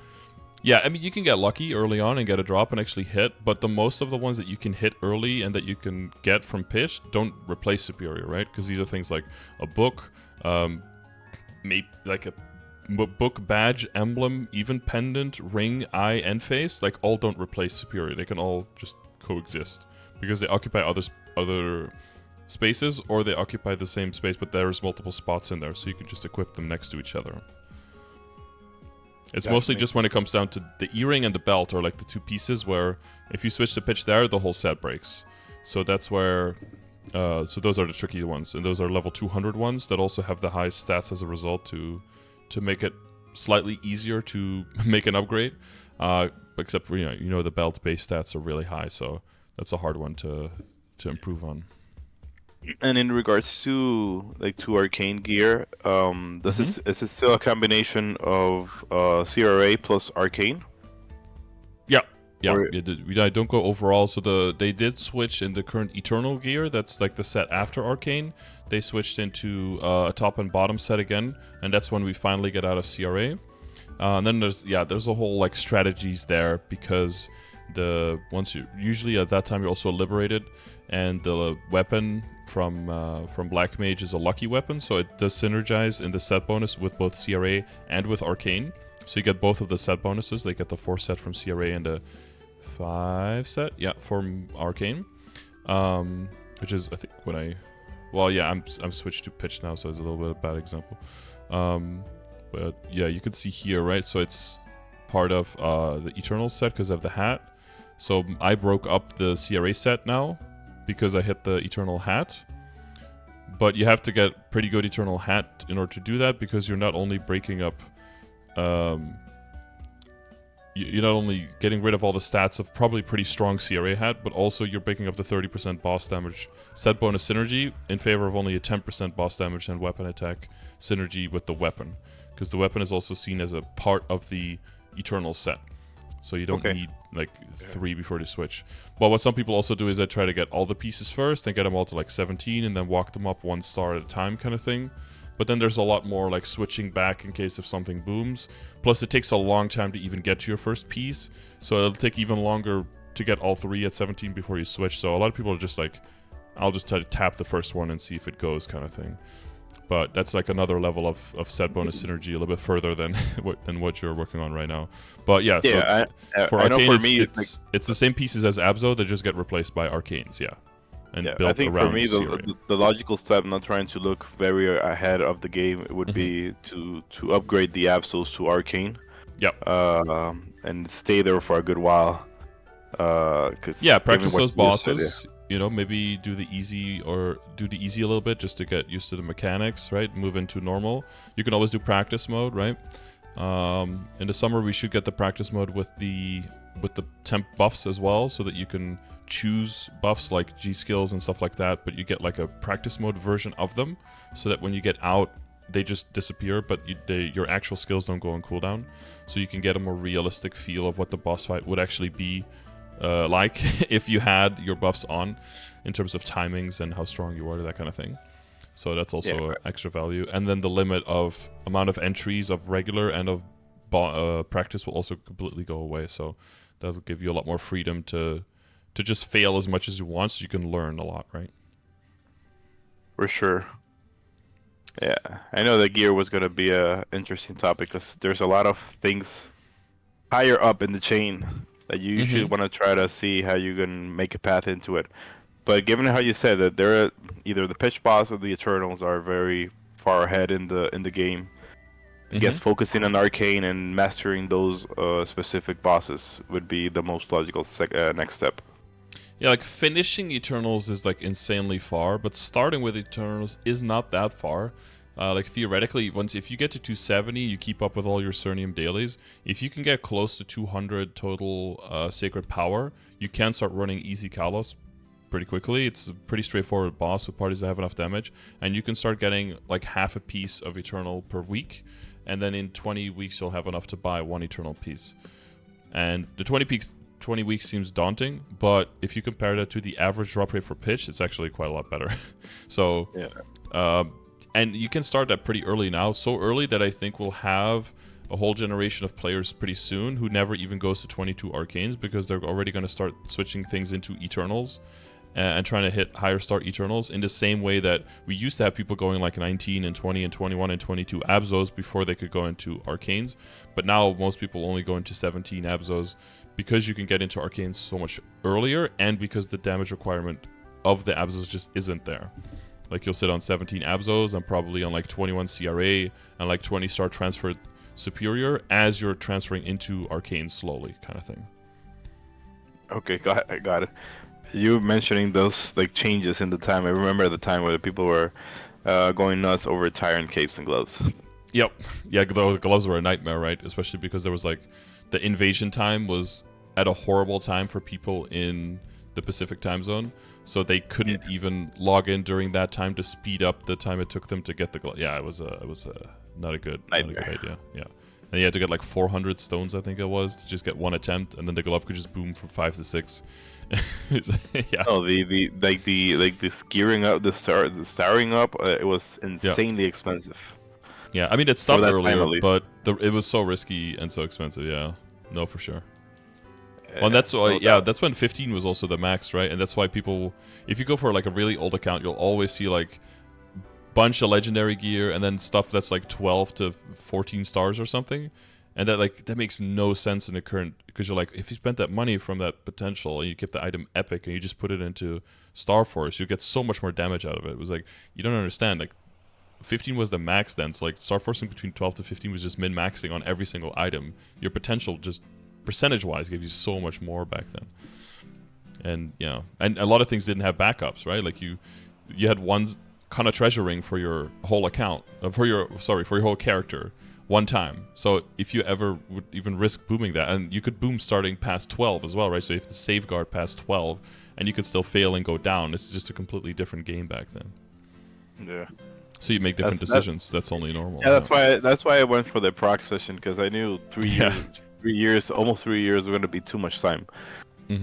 yeah, I mean, you can get lucky early on and get a drop and actually hit, but the most of the ones that you can hit early and that you can get from pitch don't replace superior, right? Because these are things like a book, maybe like a book, badge, emblem, even pendant, ring, eye, and face, like all don't replace superior. They can all just coexist because they occupy other spaces, or they occupy the same space, but there's multiple spots in there, so you can just equip them next to each other. It's mostly just when it comes down to the earring and the belt are like the two pieces where if you switch to pitch there, the whole set breaks. So that's where, so those are the tricky ones, and those are level 200 ones that also have the highest stats as a result to make it slightly easier to make an upgrade. Except for, you know the belt base stats are really high, so that's a hard one to improve on. And in regards to arcane gear, is it still a combination of CRA plus arcane? Yeah, I don't go overall. So they did switch in the current Eternal gear. That's like the set after Arcane. They switched into a top and bottom set again, and that's when we finally get out of CRA. And then there's a whole like strategies there, because usually at that time you're also liberated, and the weapon from Black Mage is a lucky weapon, so it does synergize in the set bonus with both CRA and with Arcane. So you get both of the set bonuses. They get the 4 set from CRA and the 5 set, from Arcane. Which is, I think, I'm switched to pitch now, so it's a little bit of a bad example. But yeah, you can see here, right? So it's part of the Eternal set because of the hat. So I broke up the CRA set now because I hit the Eternal hat. But you have to get pretty good Eternal hat in order to do that, because you're not only breaking up you're not only getting rid of all the stats of probably pretty strong CRA hat, but also you're breaking up the 30% boss damage set bonus synergy in favor of only a 10% boss damage and weapon attack synergy with the weapon, because the weapon is also seen as a part of the Eternal set. So you don't need like 3 before they switch. But what some people also do is they try to get all the pieces first and get them all to like 17 and then walk them up 1 star at a time kind of thing. But then there's a lot more like switching back in case if something booms. Plus it takes a long time to even get to your first piece. So it'll take even longer to get all 3 at 17 before you switch. So a lot of people are just like, I'll just try to tap the first one and see if it goes kind of thing. But that's like another level of set bonus synergy, a little bit further than what you're working on right now. But yeah, for Arcane, it's the same pieces as Abzo, they just get replaced by Arcanes, and built I think around for me, the logical step, not trying to look very ahead of the game, would be to upgrade the Absols to Arcane. And stay there for a good while. Practice those bosses. Maybe do the easy a little bit just to get used to the mechanics, right? Move into normal. You can always do practice mode, right? In the summer, we should get the practice mode with the temp buffs as well, so that you can choose buffs like G skills and stuff like that, but you get like a practice mode version of them, so that when you get out they just disappear, but your actual skills don't go on cooldown, so you can get a more realistic feel of what the boss fight would actually be like if you had your buffs on, in terms of timings and how strong you are, that kind of thing. So that's also extra value. And then the limit of amount of entries of regular and of practice will also completely go away. So that'll give you a lot more freedom to just fail as much as you want, so you can learn a lot, right? For sure. Yeah, I know that gear was going to be a interesting topic because there's a lot of things higher up in the chain that you should want to try to see how you can make a path into it. But given how you said that there are either the pitch boss or the Eternals are very far ahead in the game, I guess focusing on arcane and mastering those specific bosses would be the most logical next step. Yeah, like finishing Eternals is like insanely far, but starting with Eternals is not that far. Like theoretically, if you get to 270, you keep up with all your Cernium dailies. If you can get close to 200 total Sacred Power, you can start running easy Kalos pretty quickly. It's a pretty straightforward boss with parties that have enough damage, and you can start getting like half a piece of Eternal per week, and then in 20 weeks you'll have enough to buy one Eternal piece. And the 20 weeks seems daunting, but if you compare that to the average drop rate for pitch, it's actually quite a lot better. So, and you can start that pretty early now, so early that I think we'll have a whole generation of players pretty soon who never even goes to 22 Arcanes, because they're already going to start switching things into Eternals and trying to hit higher start Eternals, in the same way that we used to have people going like 19 and 20 and 21 and 22 Abzos before they could go into Arcanes. But now most people only go into 17 Abzos, because you can get into Arcanes so much earlier, and because the damage requirement of the Abzos just isn't there. Like, you'll sit on 17 Abzos and probably on like 21 CRA and like 20 Star Transferred Superior as you're transferring into Arcanes slowly, kind of thing. Okay, got it. You mentioning those like changes in the time. I remember the time where people were going nuts over Tyrant capes and gloves. Yep. Yeah, the gloves were a nightmare, right? Especially because there was like the invasion time was at a horrible time for people in the Pacific time zone, so they couldn't even log in during that time to speed up the time it took them to get the glove. Yeah, it was not a good idea. Yeah. And you had to get like 400 stones, I think it was, to just get one attempt, and then the glove could just boom from 5 to 6. Yeah. Oh, the gearing up, the starring up, it was insanely expensive. Yeah, I mean, it stopped earlier, but it was so risky and so expensive. Yeah, no, for sure. Well, and that's why, that's when 15 was also the max, right? And that's why people, if you go for like a really old account, you'll always see like bunch of legendary gear and then stuff that's like 12 to 14 stars or something. And that makes no sense in the current, because you're like, if you spent that money from that potential and you kept the item epic and you just put it into Star Force, you get so much more damage out of it. It was like, you don't understand, like 15 was the max then, so like Star Forcing between 12 to 15 was just min-maxing on every single item. Your potential just percentage-wise gave you so much more back then. And and a lot of things didn't have backups, right? Like you had one kind of treasure ring for your whole account, for your whole character one time. So if you ever would even risk booming that, and you could boom starting past 12 as well, right? So you have to safeguard past 12, and you could still fail and go down. It's just a completely different game back then. Yeah. So you make different decisions. That's only normal. Yeah, that's why I went for the proc session, because I knew 3 years, almost 3 years, were going to be too much time.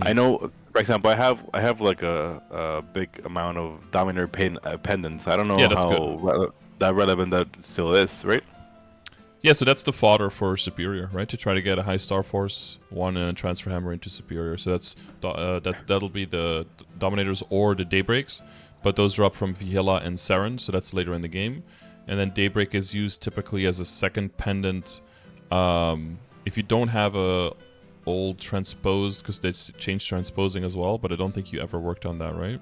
I know, for example, I have like a big amount of Dominator pendants. I don't know how that relevant that still is, right? Yeah, so that's the fodder for Superior, right? To try to get a high Star Force one and transfer hammer into Superior. So that'll be the Dominators or the Daybreaks. But those drop from Vihela and Saren, so that's later in the game. And then Daybreak is used typically as a second pendant if you don't have a old transpose, because they changed transposing as well, but I don't think you ever worked on that, right?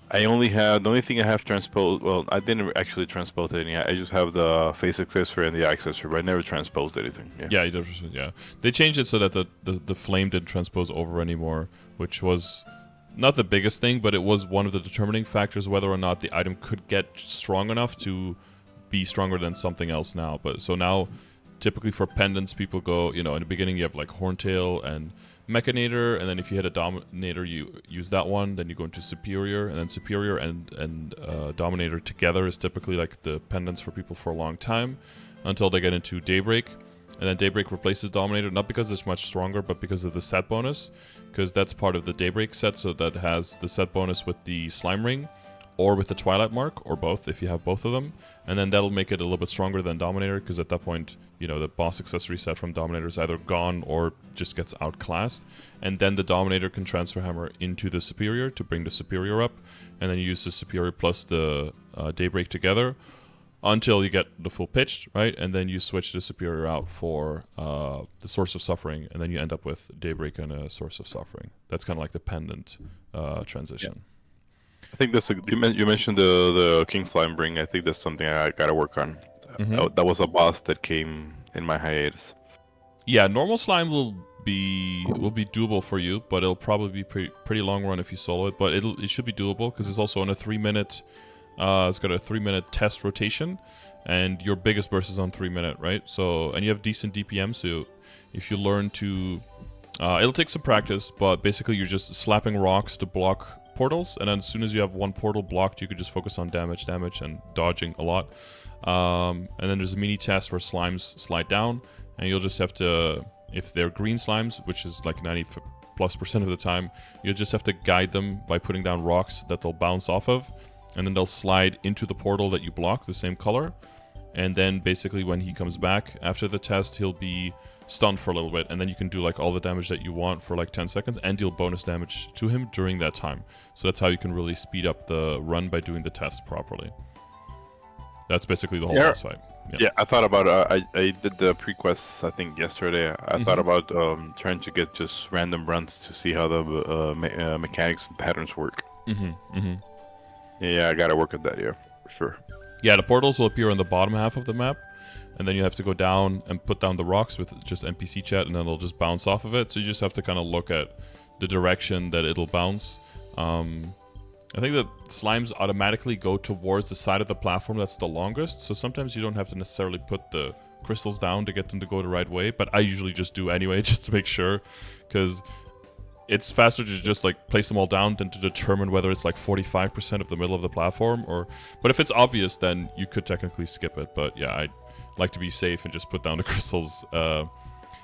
I only have, the only thing I have transposed, well, I didn't actually transpose anything. I just have the face accessory and the eye accessory, but I never transposed anything. Yeah. They changed it so that the flame didn't transpose over anymore, which was not the biggest thing, but it was one of the determining factors whether or not the item could get strong enough to be stronger than something else now. But so now, typically for pendants, people go, in the beginning you have like Horntail and Mechanator, and then if you hit a Dominator, you use that one. Then you go into Superior, and then Superior and Dominator together is typically like the pendants for people for a long time, until they get into Daybreak. And then Daybreak replaces Dominator, not because it's much stronger, but because of the set bonus, because that's part of the Daybreak set, so that has the set bonus with the Slime Ring, or with the Twilight Mark, or both, if you have both of them. And then that'll make it a little bit stronger than Dominator, because at that point, you know, the boss accessory set from Dominator is either gone or just gets outclassed. And then the Dominator can transfer hammer into the Superior to bring the Superior up, and then you use the Superior plus the Daybreak together until you get the full pitched, right? And then you switch the Superior out for the Source of Suffering, and then you end up with Daybreak and a Source of Suffering. That's kind of like the pendant transition. Yeah. I think that's you mentioned the King Slime Ring. I think that's something I gotta work on. That was a boss that came in my hiatus. Yeah, normal slime will be doable for you, but it'll probably be pretty long run if you solo it. But it should be doable because it's also on a 3-minute. It's got a 3-minute test rotation, and your biggest burst is on 3-minute, right? So, and you have decent DPM, so if you learn to, it'll take some practice, but basically you're just slapping rocks to block portals, and then as soon as you have one portal blocked, you could just focus on damage, and dodging a lot. And then there's a mini test where slimes slide down, and you'll just have to, if they're green slimes, which is like 90+% of the time, you'll just have to guide them by putting down rocks that they'll bounce off of, and then they'll slide into the portal that you block, the same color. And then basically when he comes back after the test, he'll be stunned for a little bit, and then you can do like all the damage that you want for like 10 seconds and deal bonus damage to him during that time. So that's how you can really speed up the run, by doing the test properly. That's basically the whole boss fight. Yeah, I thought about I did the pre-quests I think yesterday. I thought about trying to get just random runs to see how the mechanics and patterns work. Yeah, I gotta work at that, yeah, for sure. Yeah, the portals will appear on the bottom half of the map, and then you have to go down and put down the rocks with just NPC chat, and then they'll just bounce off of it. So you just have to kind of look at the direction that it'll bounce. I think that slimes automatically go towards the side of the platform that's the longest, so sometimes you don't have to necessarily put the crystals down to get them to go the right way, but I usually just do anyway, just to make sure, because it's faster to just like place them all down than to determine whether it's like 45% of the middle of the platform, or. But if it's obvious, then you could technically skip it. But yeah, I like to be safe and just put down the crystals.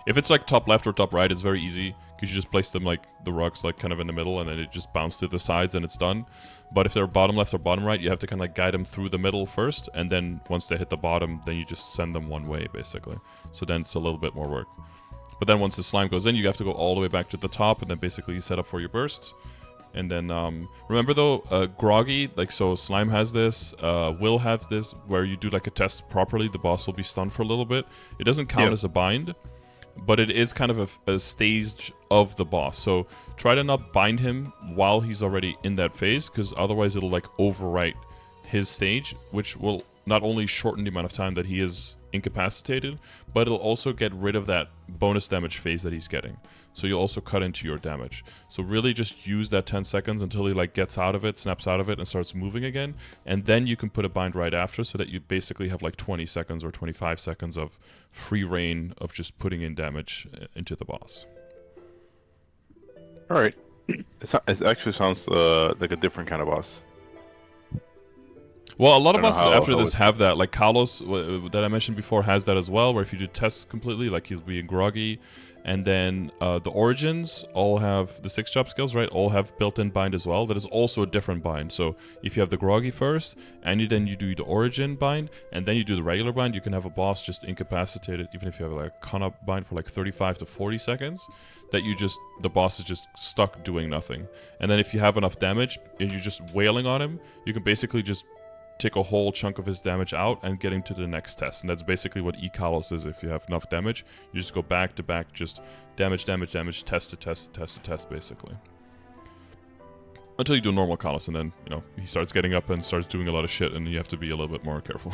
If it's like top left or top right, it's very easy because you just place them like the rocks like kind of in the middle, and then it just bounces to the sides and it's done. But if they're bottom left or bottom right, you have to kind of like guide them through the middle first, and then once they hit the bottom, then you just send them one way basically. So then it's a little bit more work. But then once the slime goes in, you have to go all the way back to the top, and then basically you set up for your burst. And then, remember though, Groggy, like, so slime has this, will have this, where you do like a test properly, the boss will be stunned for a little bit. It doesn't count as a bind, but it is kind of a stage of the boss. So try to not bind him while he's already in that phase, because otherwise it'll like overwrite his stage, which will not only shorten the amount of time that he is incapacitated, but it'll also get rid of that bonus damage phase that he's getting. So you'll also cut into your damage. So really just use that 10 seconds until he like gets out of it, snaps out of it, and starts moving again. And then you can put a bind right after, so that you basically have like 20 seconds or 25 seconds of free reign of just putting in damage into the boss. Alright. It actually sounds like a different kind of boss. Well, a lot of bosses after this have that. Like Kalos, that I mentioned before, has that as well, where if you do tests completely, like he'll be groggy. And then the Origins all have the 6 job skills, right? All have built-in bind as well. That is also a different bind. So if you have the groggy first, and then you do the Origin bind, and then you do the regular bind, you can have a boss just incapacitated, even if you have like a Kana bind for like 35 to 40 seconds, that the boss is just stuck doing nothing. And then if you have enough damage, and you're just wailing on him, you can basically just take a whole chunk of his damage out and get him to the next test. And that's basically what E-Kalos is. If you have enough damage, you just go back to back, just damage, test to test, basically. Until you do normal Kalos, and then, you know, he starts getting up and starts doing a lot of shit, and you have to be a little bit more careful.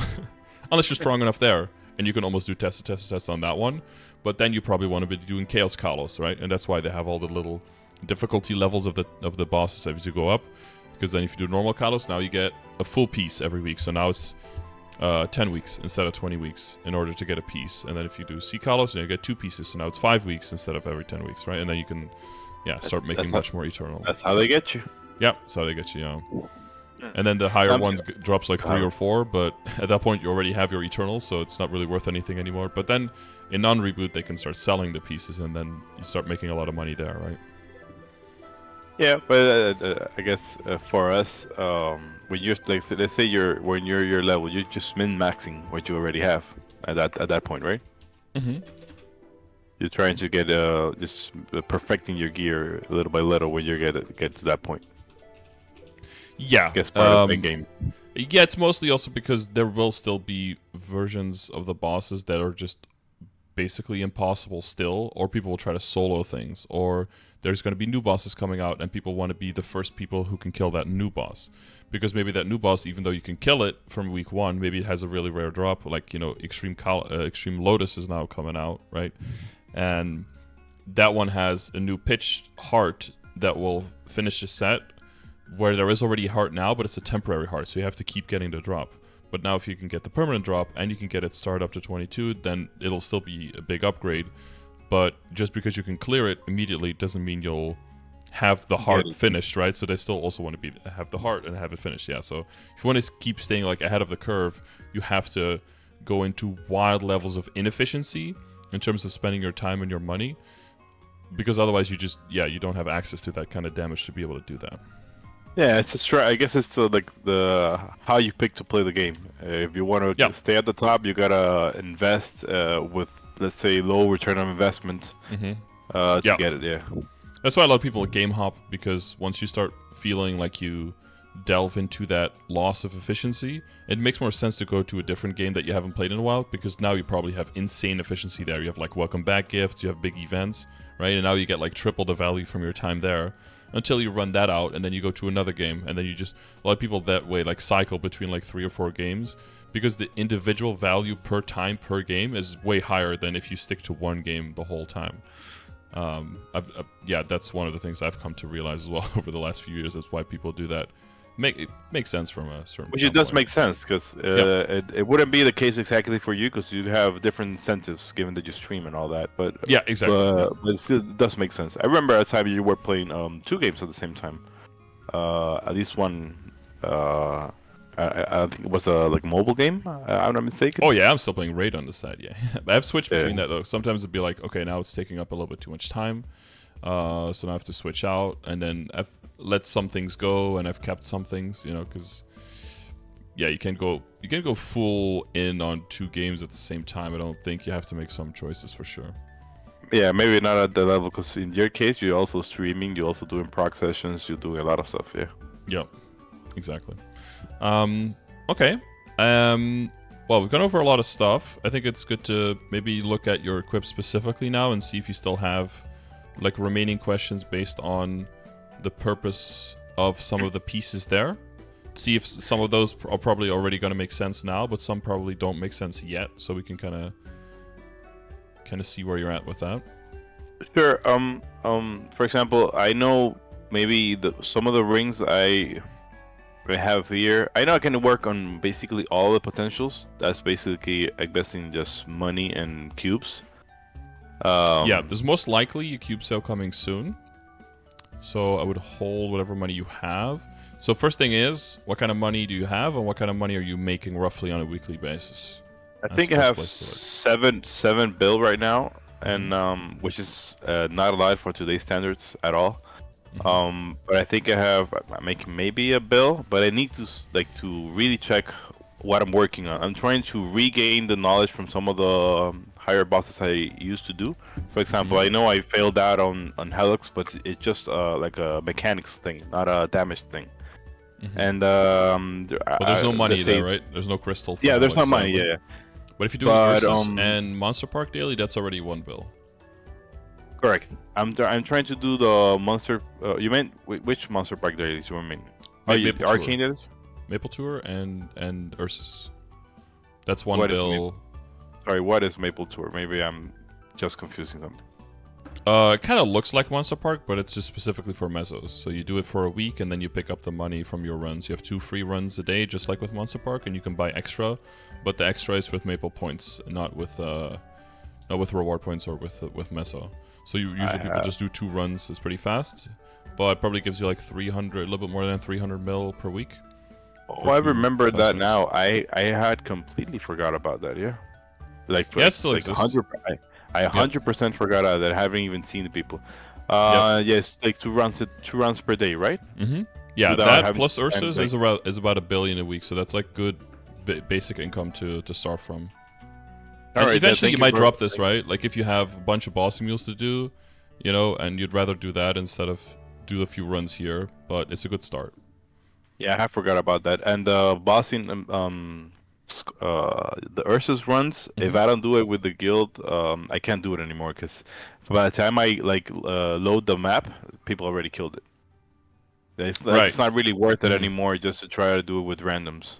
Unless you're strong enough there, and you can almost do test to test on that one. But then you probably want to be doing Chaos Kalos, right? And that's why they have all the little difficulty levels of the bosses as you go up. Because then if you do normal Kalos, now you get a full piece every week. So now it's 10 weeks instead of 20 weeks in order to get a piece. And then if you do Sea Colors, then you get 2 pieces. So now it's 5 weeks instead of every 10 weeks, right? And then you can, start making much more eternal. That's how they get you. Yeah, that's how they get you. And then the higher ones drops like 3 or 4, but at that point you already have your eternal, so it's not really worth anything anymore. But then in non-reboot they can start selling the pieces, and then you start making a lot of money there, right? Yeah, but I guess for us, when you're like, let's say when you're your level, you're just min-maxing what you already have at that point, right? Mm-hmm. You're trying to get just perfecting your gear little by little when you get to that point. Yeah, I guess part of the game. Yeah, it's mostly also because there will still be versions of the bosses that are just basically impossible still, or people will try to solo things, or there's going to be new bosses coming out and people want to be the first people who can kill that new boss, because maybe that new boss, even though you can kill it from week 1, maybe it has a really rare drop, like, Extreme Lotus is now coming out, right? And that one has a new pitched heart that will finish the set, where there is already a heart now, but it's a temporary heart, so you have to keep getting the drop. But now if you can get the permanent drop and you can get it start up to 22, then it'll still be a big upgrade. But just because you can clear it immediately doesn't mean you'll have the heart finished, right? So they still also want to have the heart and have it finished, yeah. So if you want to keep staying like ahead of the curve, you have to go into wild levels of inefficiency in terms of spending your time and your money, because otherwise you don't have access to that kind of damage to be able to do that. Yeah, it's I guess it's like the how you pick to play the game. If you want to stay at the top, you gotta invest with, let's say, low return on investment to get it. Yeah, that's why a lot of people game hop, because once you start feeling like you delve into that loss of efficiency, it makes more sense to go to a different game that you haven't played in a while, because now you probably have insane efficiency there. You have like welcome back gifts, you have big events, right? And now you get like triple the value from your time there, until you run that out, and then you go to another game, and then you just, a lot of people that way like cycle between like 3 or 4 games, because the individual value per time per game is way higher than if you stick to one game the whole time. That's one of the things I've come to realize as well over the last few years. That's why people do that. It makes sense from a certain Which it does make sense, because it wouldn't be the case exactly for you, because you have different incentives given that you stream and all that. But yeah, exactly. But it still does make sense. I remember at a time you were playing 2 games at the same time. At least one, I think it was a like mobile game. I'm not mistaken. Oh yeah, I'm still playing Raid on the side. Yeah, I've switched between that though. Sometimes it'd be like, okay, now it's taking up a little bit too much time. So now I have to switch out, and then I've let some things go, and I've kept some things, because you can go full in on 2 games at the same time. I don't think. You have to make some choices for sure. Yeah, maybe not at the level, because in your case, you're also streaming, you're also doing proc sessions, you're doing a lot of stuff. Yeah, exactly. Okay. Well, we've gone over a lot of stuff. I think it's good to maybe look at your equip specifically now and see if you still have like remaining questions based on the purpose of some of the pieces there. See if some of those are probably already going to make sense now, but some probably don't make sense yet, so we can kind of see where you're at with that. Sure. For example, I know maybe some of the rings I have here, I know I can work on basically all the potentials. That's basically investing just money and cubes. There's most likely a cube sale coming soon, so I would hold whatever money you have. So first thing is, what kind of money do you have, and what kind of money are you making roughly on a weekly basis? I think I have seven bill right now, and which is not a lot for today's standards at all. But I think I'm making maybe a bill, but I need to really check what I'm working on. I'm trying to regain the knowledge from some of the higher bosses I used to do. For example, I know I failed out on Helix, but it's just like a mechanics thing, not a damage thing. And but there's no money there, right? There's no crystal. Yeah, there's no money. Yeah. But if you do Ursus and Monster Park daily, that's already 1 bill. Correct. I'm trying to do the monster. You meant which Monster Park dailies you mean? Arcane dailies? Maple Tour and Ursus. That's 1 bill. Sorry, what is Maple Tour? Maybe I'm just confusing something. It kind of looks like Monster Park, but it's just specifically for mesos. So you do it for a week, and then you pick up the money from your runs. You have 2 free runs a day, just like with Monster Park, and you can buy extra but the extra is with Maple points, not with reward points or with Meso. So usually people just do 2 runs. It's pretty fast, but it probably gives you like 300, a little bit more than 300 mil per week. Oh, I remember that now. I had completely forgot about that. Yeah, like yeah, it still like exists. 100. I 100% forgot about that. I haven't even seen the people. Yes, like 2 rounds per day, right? Mm-hmm. Yeah, Without that having plus to spend, Ursus like- is about $1 billion a week, so that's like good basic income to start from. And Alright, eventually thank you you might for- drop this, right? Like if you have a bunch of bossing mules to do, you know, and you'd rather do that instead of do a few runs here, but it's a good start. Yeah, I forgot about that. And bossing, the Ursus runs. If I don't do it with the guild, I can't do it anymore because by the time I like load the map, people already killed it. It's not really worth it anymore just to try to do it with randoms.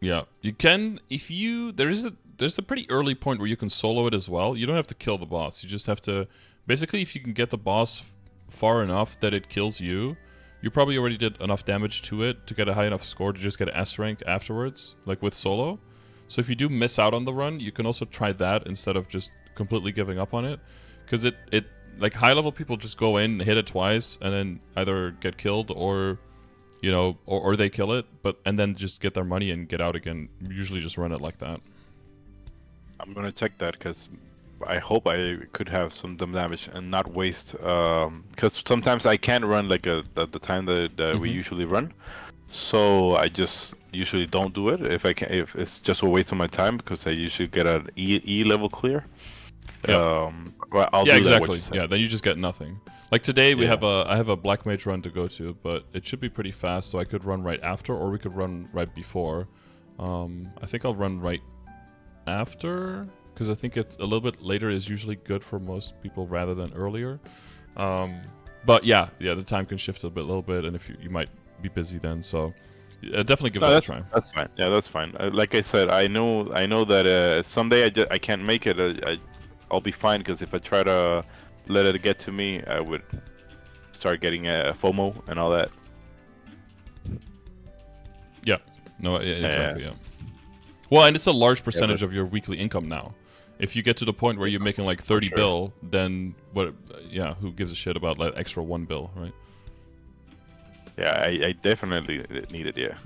Yeah, you can if you there's a pretty early point where you can solo it as well. You don't have to kill the boss. You just have to basically if you can get the boss far enough that it kills you, you probably already did enough damage to it to get a high enough score to just get an S rank afterwards, like with solo. So if you do miss out on the run, you can also try that instead of just completely giving up on it, because it like high level people just go in, hit it twice, and then either get killed or you know, or they kill it, and then just get their money and get out again. Usually just run it like that. I'm gonna check that because I hope I could have some damage and not waste. Because sometimes I can't run like at the time that we usually run, so I just usually don't do it if I can. If it's just a waste of my time because I usually get an E level clear. Yeah. Well, I'll Yeah, do exactly. That, Yeah, then you just get nothing. Like today, we Yeah. have I have a Black Mage run to go to, but it should be pretty fast. So I could run right after, or we could run right before. I think I'll run right after because I think it's a little bit later is usually good for most people rather than earlier. But yeah, the time can shift a little bit, and if you might be busy then, so definitely give that a try. That's fine. Yeah, that's fine. Like I said, I know that someday I can't make it. I'll be fine because if I try to let it get to me, I would start getting FOMO and all that. Yeah. No. Exactly. Yeah. Well, and it's a large percentage of your weekly income now. If you get to the point where you're making like 30 bill, then what? Yeah, who gives a shit about that extra 1 bill, right? Yeah, I definitely need it. Yeah.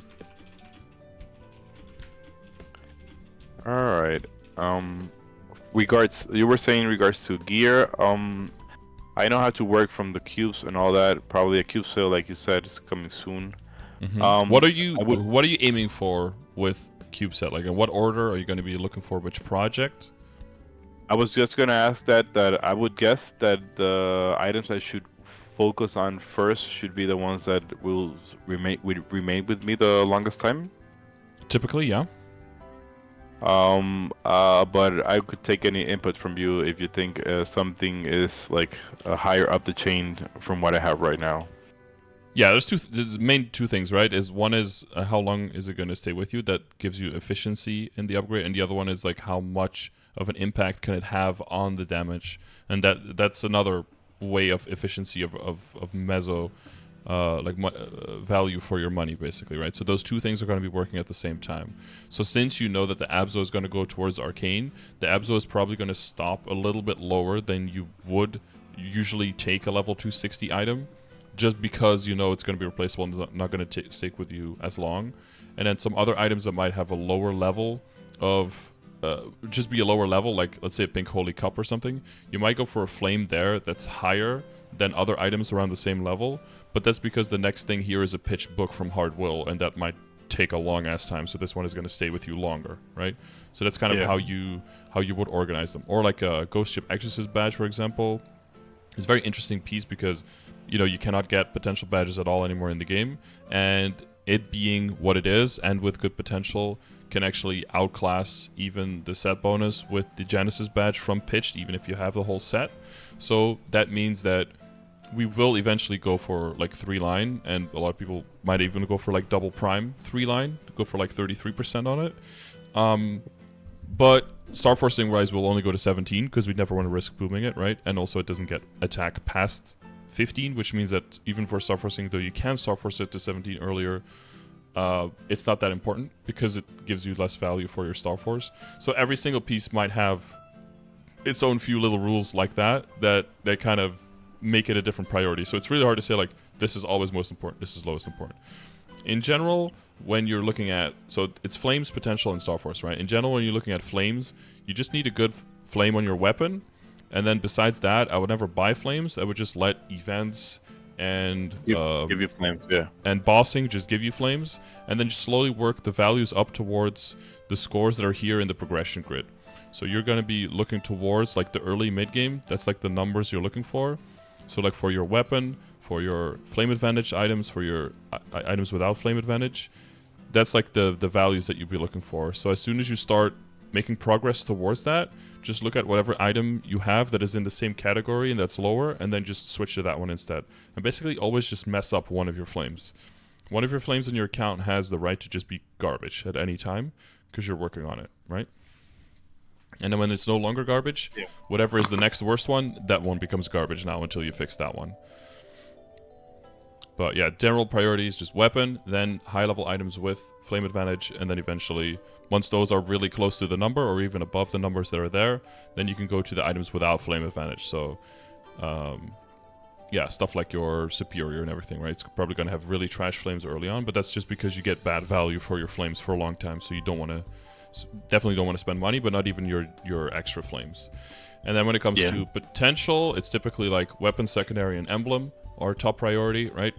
All right. You were saying regards to gear. I know how to work from the cubes and all that. Probably a cube sale, like you said, is coming soon. What are you aiming for with CubeSat? Like, in what order are you going to be looking for? Which project? I was just gonna ask that I would guess that the items I should focus on first should be the ones that will remain with me the longest time. Typically, yeah. But I could take any input from you if you think something is like higher up the chain from what I have right now. Yeah, there's the main 2 things, right? One is how long is it going to stay with you? That gives you efficiency in the upgrade, and the other one is like how much of an impact can it have on the damage, and that's another way of efficiency of meso, value for your money, basically, right? So those 2 things are going to be working at the same time. So since you know that the Abzo is going to go towards Arcane, the Abzo is probably going to stop a little bit lower than you would usually take a level 260 item, just because you know it's going to be replaceable and not going to stick with you as long. And then some other items that might have a lower level of just be a lower level, like let's say a Pink Holy Cup or something, you might go for a flame there that's higher than other items around the same level, but that's because the next thing here is a pitched book from Hard Will, and that might take a long ass time, so this one is going to stay with you longer, right? So that's kind of how you would organize them. Or like a Ghost Ship Exorcist badge, for example. It's a very interesting piece because you know you cannot get potential badges at all anymore in the game, and it being what it is and with good potential can actually outclass even the set bonus with the Genesis badge from Pitched, even if you have the whole set. So that means that we will eventually go for like 3-line, and a lot of people might even go for like double prime 3-line, go for like 33% on it. But Star Forcing Rise will only go to 17 because we never want to risk booming it, right? And also it doesn't get attack past 15, which means that even for Star Forcing, though you can Star Force it to 17 earlier, it's not that important because it gives you less value for your Star Force. So every single piece might have its own few little rules like that kind of make it a different priority. So it's really hard to say like this is always most important, this is lowest important. In general, when you're looking at, so it's flames, potential, and Star Force, right? In general, when you're looking at flames, you just need a good flame on your weapon, and then besides that, I would never buy flames. I would just let events and give you flames, yeah, and bossing just give you flames, and then just slowly work the values up towards the scores that are here in the progression grid. So you're going to be looking towards like the early mid game. That's like the numbers you're looking for. So like for your weapon, for your flame advantage items, for your items without flame advantage, that's like the values that you'd be looking for. So as soon as you start making progress towards that, just look at whatever item you have that is in the same category and that's lower, and then just switch to that one instead. And basically always just mess up one of your flames. One of your flames in your account has the right to just be garbage at any time because you're working on it, right? And then when it's no longer garbage, whatever is the next worst one, that one becomes garbage now until you fix that one. But yeah, general priority is just weapon, then high-level items with flame advantage, and then eventually, once those are really close to the number or even above the numbers that are there, then you can go to the items without flame advantage. So, yeah, stuff like your superior and everything, right? It's probably going to have really trash flames early on, but that's just because you get bad value for your flames for a long time, so you don't want to, definitely don't want to spend money, but not even your extra flames. And then when it comes to potential, it's typically like weapon, secondary, and emblem are top priority, right?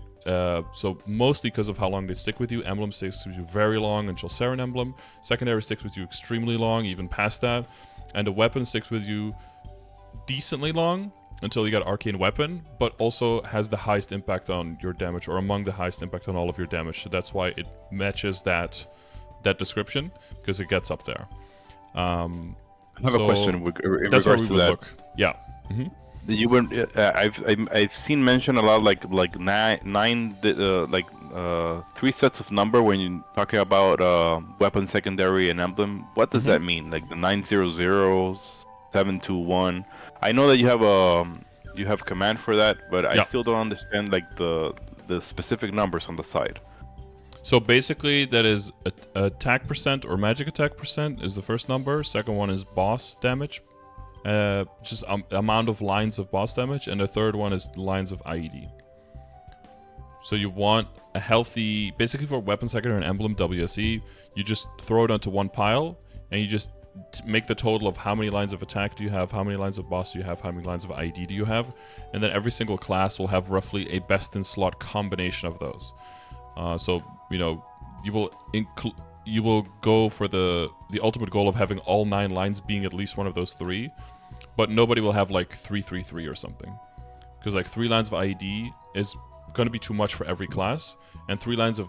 So mostly because of how long they stick with you. Emblem sticks with you very long until Saren Emblem. Secondary sticks with you extremely long, even past that. And the weapon sticks with you decently long until you get Arcane Weapon, but also has the highest impact on your damage, or among the highest impact on all of your damage. So that's why it matches that description, because it gets up there. I have a question in that's regards where we to would that. look. Yeah. Mm-hmm. You went. I've seen mentioned a lot like nine 3 sets of number when you're talking about weapon, secondary, and emblem. What does that mean? Like the 900, 721. I know that you have a command for that, but I still don't understand like the specific numbers on the side. So basically, that is attack percent or magic attack percent is the first number. Second one is boss damage. Just amount of lines of boss damage, and the third one is lines of IED. So you want a healthy, basically for weapon, secondary, and emblem WSE, you just throw it onto one pile, and you just make the total of how many lines of attack do you have, how many lines of boss do you have, how many lines of IED do you have, and then every single class will have roughly a best in slot combination of those. So you know you will go for the ultimate goal of having all 9 lines being at least one of those 3, but nobody will have like 333 or something, because like 3 lines of IED is going to be too much for every class, and 3 lines of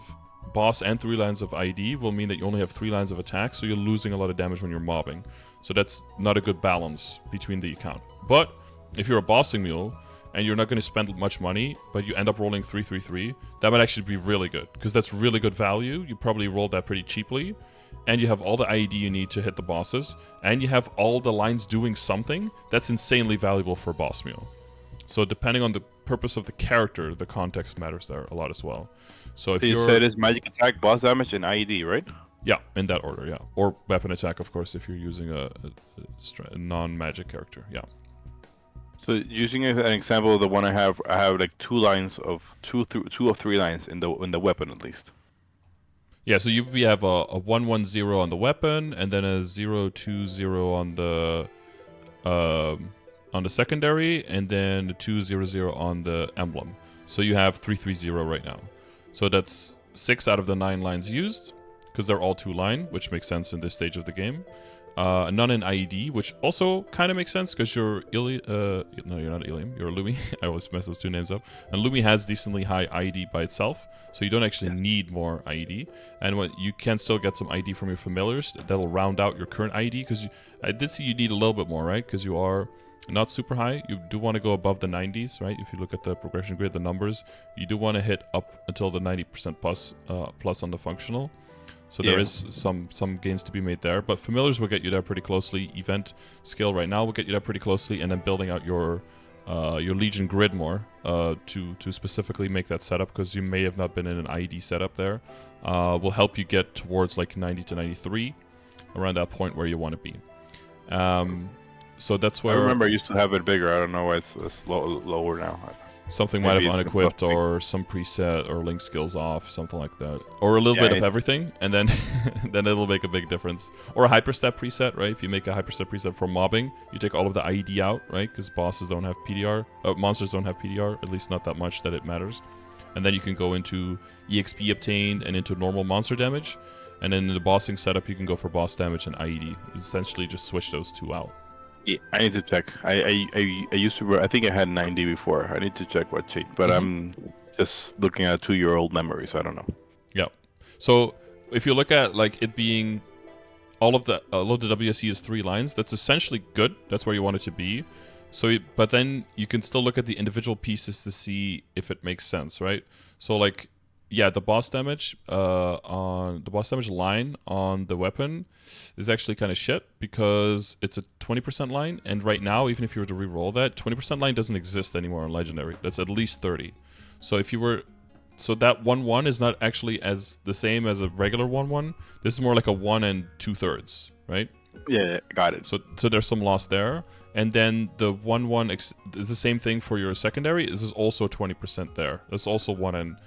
boss and 3 lines of IED will mean that you only have 3 lines of attack, so you're losing a lot of damage when you're mobbing. So that's not a good balance between the account. But if you're a bossing mule and you're not going to spend much money, but you end up rolling 333, that might actually be really good, because that's really good value. You probably rolled that pretty cheaply, and you have all the IED you need to hit the bosses, and you have all the lines doing something. That's insanely valuable for a boss mule. So depending on the purpose of the character, the context matters there a lot as well. So if you said it's magic attack, boss damage, and IED, right? Yeah, in that order, yeah. Or weapon attack, of course, if you're using a non-magic character, yeah. So using an example of the one I have like 2 lines of 2 or 3 lines in the weapon at least. Yeah, so you have a 110 on the weapon, and then a 020 on the secondary, and then a 200 on the emblem. So you have 330 right now. So that's 6 out of the 9 lines used, because they're all 2 line, which makes sense in this stage of the game. None in IED, which also kind of makes sense because you're no, you're not Ilium, you're Lumi. I always mess those 2 names up. And Lumi has decently high IED by itself, so you don't actually need more IED. And you can still get some IED from your familiars that'll round out your current IED, because I did see you need a little bit more, right? Because you are not super high. You do want to go above the 90s, right? If you look at the progression grid, the numbers, you do want to hit up until the 90% plus on the functional. So there is some gains to be made there, but familiars will get you there pretty closely. Event skill right now will get you there pretty closely, and then building out your your Legion grid more to specifically make that setup, because you may have not been in an IED setup there, will help you get towards like 90 to 93, around that point where you want to be. So that's where I remember I used to have it bigger. I don't know why it's lower now. something Maybe might have it's the unequipped buffing. or some preset or link skills off, something like that, or a little bit of everything, and then then it'll make a big difference. Or a hyperstep preset, right? If you make a hyperstep preset for mobbing, you take all of the IED out, right? Because bosses don't have PDR, monsters don't have PDR, at least not that much that it matters. And then you can go into EXP obtained and into normal monster damage, and then in the bossing setup you can go for boss damage and IED. You essentially just switch those two out. Yeah, I need to check. I used to. I think I had 90 before. I need to check what changed, but I'm just looking at a 2-year-old memory, so I don't know. Yeah. So if you look at like it being all of the WSE is 3 lines, that's essentially good. That's where you want it to be. So, but then you can still look at the individual pieces to see if it makes sense, right? So like, yeah, the boss damage on the boss damage line on the weapon is actually kind of shit, because it's a 20% line, and right now, even if you were to re-roll that, 20% line doesn't exist anymore on Legendary. That's at least 30. So if you were, so that 1-1 is not actually as the same as a regular 1-1. This is more like a 1 2/3, right? Yeah, got it. So there's some loss there, and then the 1-1 is the same thing for your secondary. This is also 20% there. That's also 1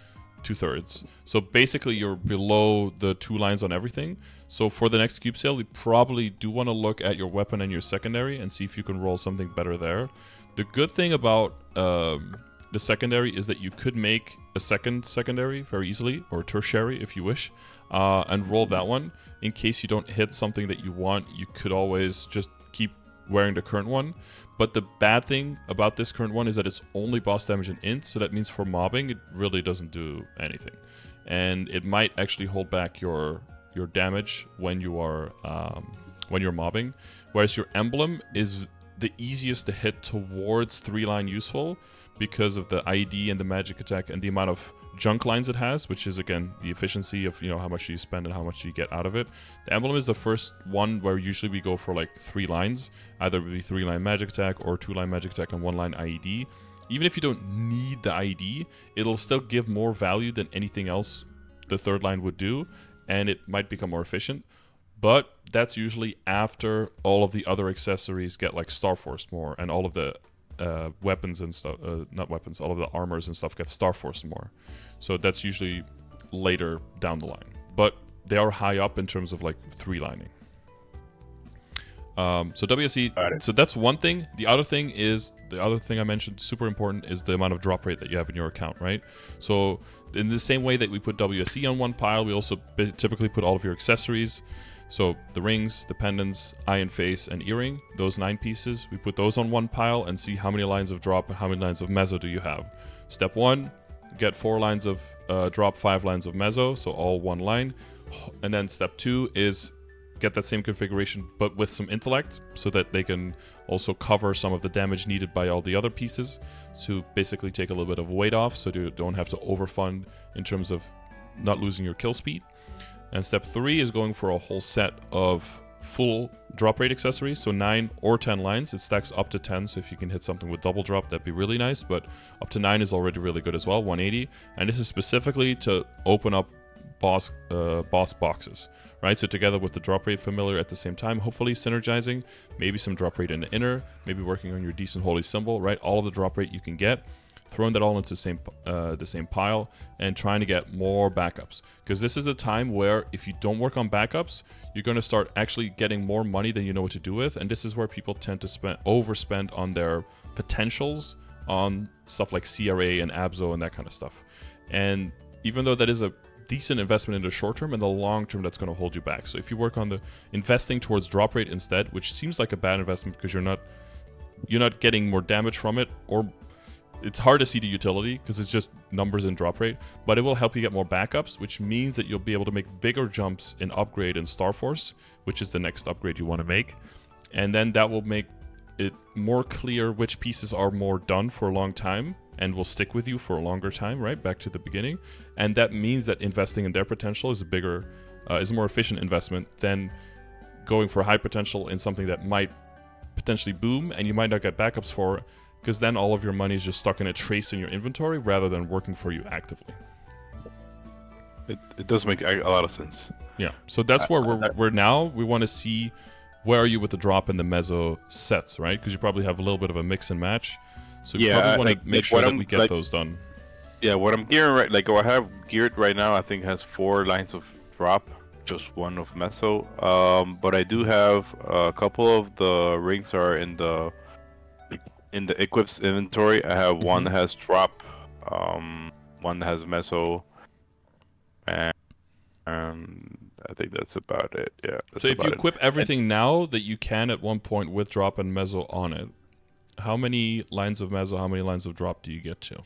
2/3. So basically you're below the 2 lines on everything. So for the next cube sale, you probably do want to look at your weapon and your secondary and see if you can roll something better there. The good thing about the secondary is that you could make a second secondary very easily, or tertiary if you wish, and roll that one. In case you don't hit something that you want, you could always just keep wearing the current one. But the bad thing about this current one is that it's only boss damage and int, so that means for mobbing it really doesn't do anything, and it might actually hold back your damage when you are when you're mobbing. Whereas your emblem is the easiest to hit towards 3-line useful, because of the ID and the magic attack and the amount of junk lines it has, which is again the efficiency of, you know, how much you spend and how much you get out of it. The emblem is the first one where usually we go for like 3 lines, either it would be 3-line magic attack or 2-line magic attack and 1-line IED. Even if you don't need the IED, it'll still give more value than anything else the 3rd line would do, and it might become more efficient. But that's usually after all of the other accessories get like Starforced more, and all of the weapons and stuff, not weapons, all of the armors and stuff get Starforced more. So that's usually later down the line. But they are high up in terms of like 3-lining. So WSE, so that's one thing. The other thing I mentioned, super important, is the amount of drop rate that you have in your account, right? So in the same way that we put WSE on one pile, we also typically put all of your accessories. So the rings, the pendants, eye and face, and earring, those 9 pieces, we put those on one pile and see how many lines of drop and how many lines of meso do you have. Step 1, get 4 lines of drop, 5 lines of meso, so all 1 line. And then step 2 is get that same configuration but with some intellect, so that they can also cover some of the damage needed by all the other pieces, to basically take a little bit of weight off, so you don't have to overfund in terms of not losing your kill speed. And step 3 is going for a whole set of full drop rate accessories, so 9 or 10 lines. It stacks up to 10, so if you can hit something with double drop, that'd be really nice, but up to 9 is already really good as well, 180. And this is specifically to open up boss boxes, right? So together with the drop rate familiar at the same time, hopefully synergizing, maybe some drop rate in the inner, maybe working on your decent holy symbol, right? All of the drop rate you can get, throwing that all into the same pile, and trying to get more backups, because this is a time where if you don't work on backups, you're going to start actually getting more money than you know what to do with, and this is where people tend to overspend on their potentials on stuff like CRA and Abzo and that kind of stuff. And even though that is a decent investment in the short term, in the long term that's going to hold you back. So if you work on the investing towards drop rate instead, which seems like a bad investment because you're not getting more damage from it, or it's hard to see the utility because it's just numbers and drop rate, but it will help you get more backups, which means that you'll be able to make bigger jumps in upgrade and Starforce, which is the next upgrade you want to make. And then that will make it more clear which pieces are more done for a long time and will stick with you for a longer time, right? Back to the beginning. And that means that investing in their potential is a more efficient investment than going for high potential in something that might potentially boom and you might not get backups for, because then all of your money is just stuck in a trace in your inventory rather than working for you actively. It does make a lot of sense. Yeah, so that's where we're now. We want to see where are you with the drop and the meso sets, right? Because you probably have a little bit of a mix and match. So you probably want to make sure that we get those done. Yeah, what I'm gearing what I have geared right now, I think has 4 lines of drop, just 1 of meso. But I do have a couple of the rings are in the equips inventory. I have 1 that has drop, 1 that has meso, and I think that's about it. Yeah. So if you equip everything now that you can at one point with drop and meso on it, how many lines of meso, how many lines of drop do you get to?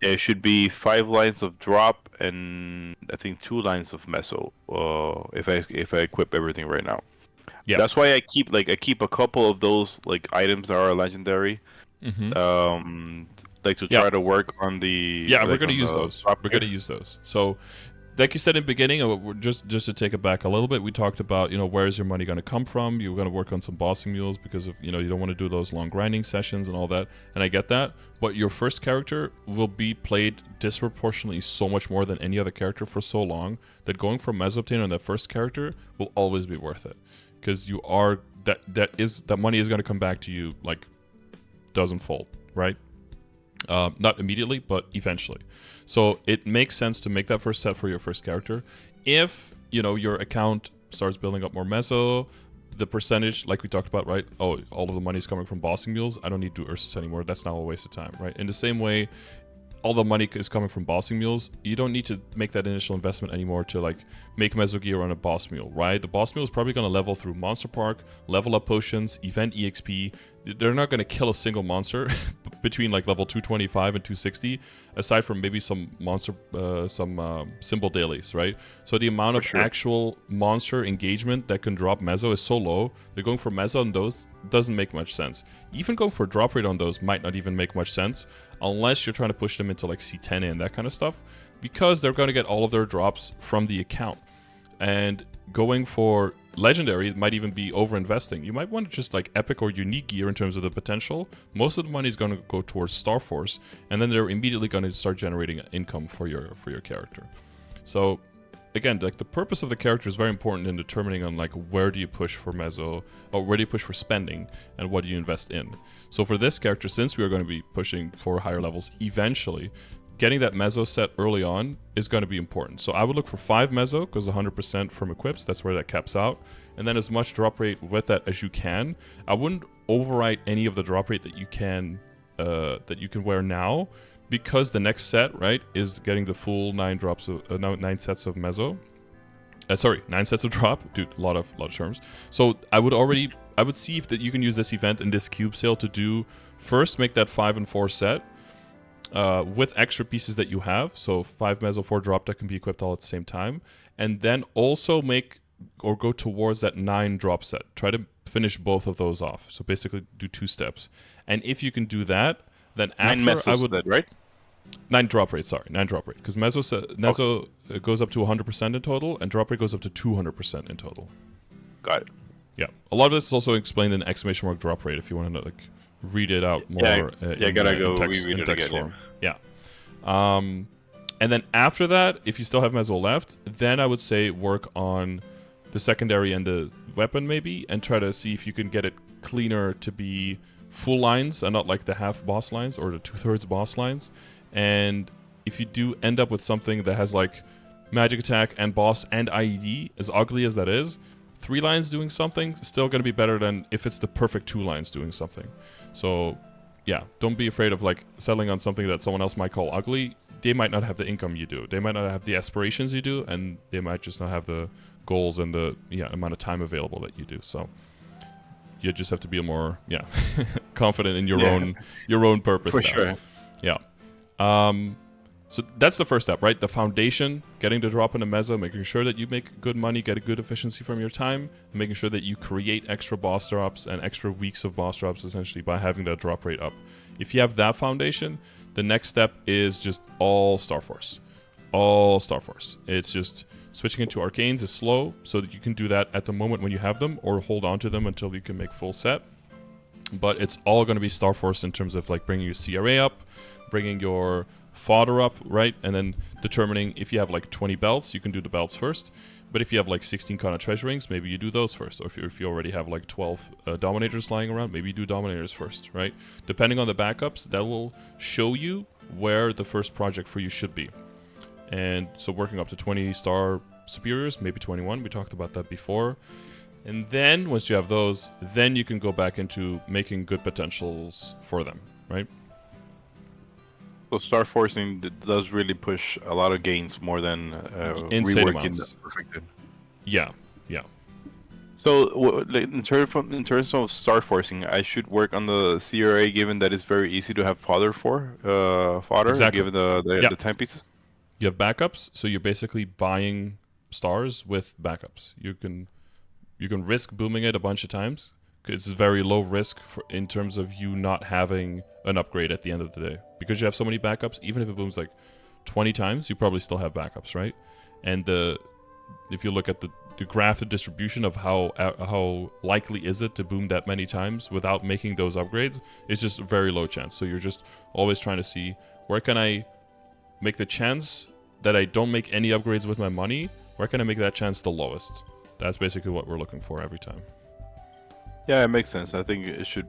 Yeah, it should be 5 lines of drop and I think 2 lines of meso. If I equip everything right now. Yeah. That's why I keep a couple of those items that are legendary. To try to work on the. Yeah, we're gonna use those. We're gonna use those. So, like you said in the beginning, just to take it back a little bit, we talked about where's your money going to come from. You're going to work on some bossing mules because of you don't want to do those long grinding sessions and all that, and I get that. But your first character will be played disproportionately so much more than any other character for so long that going for meso obtainer on that first character will always be worth it, because you are that money is going to come back to you like dozenfold, right? Not immediately, but eventually. So it makes sense to make that first set for your first character. If, your account starts building up more meso, the percentage, like we talked about, right? Oh, all of the money is coming from bossing mules. I don't need to do Ursus anymore. That's now a waste of time, right? In the same way, all the money is coming from bossing mules. You don't need to make that initial investment anymore to make meso gear on a boss mule, right? The boss mule is probably going to level through Monster Park, level up potions, event EXP. They're not going to kill a single monster between level 225 and 260, aside from maybe some monster, symbol dailies, right? So the amount of actual monster engagement that can drop meso is so low. They're going for meso on those doesn't make much sense. Even going for drop rate on those might not even make much sense unless you're trying to push them into C10 and that kind of stuff, because they're going to get all of their drops from the account. And going for legendary might even be over investing. You might want to just epic or unique gear in terms of the potential. Most of the money is going to go towards Star Force, and then they're immediately going to start generating income for your character. So again, the purpose of the character is very important in determining on where do you push for meso, or where do you push for spending, and what do you invest in. So for this character, since we are going to be pushing for higher levels eventually, getting that meso set early on is going to be important. So I would look for 5 meso, because 100% from equips, that's where that caps out. And then as much drop rate with that as you can. I wouldn't overwrite any of the drop rate that you can wear now, because the next set, right, is getting the full 9 sets of meso. 9 sets of drop. Dude, a lot of terms. So I would see if that you can use this event and this cube sale to do first make that 5 and 4 set. With extra pieces that you have, so 5 meso, 4 drop that can be equipped all at the same time, and then also make or go towards that 9 drop set. Try to finish both of those off. So basically do 2 steps. And if you can do that, then after I would... right? 9 drop rate, sorry. 9 drop rate. Because meso goes up to 100% in total, and drop rate goes up to 200% in total. Got it. Yeah. A lot of this is also explained in exclamation mark drop rate if you want to read it out more in text form. Yeah. And then after that, if you still have meso left, then I would say work on the secondary and the weapon maybe, and try to see if you can get it cleaner to be full lines and not the half boss lines or the 2/3 boss lines. And if you do end up with something that has magic attack and boss and IED, as ugly as that is, 3 lines doing something is still going to be better than if it's the perfect 2 lines doing something. So yeah, don't be afraid of settling on something that someone else might call ugly. They might not have the income you do. They might not have the aspirations you do, and they might just not have the goals and the amount of time available that you do. So you just have to be more confident in your own purpose. For sure. Yeah. So that's the first step, right? The foundation, getting the drop in the meso, making sure that you make good money, get a good efficiency from your time, making sure that you create extra boss drops and extra weeks of boss drops essentially by having that drop rate up. If you have that foundation, the next step is just all Star Force. All Star Force. It's just switching into arcanes is slow, so that you can do that at the moment when you have them, or hold on to them until you can make full set. but it's all going to be Star Force in terms of like bringing your CRA up, bringing your fodder up, right? And then determining if you have like 20 belts, you can do the belts first. But if you have like 16 kind of treasure rings, maybe you do those first. Or if you already have like 12 Dominators lying around, maybe you do Dominators first, right? Depending on the backups, that will show you where the first project for you should be. And so working up to 20 star superiors, maybe 21, we talked about that before. And then once you have those, then you can go back into making good potentials for them, right? So star forcing does really push a lot of gains more than Insane reworking amounts. the perfected. Yeah. So in terms of star forcing, I should work on the CRA given that it's very easy to have fodder Exactly. given the timepieces. You have backups, so you're basically buying stars with backups. You can risk booming it a bunch of times. It's very low risk in terms of you not having an upgrade at the end of the day. Because you have so many backups, even if it booms like 20 times, you probably still have backups, right? And if you look at the graph, the distribution of how likely is it to boom that many times without making those upgrades, it's just a very low chance. So you're just always trying to see, where can I make the chance that I don't make any upgrades with my money? Where can I make that chance the lowest? That's basically what we're looking for every time. Yeah, it makes sense. I think it should.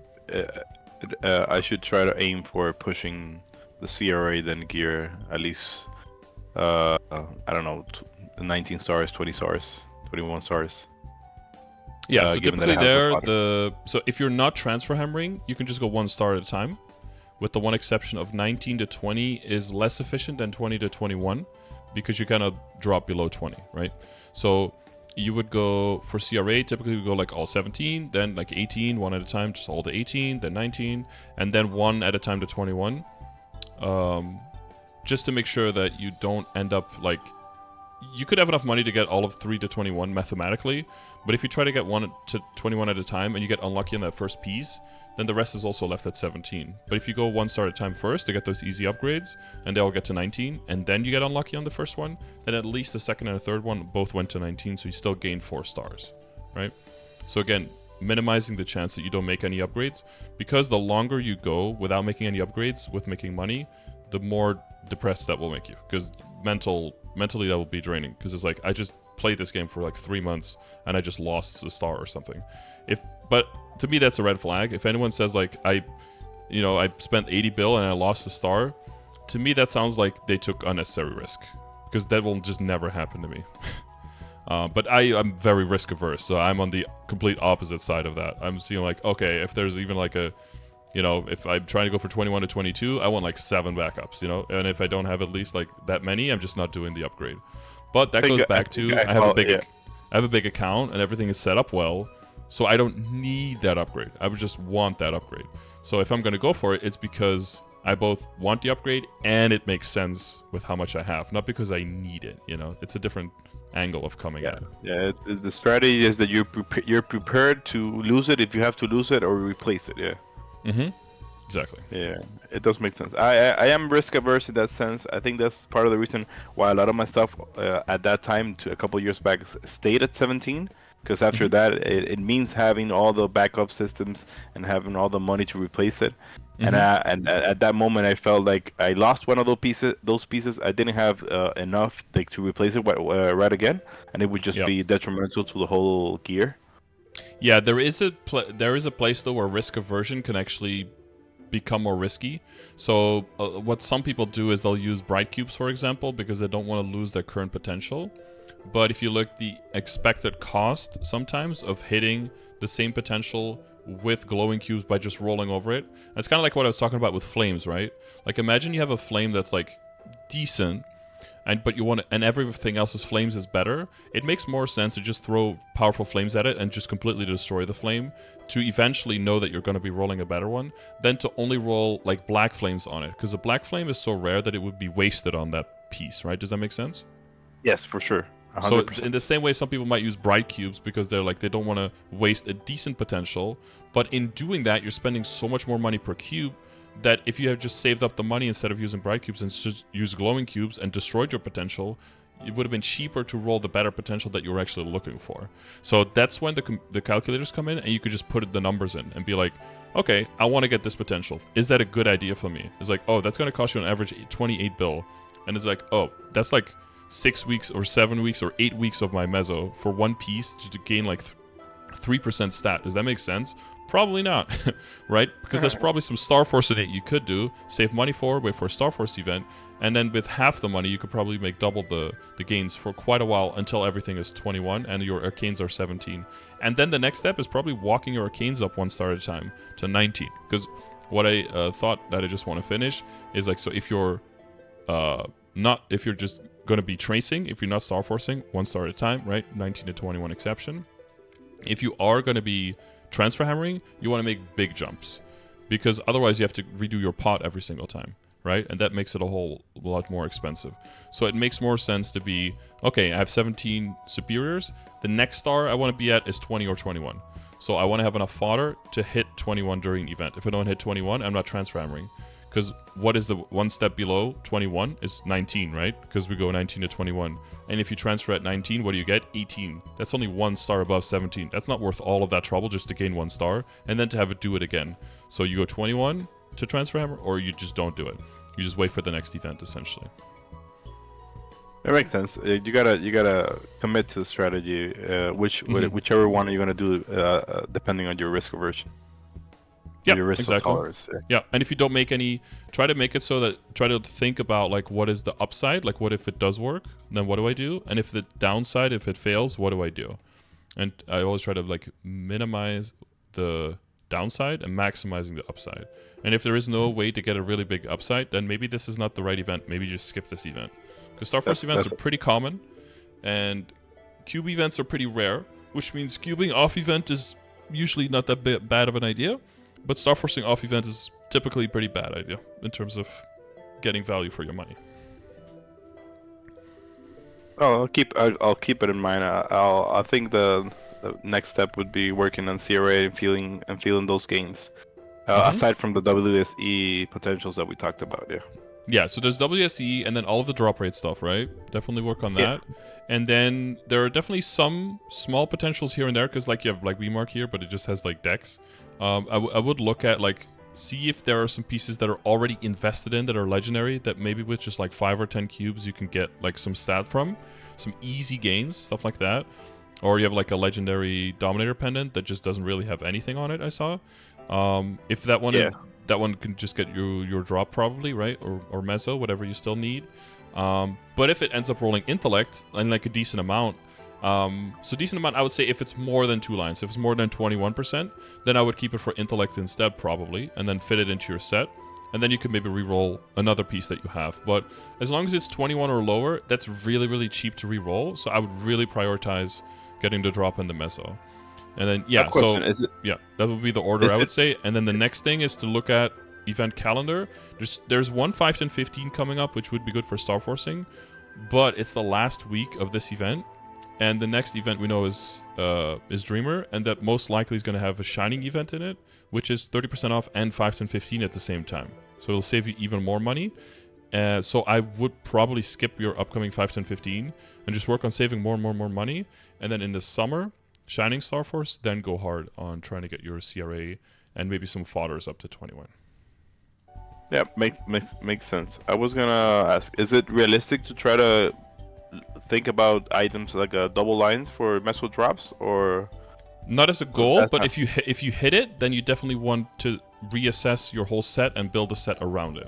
I should try to aim for pushing the CRA then gear at least. I don't know, 19 stars, 20 stars, 21 stars. Yeah, so given that typically I have so if you're not transfer hammering, you can just go 1 star at a time. With the one exception of 19 to 20 is less efficient than 20 to 21 because you kind of drop below 20, right? So you would go for CRA, typically we go like all 17, then like 18, 1 at a time, just all to 18, then 19, and then 1 at a time to 21. Just to make sure that you don't end up like, you could have enough money to get all of 3 to 21 mathematically, but if you try to get 1 to 21 at a time and you get unlucky on that first piece, then the rest is also left at 17. But if you go 1 star at a time first to get those easy upgrades, and they all get to 19, and then you get unlucky on the first one, then at least the second and the third one both went to 19, so you still gain 4 stars, right? So again, minimizing the chance that you don't make any upgrades, because the longer you go without making any upgrades with making money, the more depressed that will make you, because mentally that will be draining, because it's like, I just played this game for like 3 months and I just lost a star or something. But to me, that's a red flag. If anyone says like, I spent 80 bill and I lost a star, to me that sounds like they took unnecessary risk, because that will just never happen to me. But I'm very risk averse, so I'm on the complete opposite side of that. I'm seeing like, okay, if there's even like if I'm trying to go for 21 to 22, I want like 7 backups, and if I don't have at least like that many, I'm just not doing the upgrade. But that goes back to I have a big account and everything is set up well, so I don't need that upgrade. I would just want that upgrade. So if I'm going to go for it, it's because I both want the upgrade and it makes sense with how much I have, not because I need it. It's a different angle of coming at it. Yeah, the strategy is that you're prepared to lose it if you have to lose it or replace it. Yeah. Mm-hmm. Exactly. Yeah, it does make sense. I am risk averse in that sense. I think that's part of the reason why a lot of my stuff at that time, to a couple years back, stayed at 17. Because after that, it means having all the backup systems and having all the money to replace it. And at that moment, I felt like I lost one of those pieces. I didn't have enough to replace it right again, and it would just be detrimental to the whole gear. Yeah, there is a place though where risk aversion can actually become more risky. So what some people do is they'll use bright cubes, for example, because they don't want to lose their current potential. But if you look the expected cost sometimes of hitting the same potential with glowing cubes by just rolling over it, that's kind of like what I was talking about with flames, right? Like imagine you have a flame that's like decent, but you want and everything else's flames is better. It makes more sense to just throw powerful flames at it and just completely destroy the flame to eventually know that you're going to be rolling a better one, than to only roll like black flames on it, because the black flame is so rare that it would be wasted on that piece, right? Does that make sense? Yes, for sure. 100%. So in the same way, some people might use bright cubes because they're like, they don't want to waste a decent potential, but in doing that, you're spending so much more money per cube that if you have just saved up the money instead of using bright cubes and just used glowing cubes and destroyed your potential, it would have been cheaper to roll the better potential that you were actually looking for. So that's when the calculators come in, and you could just put the numbers in and be like, okay, I want to get this potential. Is that a good idea for me? It's like, oh, that's going to cost you on average 28 bill. And it's like, oh, that's like 6 weeks or 7 weeks or 8 weeks of my meso for one piece to gain like 3% stat. Does that make sense? Probably not, right? Because there's probably some Star Force in it you could do, save money for, wait for a Star Force event, and then with half the money, you could probably make double the gains for quite a while until everything is 21 and your arcanes are 17. And then the next step is probably walking your arcanes up 1 star at a time to 19. Because what I thought that I just want to finish is like, so if you're if you're just going to be tracing, if you're not Star Forcing 1 star at a time, right? 19 to 21 exception. If you are going to be transfer hammering, you want to make big jumps, because otherwise you have to redo your pot every single time, right? And that makes it a whole lot more expensive. So it makes more sense to be, okay, I have 17 superiors. The next star I want to be at is 20 or 21. So I want to have enough fodder to hit 21 during event. If I don't hit 21, I'm not transfer hammering. Because what is the one step below 21 is 19, right? Because we go 19 to 21. And if you transfer at 19, what do you get? 18. That's only 1 star above 17. That's not worth all of that trouble just to gain 1 star and then to have it do it again. So you go 21 to transfer hammer, or you just don't do it. You just wait for the next event, essentially. That makes sense. You gotta commit to the strategy, whichever one you're gonna do, depending on your risk aversion. Yeah, your risk exactly. tolerance. Yeah, and if you don't make any, try to make it so that, try to think about like what is the upside, like what if it does work, then what do I do? And if the downside, if it fails, what do I do? And I always try to like minimize the downside and maximizing the upside. And if there is no way to get a really big upside, then maybe this is not the right event. Maybe just skip this event. Because Star Force events are pretty common, and cube events are pretty rare, which means cubing off event is usually not that bad of an idea. But Star Forcing off event is typically a pretty bad idea in terms of getting value for your money. Oh, I'll keep it in mind. I think the next step would be working on CRA and feeling those gains. Aside from the WSE potentials that we talked about, yeah. Yeah, so there's WSE and then all of the drop rate stuff, right? Definitely work on that. Yeah. And then there are definitely some small potentials here and there, because like you have like VMark here, but it just has like decks. I would look at like, see if there are some pieces that are already invested in that are legendary, that maybe with just like 5 or 10 cubes you can get like some stat from, some easy gains, stuff like that. Or you have like a legendary Dominator pendant that just doesn't really have anything on it, I saw. If that one, that one can just get you your drop probably, right? Or meso, whatever you still need. But if it ends up rolling intellect and like a decent amount, so decent amount, I would say if it's more than 2 lines, if it's more than 21%, then I would keep it for intellect instead probably, and then fit it into your set. And then you can maybe re-roll another piece that you have. But as long as it's 21 or lower, that's really, really cheap to re-roll. So I would really prioritize getting the drop and the meso. And then, yeah, so, yeah, that would be the order I would say. And then the next thing is to look at event calendar. There's one 5, 10, 15 coming up, which would be good for Star Forcing. But it's the last week of this event. And the next event we know is Dreamer, and that most likely is going to have a Shining event in it, which is 30% off and 5, 10, 15 at the same time. So it'll save you even more money. So I would probably skip your upcoming 5, 10, 15 and just work on saving more and more and more money. And then in the summer, Shining Star Force, then go hard on trying to get your CRA and maybe some fodders up to 21. Yeah, makes sense. I was gonna ask, is it realistic to try to think about items like double lines for meso drops, or not as a goal, but if you hit it, then you definitely want to reassess your whole set and build a set around it.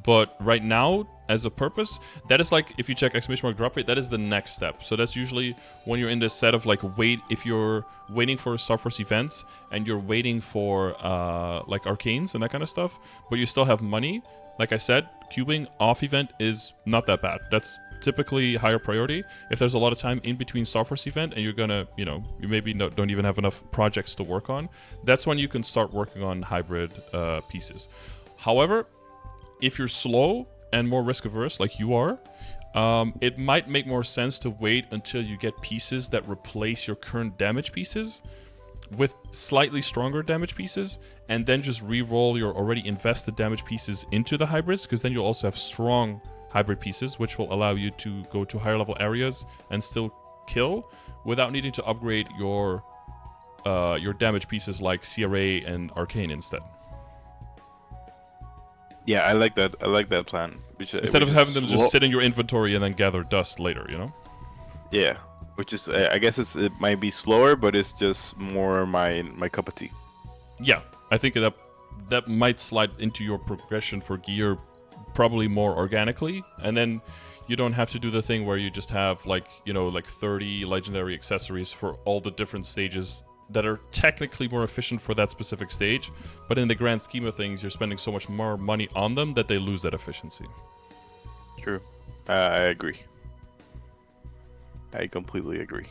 But right now, as a purpose, that is like, if you check exclamation mark drop rate, that is the next step. So that's usually when you're in this set of like if you're waiting for Star Force events and you're waiting for like arcanes and that kind of stuff, but you still have money. Like I said, cubing off event is not that bad. That's typically higher priority. If there's a lot of time in between Star Force event and you're gonna, you maybe don't even have enough projects to work on, that's when you can start working on hybrid pieces. However, if you're slow and more risk averse like you are, it might make more sense to wait until you get pieces that replace your current damage pieces with slightly stronger damage pieces, and then just re-roll your already invested damage pieces into the hybrids, because then you'll also have strong hybrid pieces, which will allow you to go to higher level areas and still kill without needing to upgrade your your damage pieces like CRA and Arcane instead. Yeah, I like that. I like that plan. Instead of having them just sit in your inventory and then gather dust later, you know? Yeah, which is I guess it might be slower, but it's just more my cup of tea. Yeah, I think that might slide into your progression for gear probably more organically, and then you don't have to do the thing where you just have like 30 legendary accessories for all the different stages that are technically more efficient for that specific stage, but in the grand scheme of things, you're spending so much more money on them that they lose that efficiency. True. I agree. I completely agree.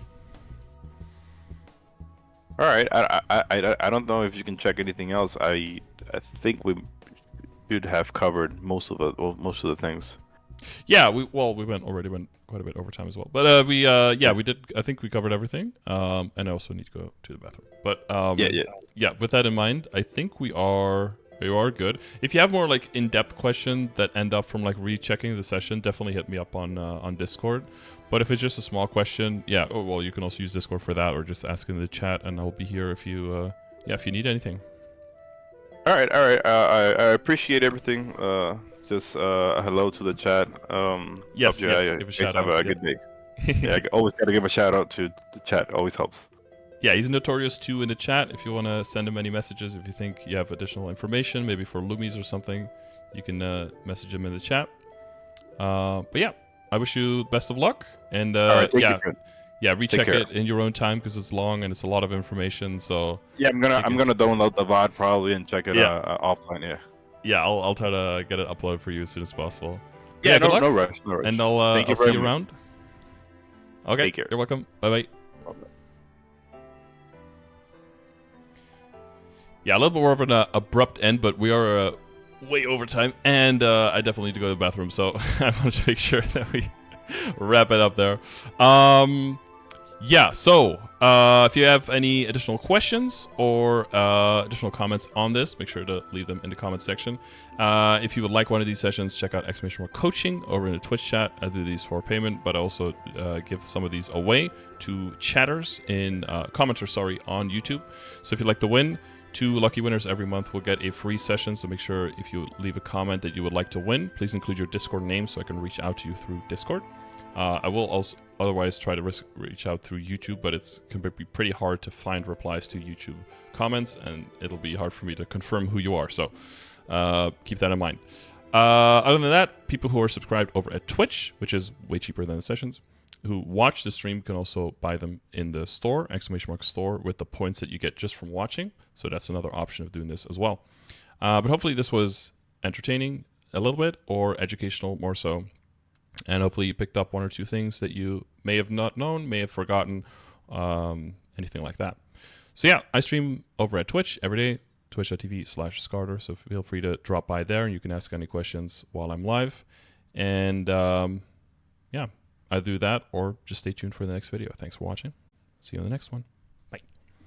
All right. I don't know if you can check anything else. I think we should have covered most of the things. Yeah, we already went quite a bit over time as well. But we did. I think we covered everything. And I also need to go to the bathroom. But yeah. With that in mind, I think we are good. If you have more like in-depth questions that end up from like rechecking the session, definitely hit me up on Discord. But if it's just a small question, yeah, you can also use Discord for that, or just ask in the chat, and I'll be here if you need anything. All right. I appreciate everything. Just hello to the chat. Yes, give a shout out. Have a good day. Yeah, I always gotta give a shout out to the chat. Always helps. Yeah, he's Notorious 2 in the chat. If you want to send him any messages, if you think you have additional information, maybe for Lumies or something, you can message him in the chat. But yeah, I wish you best of luck. And recheck it in your own time because it's long and it's a lot of information. So yeah, I'm gonna download the VOD probably and check it offline. Yeah. Yeah, I'll try to get it uploaded for you as soon as possible. Yeah, no rush. And I'll see you around. Okay, take care. You're welcome. Bye. Yeah, a little bit more of an abrupt end, but we are way over time, and I definitely need to go to the bathroom, so I want to make sure that we wrap it up there. So if you have any additional questions or additional comments on this, make sure to leave them in the comment section. If you would like one of these sessions, check out Heroic Coaching over in the Twitch chat. I do these for payment, but I also give some of these away to chatters commenters on YouTube. So if you'd like to win, 2 lucky winners every month will get a free session. So make sure if you leave a comment that you would like to win, please include your Discord name so I can reach out to you through Discord. I will also otherwise try to reach out through YouTube, but it can be pretty hard to find replies to YouTube comments, and it'll be hard for me to confirm who you are. So keep that in mind. Other than that, people who are subscribed over at Twitch, which is way cheaper than the sessions, who watch the stream can also buy them in the store, !store, with the points that you get just from watching. So that's another option of doing this as well. But hopefully this was entertaining a little bit, or educational more so. And hopefully you picked up 1 or 2 things that you may have not known, may have forgotten, anything like that. So yeah, I stream over at Twitch every day, twitch.tv/Scardor. So feel free to drop by there and you can ask any questions while I'm live. And either do that or just stay tuned for the next video. Thanks for watching. See you in the next one.